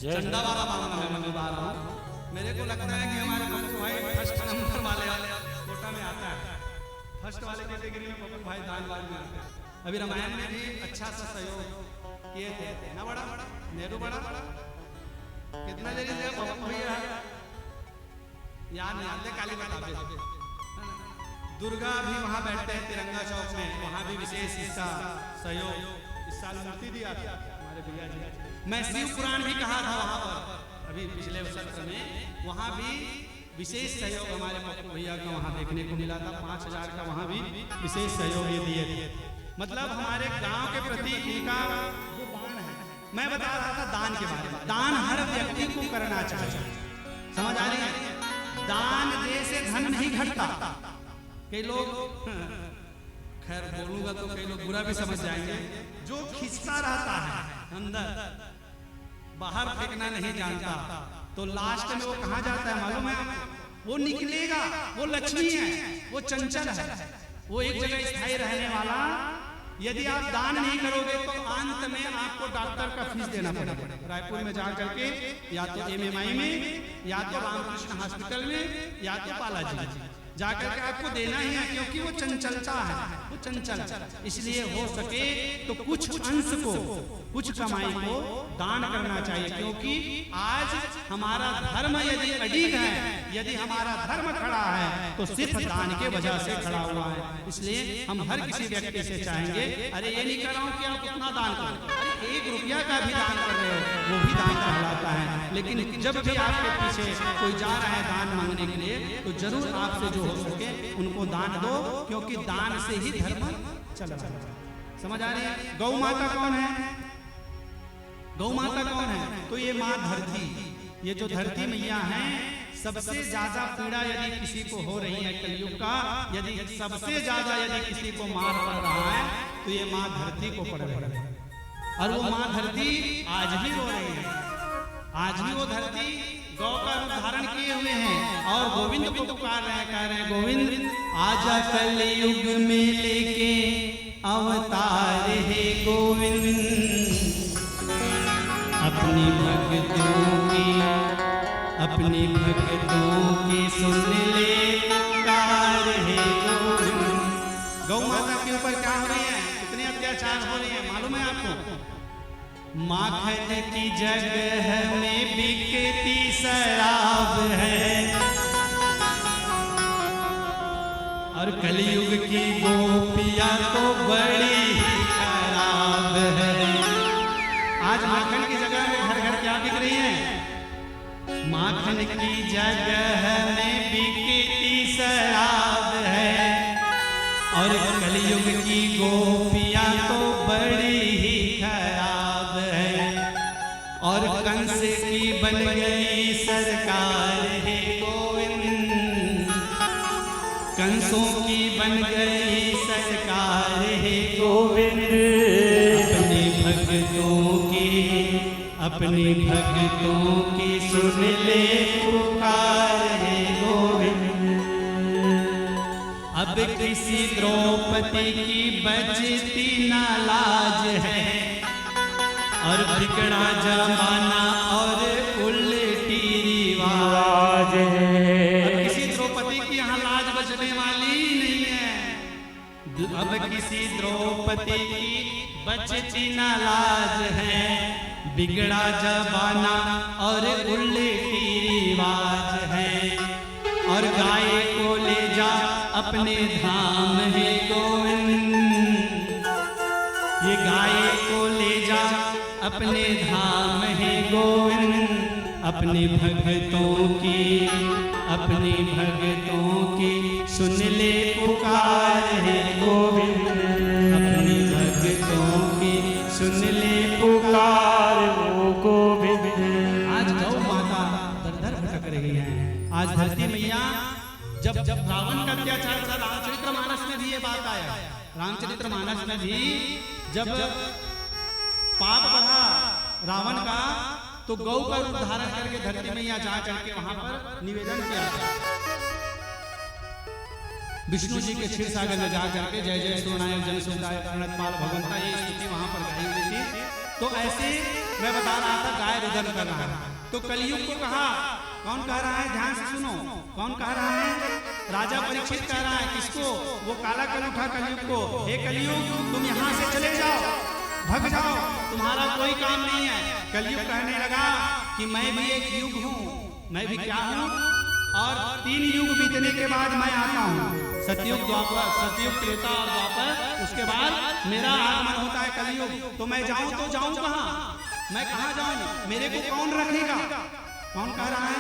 चंदा वाला मामला है, मैं बता रहा हूँ। मेरे को लगता है कि हमारे पप्पू भाई फर्स्ट नंबर वाले कोटा में आता है, फर्स्ट वाले कैटेगरी में पप्पू भाई दान वाले में आते हैं। अभी रामायण में भी अच्छा सा सहयोग किए थे ना, बड़ा नेहरू बड़ा कितना देरी से पप्पू भैया याद नहीं आते, काली बता दुर्गा भी वहाँ बैठते हैं तिरंगा चौक में, वहाँ भी विशेष इसका सहयोग, इस साल मूर्ति दिया था हमारे भैया जी। मैं शिव पुराण भी कहा था वहाँ पर अभी पिछले सत्र में, वहाँ भी विशेष सहयोग हमारे पप्पू भैया का वहाँ देखने को मिला था। 5000 का वहाँ भी विशेष सहयोग ये दिए थे। मतलब हमारे गांव के प्रति इनका जो दान है, मैं बता रहा था दान के बारे में, दान हर व्यक्ति को करना चाहिए। समझ आ रही है? दान दे से धन नहीं घटता। कई लोग, खैर बोलूंगा तो कई लोग बुरा भी समझ जाएंगे, जो खिंचता रहता है अंदर, बाहर फेंकना नहीं जानता, तो लास्ट में वो कहाँ जाता है मालूम है? वो निकलेगा, वो लक्ष्मी है, वो चंचल है, वो एक जगह स्थायी रहने वाला। यदि आप दान नहीं करोगे तो अंत में आपको डॉक्टर का फीस देना पड़ेगा। रायपुर में जा करके या तो MMI में, या तो रामकृष्ण हॉस्पिटल में, या तो बालाजी जाकर के आपको देना ही है, क्योंकि वो चंचलता है, वो चंचल। इसलिए हो सके तो कुछ अंश को, कुछ कमाई को दान करना चाहिए, क्योंकि आज हमारा धर्म यदि अडिग है, यदि हमारा धर्म खड़ा है तो सिर्फ दान के वजह से खड़ा हुआ है। इसलिए हम हर किसी व्यक्ति से चाहेंगे, अरे ये नहीं कर रहा हूँ कि आप कितना दान करें, अरे 1 रुपया का भी दान कर रहे हो, वो भी दान कहलाता है। लेकिन जब भी आपके पीछे कोई जा रहा है दान मांगने के लिए, तो जरूर आपसे जो हो सके उनको दान दो, क्योंकि दान से ही धर्म चल रहा है। समझ आ रही है? गौ माता कौन है? गौ माता कौन है? तो ये माँ धरती, ये जो धरती मैया है, सबसे ज्यादा पीड़ा यदि किसी को हो रही है कलयुग का, यदि सबसे ज्यादा यदि किसी को मार पड़ रहा है तो ये माँ धरती को पड़ रही है। और वो माँ धरती आज भी रो रही है, आज भी वो धरती गौ का रूप धारण किए हुए हैं और गोविंद को पुकार रहे हैं, कह रहे हैं गोविंद आजा कलयुग में लेके अवतार है गोविंद, अपनी भक्तों की सुन ले पुकार है गोविंद। गौ माता के ऊपर क्या हो रही है, कितने अत्याचार हो रहे हैं मालूम है आपको? माखन की जगह में बिकती शराब है, और कलयुग की गोपियां तो बड़ी खराब है। आज माखन की जगह में घर घर क्या बिक रही है? माखन की जगह में बिकती शराब है, और कलयुग की गोपियां तो बड़ी ही खराब है, और कंस की बन गई सरकार है गोविंद, कंसों की बन गई सरकार है गोविंद। अपने भक्तों की सुन ले पुकार है गोविंद। अब किसी द्रौपदी की बचती ना लाज है, और बिगड़ा जमाना और उल्टी रिवाज है। किसी द्रौपदी की यहाँ लाज बचने वाली नहीं है। अब किसी द्रौपदी की बचती ना लाज है, बिगड़ा जमाना और उल्टी रिवाज है। और गाय को ले जा अपने धाम है गोविंद, ये गाय को ले जा अपने धाम है गोविंद। अपने भक्तों की सुन ले पुकार है गोविंद, अपने भक्तों की सुन ले पुकार हो गोविंद। आज गौ माता दर-दर भटक रही है। आज धरती मैया जब रावण का अत्याचार था, रामचरितमानस में भी ये बात आया। रामचरितमानस में भी जब पाप बढ़ा रावण का तो गौ का रूप धारण करके धरती मैया जा करके वहां पर निवेदन किया। विष्णु जी के क्षीर सागर में जा करके जय जय सोनायक जन सुखदायक प्रणतपाल भगवंता ये स्तुति वहां पर गाई हुई थी। तो ऐसे मैं बता रहा था गाय रुदन कर रहा है। तो कलयुग को कहा, कौन कह रहा है, ध्यान से सुनो, कौन कह रहा है? राजा परीक्षित कह रहा है। किसको? वो काला कल उठा कलयुग को, हे कलयुग तुम यहाँ से चले जाओ, भग जाओ, तुम्हारा कोई काम नहीं है। कलयुग कहने लगा कि मैं भी एक युग हूँ, मैं भी क्या हूँ, और 3 युग बीतने के बाद मैं आता हूँ। सतयुग, द्वापर, सतयुग, त्रेता और द्वापर, उसके बाद मेरा आगमन होता है कलयुग। तो मैं जाऊँ तो जाऊँ कहाँ? मैं कहाँ जाऊँ? मेरे को कौन रखेगा? कौन कह रहा है?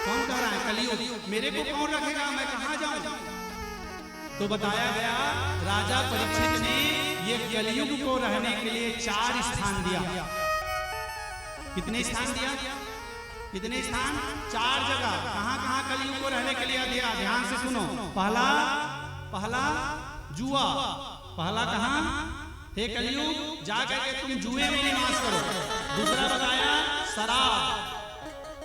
कौन कह रहा है? कलयुग। मेरे को कौन रखेगा? मैं कहाँ जाऊँ? तो बताया गया राजा परीक्षित ने ये कलयुग को रहने के लिए 4 स्थान दिया। कितने स्थान दिया? कितने स्थान? 4 जगह। कहाँ कहाँ कलयुग को रहने के लिए दिया? ध्यान से सुनो। पहला जुआ। पहला कहाँ? हे कलयुग जा करके तुम जुए में निवास करो। दूसरा बताया शराब,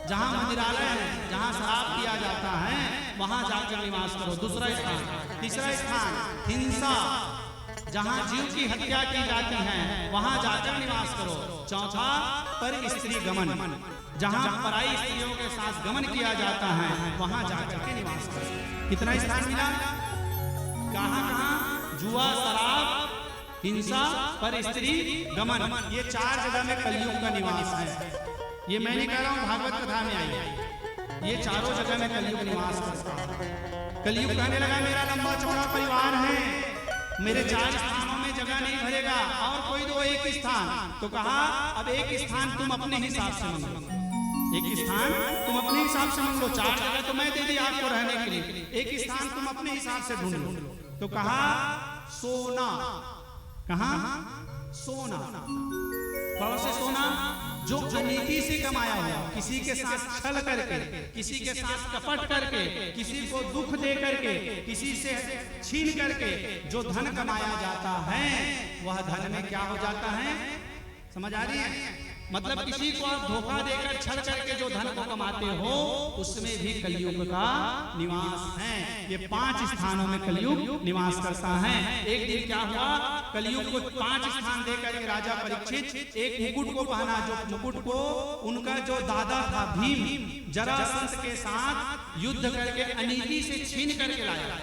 जहाँ मंदिरालय है, जहाँ शराब पिया जाता है वहां जाकर निवास करो, दूसरा स्थान। तीसरा स्थान हिंसा, जहाँ जीव की हत्या की जाती है वहां जाकर निवास करो। चौथा पर स्त्री गमन, जहाँ पराई स्त्रियों के साथ गमन किया जाता है वहां जाकर के निवास करो। कितना स्थान मिला? कहाँ कहाँ? जुआ, शराब, हिंसा, पर स्त्री गमन, ये 4 जगह में कलयुग का निवास है। ये मैं नहीं कह रहा हूँ, भागवत कथा में आई। ये 4 जगह में कलयुग निवास करता है। कलयुग कहने लगा मेरा लंबा चौड़ा परिवार है, मेरे 4 स्थानों में जगह नहीं भरेगा, और कोई दो एक स्थान। तो कहा अब एक स्थान तुम अपने हिसाब से मांगो, एक स्थान तुम अपने हिसाब से मांग लो। 4 जगह तो मैं दे दी आपको रहने के लिए, एक स्थान तुम अपने हिसाब से ढूंढ लो। तो कहा सोना। कहा? सोना। कौन से सोना? जो अनीति से कमाया हुआ, किसी के साथ छल करके, किसी के साथ कपट करके, किसी को दुख दे करके, किसी से छीन करके जो धन कमाया जाता है वह धन में क्या हो जाता है? समझ आ रही है? मतलब किसी को आप धोखा देकर छल करके जो धन को कमाते हो उसमें भी कलयुग का निवास है। ये 5 स्थानों में कलयुग निवास करता है। एक दिन क्या हुआ? कलयुग को 5 स्थान देकर के राजा परीक्षित एक मुकुट को पहना, जो मुकुट को उनका जो दादा था भीम, जरासंध के साथ युद्ध करके अनीति से छीन करके लाया।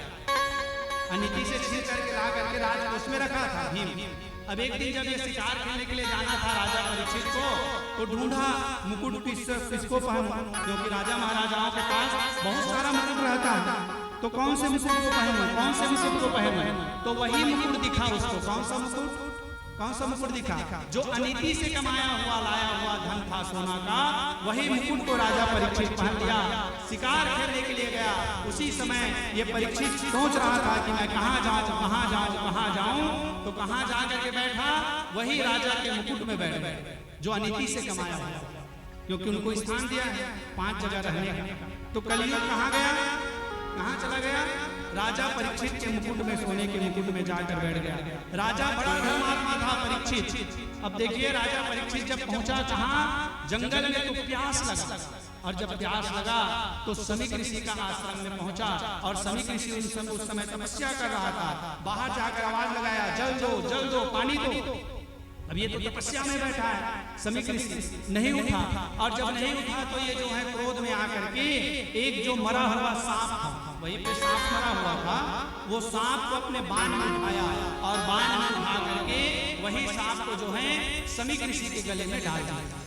अनीति से छीन करके ला करके राज उसमें रखा था भीम। अब एक दिन जब ये शिकार खेलने के लिए जाना था राजा परीक्षित को, तो ढूंढा मुकुट किसको पहनूं, क्योंकि राजा महाराजाओं के पास बहुत सारा मुकुट रहता है। तो कौन से मुकुट को पहनूं, कौन से मुकुट को पहनूं? तो वही मुकुट दिखा उसको। कौन सा मुकुट? कौन सा मुकुट दिखा? जो अनीति से कमाया हुआ लाया हुआ धन था सोना का, वही मुकुट को राजा परीक्षित पहन लिया। शिकार खेलने के लिए गया। उसी समय ये परीक्षित सोच रहा था कि मैं कहाँ जाऊँ, कहाँ जाऊँ, कहाँ जाऊँ। तो कहाँ जा करके बैठा? वही राजा के मुकुट में बैठ गए जो अनीति से कमाया हुआ, क्योंकि उनको स्थान दिया है 5 जगह रहने का। तो कलयुग कहाँ गया? कहाँ चला गया? राजा परीक्षित के मुकुट में, सोने के मुकुट में जाकर बैठ गया। राजा बड़ा धर्मात्मा था परीक्षित। अब देखिए राजा परीक्षित जब पहुंचा कहाँ? जंगल में, तो प्यास लगा, और जब प्यास लगा तो समीक ऋषि का आश्रम में पहुंचा। और समीक ऋषि उस समय तपस्या कर रहा था। बाहर जाकर आवाज लगाया, जल दो, जल दो, पानी दो। अब ये तो तपस्या में बैठा है समीक ऋषि, नहीं उठा। और जब नहीं उठा तो ये जो है क्रोध में आकर के एक जो मरा हुआ सांप था, वहीं पे सांप मरा हुआ था, वो सांप को अपने बाण में उठाया और बाण में उठा करके वही सांप को जो है समीक ऋषि के गले में डाल दिया।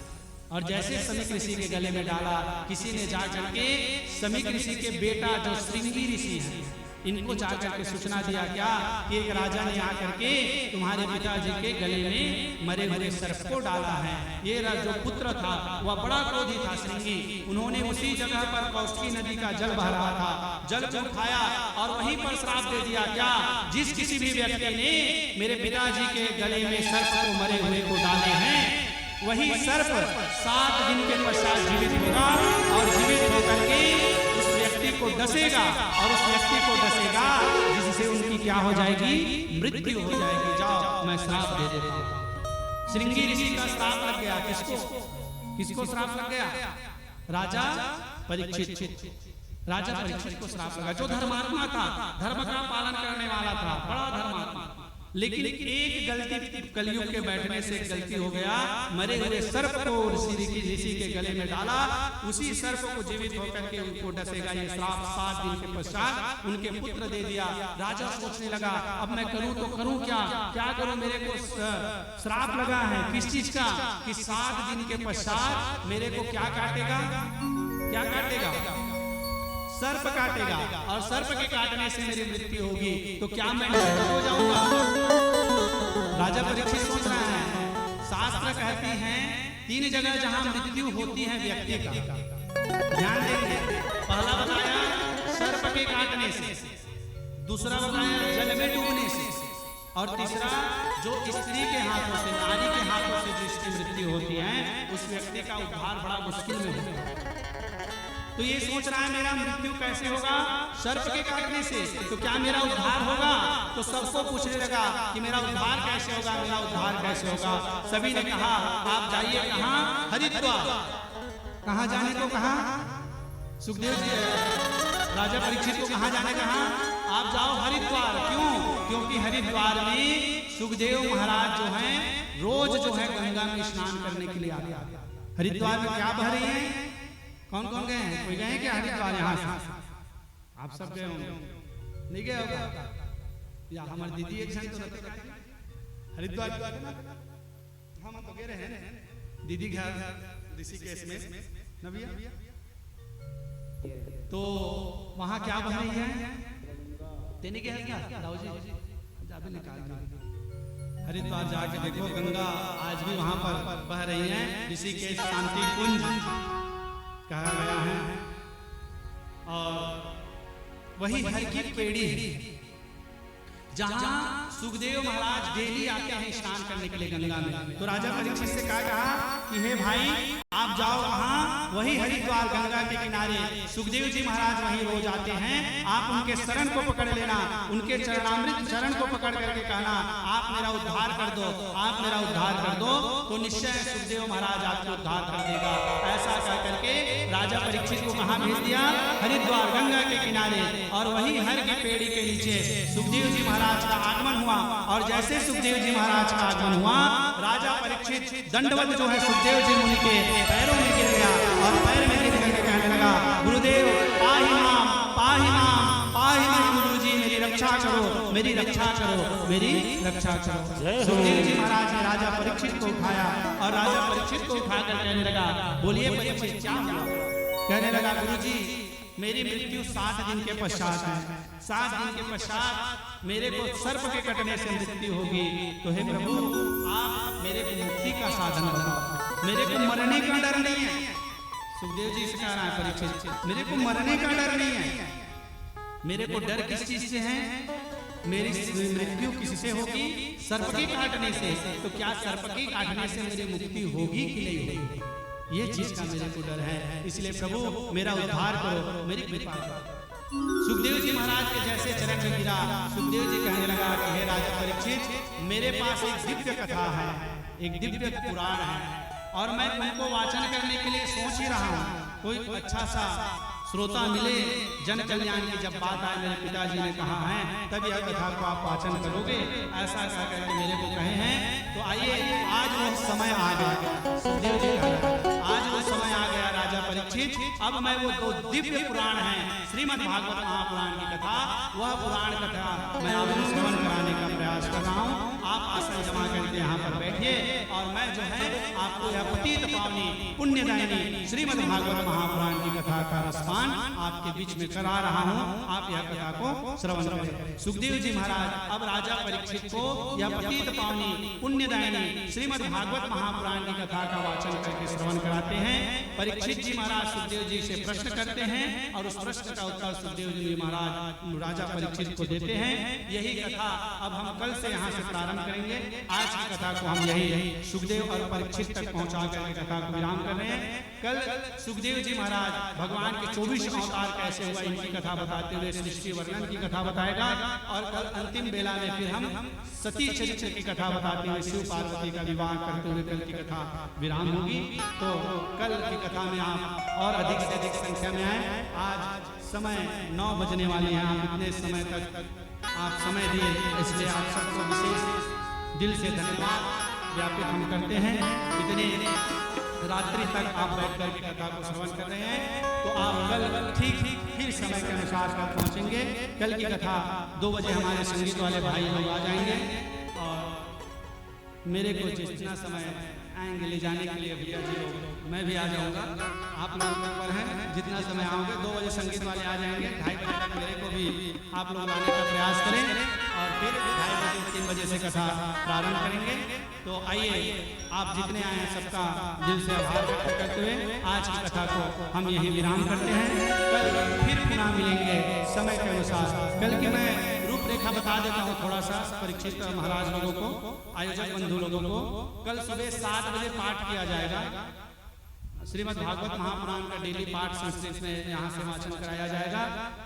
और जैसे समीक ऋषि के गले में डाला, किसी ने जा करके समीक ऋषि के बेटा जो श्रृंगी ऋषि है, इनको जाकर के सूचना दिया क्या कि एक राजा ने आकर के तुम्हारे पिताजी के गले में मरे हुए सर्प को डाला है। ये जो पुत्र था वह बड़ा क्रोधी था श्रृंगी। उन्होंने उसी जगह पर कौशिकी नदी का जल बह रहा था, जल को उठाया और वहीं पर श्राप दे दिया क्या, जिस किसी भी व्यक्ति ने मेरे पिताजी के गले में सर्प को मरे हुए को डाले हैं, वही सर्प 7 दिन के पश्चात जीवित होगा और जीवित होकर के उस व्यक्ति व्यक्ति को डसेगा और उस व्यक्ति को डसेगा जिससे उनकी क्या हो जाएगी, मृत्यु हो जाएगी। जाओ मैं श्राप दे देता हूं। श्रृंगी ऋषि का श्राप लग गया। किसको श्राप लग गया? राजा परीक्षित। राजा परीक्षित को श्राप लगा, जो धर्मात्मा था, धर्म का पालन करने वाला था, बड़ा धर्मात्मा। लेकिन एक गलती, कलयुग के बैठने से एक गलती हो गया, मरे हुए सर्प को ऋषि के गले में डाला। उसी सर्प को जीवित होकर के उनको डसेगा ये श्राप। 7 दिन के पश्चात उनके पुत्र दे दिया। राजा सोचने लगा अब मैं करूं तो करूं क्या करूं, मेरे को श्राप लगा है किस चीज का, कि 7 दिन के पश्चात मेरे को क्या काटेगा, सर्प काटेगा, और सर्प के काटने से मेरी मृत्यु होगी, तो क्या मैं नरक हो जाऊंगा? राजा परीक्षित सोच रहा है। शास्त्र कहती हैं 3 जगह जहां मृत्यु होती है व्यक्ति का, ध्यान देंगे। पहला बताया सर्प के काटने से, दूसरा बताया जल में डूबने से, और तीसरा जो स्त्री के हाथों से, नारी के हाथों से जिसकी मृत्यु होती है उस व्यक्ति का उद्धार बड़ा मुश्किल में होता है। तो ये सोच रहा है मेरा मृत्यु कैसे होगा, सर्प के काटने से, तो क्या मेरा उद्धार होगा? तो सबको पूछने लगा कि मेरा उद्धार कैसे होगा, मेरा उद्धार कैसे होगा। सभी ने कहा आप जाइए कहाँ, हरिद्वार। कहाँ जाने को कहा? सुखदेव जी राजा परीक्षित को कहाँ जाने कहा? आप जाओ हरिद्वार। क्यों? क्योंकि हरिद्वार में सुखदेव महाराज जो हैं रोज जो है गंगा में स्नान करने के लिए आते हैं। हरिद्वार में क्या बह रही है? कौन कौन गए हैं? कोई गए क्या हरिद्वार? यहाँ से आप सब गए होंगे, नहीं गए होगा या हमारी दीदी एक जन तो हरिद्वार हम तो गए रहे हैं दीदी घर ऋषिकेश में नबिया। तो वहां क्या बह रही है? तेने क्या है क्या राव जी जाबे निकाल हरिद्वार जाके देखो, गंगा आज भी वहां पर बह रही है। ऋषिकेश शांति कुंज कहा गया है, और वही हर की पेड़ी जहां सुखदेव महाराज डेली आते हैं स्नान करने के लिए गंगा में। तो राजा परीक्षित से कहा कि हे भाई आप जाओ वहां, वही हरिद्वार गंगा के किनारे सुखदेव जी महाराज वहीं रोज आते हैं, आप उनके शरण को पकड़ लेना, उनके चरणामृत चरण को पकड़ करके कहना आप मेरा उद्धार कर दो, आप मेरा उद्धार कर दो, तो निश्चय सुखदेव महाराज आपको उद्धार कर देगा। ऐसा कह करके राजा परीक्षित को कहां भेज दिया? हरिद्वार गंगा के किनारे। और वही हर की पेड़ी के नीचे सुखदेव जी महाराज का आगमन हुआ। और जैसे सुखदेव जी महाराज का आगमन हुआ, राजा परीक्षित दंडवत जो है सुखदेव जी मुनि के पैरों में गिर गया, और पैर में गिर करके कहने लगा गुरुदेव पाहि माम गुरुजी मेरी रक्षा करो, मेरी रक्षा करो, मेरी रक्षा करो। सुखदेव जी महाराज ने राजा परीक्षित को उठाया, और राजा परीक्षित को उठाकर कहने लगा बोलिए परीक्षित क्या हुआ? कहने लगा गुरुजी मेरी मृत्यु 7 दिन के पश्चात है, 7 दिन के पश्चात मेरे को सर्प के कटने से मृत्यु होगी। तो हे प्रभु आप मेरे को मुक्ति का साधन बनाओ, मेरे को मरने का डर नहीं है। सुखदेव जी से कह रहा है परीक्षित मेरे को मरने का डर नहीं है, मेरे को डर किस चीज से है? मेरी मृत्यु किससे होगी? सर्प के काटने से। तो क्या सर्प के काटने से मेरी मुक्ति होगी कि नहीं होगी? ये चीज का मेरे को डर है, इसलिए प्रभु मेरा उद्धार करो, मेरी कृपा करो। सुखदेव जी महाराज के जैसे चरण में गिरा, सुखदेव जी कहने लगा कि हे राजा परीक्षित मेरे पास एक दिव्य कथा है, एक दिव्य पुराण है, और मैं उनको वाचन करने के लिए सोच ही रहा हूँ। कोई अच्छा सा श्रोता मिले, जन कल्याण की जब बात आए, मेरे पिताजी ने कहा है तब यह कथा को आप वाचन करोगे, ऐसा ऐसा करके मेरे को कहे हैं। तो आइए आज वो समय आ गया, सुखदेव जी आज वो समय आ गया राजा परीक्षित। अब मैं वो 2 दिव्य पुराण हैं, श्रीमद् भागवत महापुराण की कथा, वह पुराण कथा मैं आपको श्रवण कराने का प्रयास कर रहा हूँ। आप आसन जमा करके यहाँ पर बैठिए, और मैं जो है आपको यह पतित पावनी पुण्यदायिनी श्रीमद् भागवत महापुराण की कथा का रसपान आपके बीच में करा रहा हूँ। आप यह कथा को श्रवण करें। सुखदेव जी महाराज अब राजा परीक्षित को यह पतित पावनी पुण्यदायिनी श्रीमद् भागवत महापुराण की कथा का वाचन करके श्रवण कराते हैं। परीक्षित जी महाराज सुखदेव जी से प्रश्न करते हैं, और उस प्रश्न का उत्तर सुखदेव जी महाराज राजा परीक्षित को देते हैं। यही कथा अब हम कल से यहाँ से प्रारंभ करेंगे। आज की कथा को हम यही सुखदेव और परीक्षित तक पहुंचा कर कथा को विराम कर रहे हैं। कल सुखदेव जी महाराज भगवान के 24 अवतार कैसे हुआ इनकी कथा बताते हुए सृष्टि वर्णन की कथा बताएगा, और कल अंतिम बेला में फिर हम सती चरित्र की कथा बताते हुए शिव पार्वती का विवाह करते हुए कल की कथा विराम होगी। तो कल की कथा में आप और अधिक से अधिक संख्या में आए। आज समय 9 बजने वाले हैं, आप इतने समय तक आप समय दिए, इसलिए आप सबको विशेष दिल से धन्यवाद ज्ञापित हम करते हैं। इतने रात्रि तक आप बैठ कर के कथा को श्रवण कर रहे हैं, तो आप कल ठीक फिर समय के अनुसार कल पहुंचेंगे। कल की कथा 2 बजे हमारे संगीत वाले भाई लोग आ जाएंगे, और मेरे को जितना समय आएंगे ले जाने के लिए भैया जी लोग, मैं भी आ जाऊंगा, आप लोग पर हैं। जितना समय आओगे 2 बजे संगीत वाले आ जाएंगे, 2:30 बजे तक मेरे को भी आप लोग आने का प्रयास करें, और फिर 2:30 बजे 3 बजे से कथा प्रारंभ करेंगे। तो आइए, आप जितने आए हैं सबका दिल से आभार व्यक्त करते हुए आज की कथा को हम यही विराम करते हैं। कल फिर पुनः मिलेंगे समय के अनुसार। कल की मैं रूपरेखा बता देता हूँ थोड़ा सा परीक्षित महाराज लोगों को, आयोजक बंधु लोगों को। कल सुबह 7 बजे पाठ किया जाएगा, श्रीमद् भागवत महापुराण का डेली पाठ संस्कृत में यहाँ से वाचन कराया जाएगा,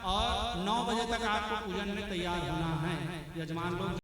और 9 बजे तक आपको पूजन में तैयार होना है। यजमान लोग